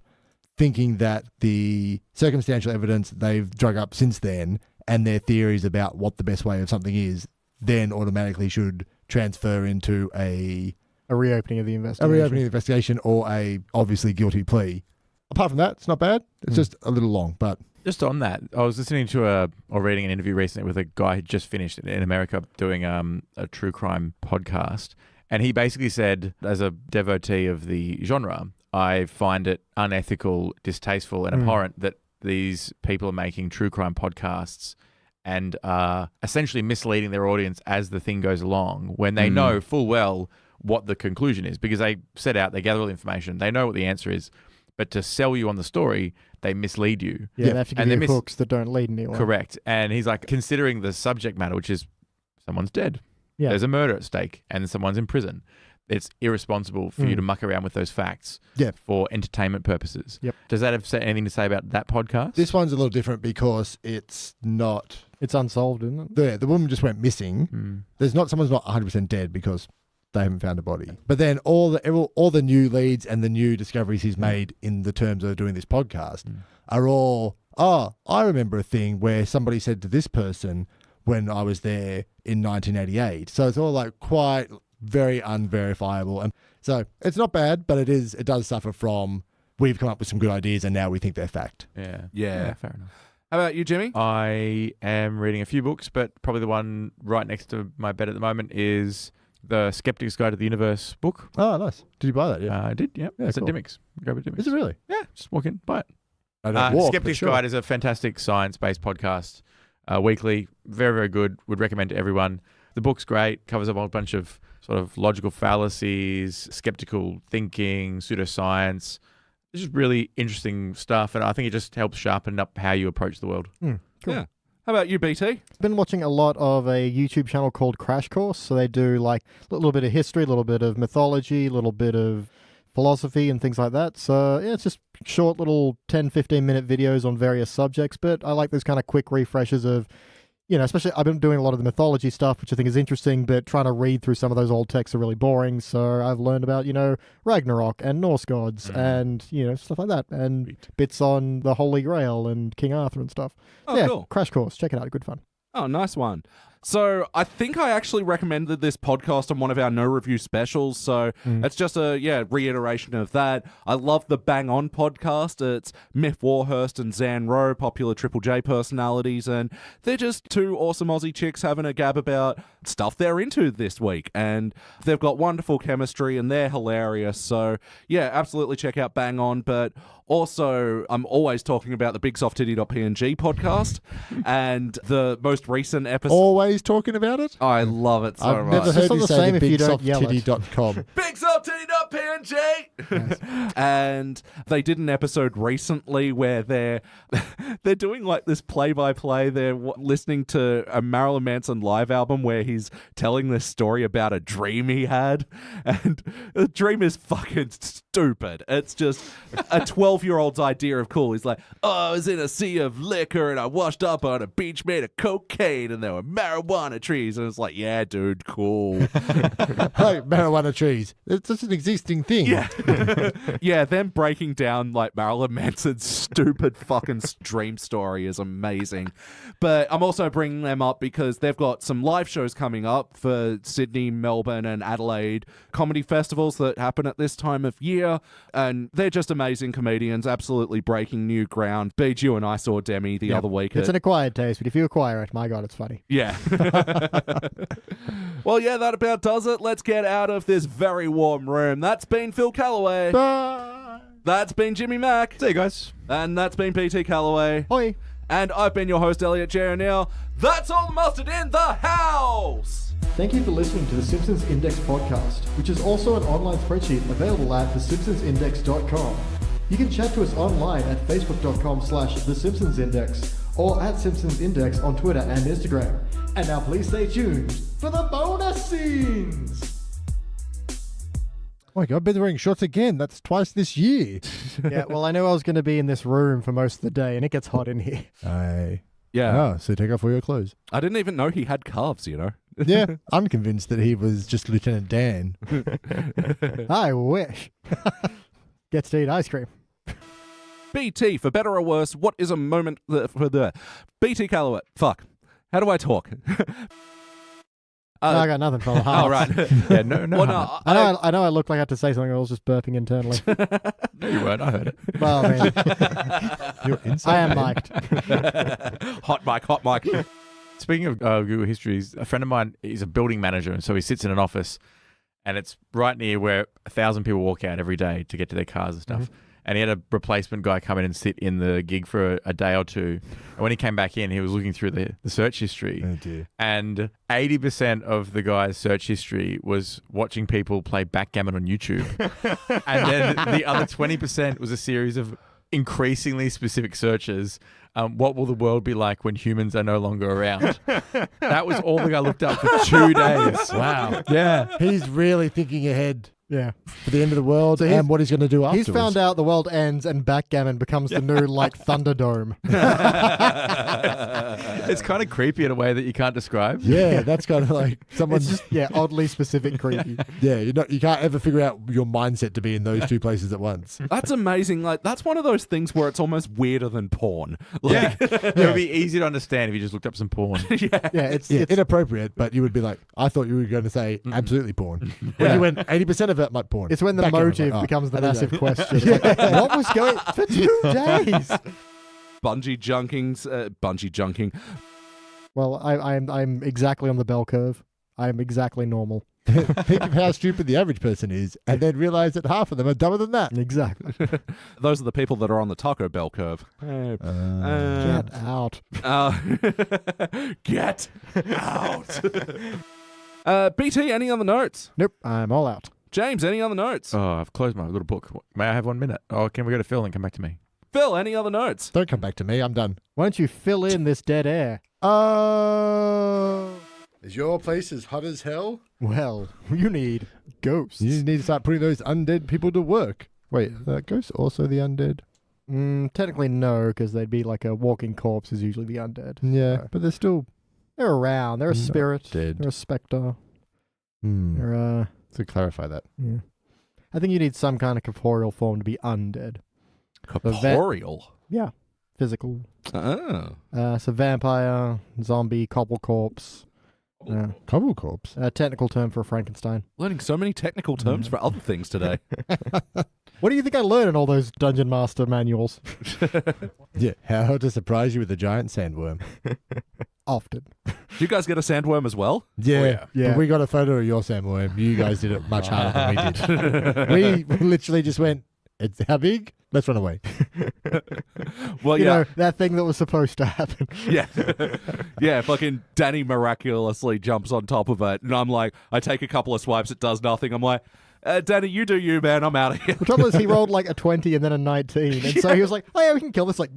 thinking that the circumstantial evidence that they've drug up since then and their theories about what the best way of something is then automatically should transfer into a reopening of the investigation. A reopening of the investigation or a obviously guilty plea. Apart from that, it's not bad. It's just a little long, but... Just on that, I was listening to or reading an interview recently with a guy who just finished in America doing a true crime podcast. And he basically said, as a devotee of the genre, I find it unethical, distasteful, and abhorrent that these people are making true crime podcasts and are essentially misleading their audience as the thing goes along when they know full well what the conclusion is, because they set out, they gather all the information, they know what the answer is. But to sell you on the story, they mislead you. Yeah, they have to give you hooks that don't lead anywhere. Correct. And he's like, considering the subject matter, which is someone's dead. Yeah. There's a murder at stake and someone's in prison. It's irresponsible for you to muck around with those facts for entertainment purposes. Yep. Does that have anything to say about that podcast? This one's a little different because it's not... It's unsolved, isn't it? The woman just went missing. Someone's not 100% dead because they haven't found a body. But then all the new leads and the new discoveries he's made in the terms of doing this podcast are all, I remember a thing where somebody said to this person when I was there in 1988. So it's all like quite very unverifiable. And so it's not bad, but it does suffer from, we've come up with some good ideas and now we think they're fact. Yeah, fair enough. How about you, Jimmy? I am reading a few books, but probably the one right next to my bed at the moment is the Skeptic's Guide to the Universe book. Oh, nice. Did you buy that? Yeah. I did, yeah. It's cool. at Dimmicks. Grab it at Dimmicks. Is it really? Yeah, just walk in, buy it. I don't walk, Skeptic's but sure. Guide is a fantastic science-based podcast, weekly. Very, very good. Would recommend to everyone. The book's great. Covers a whole bunch of sort of logical fallacies, skeptical thinking, pseudoscience. It's just really interesting stuff, and I think it just helps sharpen up how you approach the world. Cool. Yeah. How about you, BT? Been watching a lot of a YouTube channel called Crash Course. So they do like a little bit of history, a little bit of mythology, a little bit of philosophy and things like that. So yeah, it's just short little 10, 15-minute videos on various subjects. But I like those kind of quick refreshers of, especially I've been doing a lot of the mythology stuff, which I think is interesting, but trying to read through some of those old texts are really boring. So I've learned about, Ragnarok and Norse gods and, stuff like that. And bits on the Holy Grail and King Arthur and stuff. Oh, cool. Crash Course. Check it out. Good fun. Oh, nice one. So I think I actually recommended this podcast on one of our no review specials. So it's just a reiteration of that. I love the Bang On podcast. It's Miff Warhurst and Zan Rowe, popular Triple J personalities, and they're just two awesome Aussie chicks having a gab about stuff they're into this week. And they've got wonderful chemistry and they're hilarious. So yeah, absolutely check out Bang On. But also, I'm always talking about the BigSoftTitty.png podcast and the most recent episode. Always talking about it? I love it so I've much. never heard not you the say same the if you don't yell it. BigSoftTitty.com. BigSoftTitty.png. And they did an episode recently where they're doing like this play-by-play. They're listening to a Marilyn Manson live album where he's telling this story about a dream he had, and the dream is fucking stupid. It's just a 12-year-old's idea of cool. He's like, I was in a sea of liquor and I washed up on a beach made of cocaine and there were marijuana marijuana trees. And it's like, yeah, dude, cool. Like marijuana trees. It's just an existing thing. Yeah. Yeah, them breaking down like Marilyn Manson's stupid fucking dream story is amazing. But I'm also bringing them up because they've got some live shows coming up for Sydney, Melbourne, and Adelaide comedy festivals that happen at this time of year. And they're just amazing comedians, absolutely breaking new ground. Beej, you and I saw Demi the other week. It's an acquired taste, but if you acquire it, my God, it's funny. Yeah. Well, yeah, that about does it. Let's get out of this very warm room. That's been Phil Calloway. Bye. That's been Jimmy Mack. See you guys. And that's been BT Calloway. Hoi. And I've been your host, Elliot Jay O'Neill. That's all the mustard in the house! Thank you for listening to the Simpsons Index podcast, which is also an online spreadsheet available at thesimpsonsindex.com. You can chat to us online at facebook.com/thesimpsonsindex or at Simpsons Index on Twitter and Instagram. And now please stay tuned for the bonus scenes! Oh my God, I've been wearing shorts again. That's twice this year. Yeah, well, I knew I was going to be in this room for most of the day, and it gets hot in here. Yeah. Oh, so take off all your clothes. I didn't even know he had calves, you know? Yeah, I'm convinced that he was just Lieutenant Dan. I wish. Gets to eat ice cream. BT, for better or worse, what is a moment for the... BT Calloway. Fuck. How do I talk? I got nothing for the heart. Oh, right. Yeah, no. Well, no, I know I looked like I had to say something. I was just burping internally. No, you weren't. I heard it. Well, I mean, You're inside. I am mic'd. Hot mic. Speaking of Google histories, a friend of mine is a building manager, and so he sits in an office, and it's right near where 1,000 people walk out every day to get to their cars and stuff. Mm-hmm. And he had a replacement guy come in and sit in the gig for a day or two. And when he came back in, he was looking through the search history. Oh, dear. And 80% of the guy's search history was watching people play backgammon on YouTube. And then the other 20% was a series of increasingly specific searches. What will the world be like when humans are no longer around? That was all the guy looked up for 2 days. Wow. Yeah. He's really thinking ahead. Yeah. For the end of the world So and what he's going to do afterwards. He's found out the world ends and backgammon becomes the new, like, Thunderdome. It's kind of creepy in a way that you can't describe. Yeah, that's kind of like someone's... It's just, oddly specific creepy. Yeah, you can't ever figure out your mindset to be in those two places at once. That's amazing. Like, that's one of those things where it's almost weirder than porn. Like, It would be easy to understand if you just looked up some porn. It's inappropriate, but you would be like, I thought you were going to say absolutely porn. When you went 80% of it might porn. It's when the Backgammon, motive like, becomes the I don't massive know. question. It's like, what was going for 2 days? bungee junking. Well, I'm exactly on the bell curve. I'm exactly normal. Think of how stupid the average person is, and then realize that half of them are dumber than that. Exactly. Those are the people that are on the Taco Bell curve. Get out. Get out. BT, any other notes? Nope, I'm all out. James, any other notes? Oh, I've closed my little book. May I have 1 minute? Oh, can we go to Phil and come back to me? Phil, any other notes? Don't come back to me. I'm done. Why don't you fill in this dead air? Is your place as hot as hell? Well, you need ghosts. You need to start putting those undead people to work. Wait, are ghosts also the undead? Technically no, because they'd be like a walking corpse is usually the undead. Yeah, but they're still... They're around. They're a spirit. Dead. They're a spectre. Hmm. They're To clarify that. yeah. I think you need some kind of corporeal form to be undead. Corporeal? Yeah. Physical. Oh. So vampire, zombie, cobble corpse. Cobble corpse? A technical term for a Frankenstein. Learning so many technical terms for other things today. What do you think I learned in all those Dungeon Master manuals? Yeah, how to surprise you with a giant sandworm. Often. Do you guys get a sandworm as well? Yeah, Yeah. But we got a photo of your sandworm. You guys did it much harder than we did. We literally just went, it's how big? Let's run away. Well, You yeah. know, that thing that was supposed to happen. Yeah. Yeah, fucking Danny miraculously jumps on top of it. And I'm like, I take a couple of swipes, it does nothing. I'm like, Danny, you do you, man. I'm out of here. The trouble is he rolled like a 20 and then a 19. And so he was like, oh yeah, we can kill this. Like,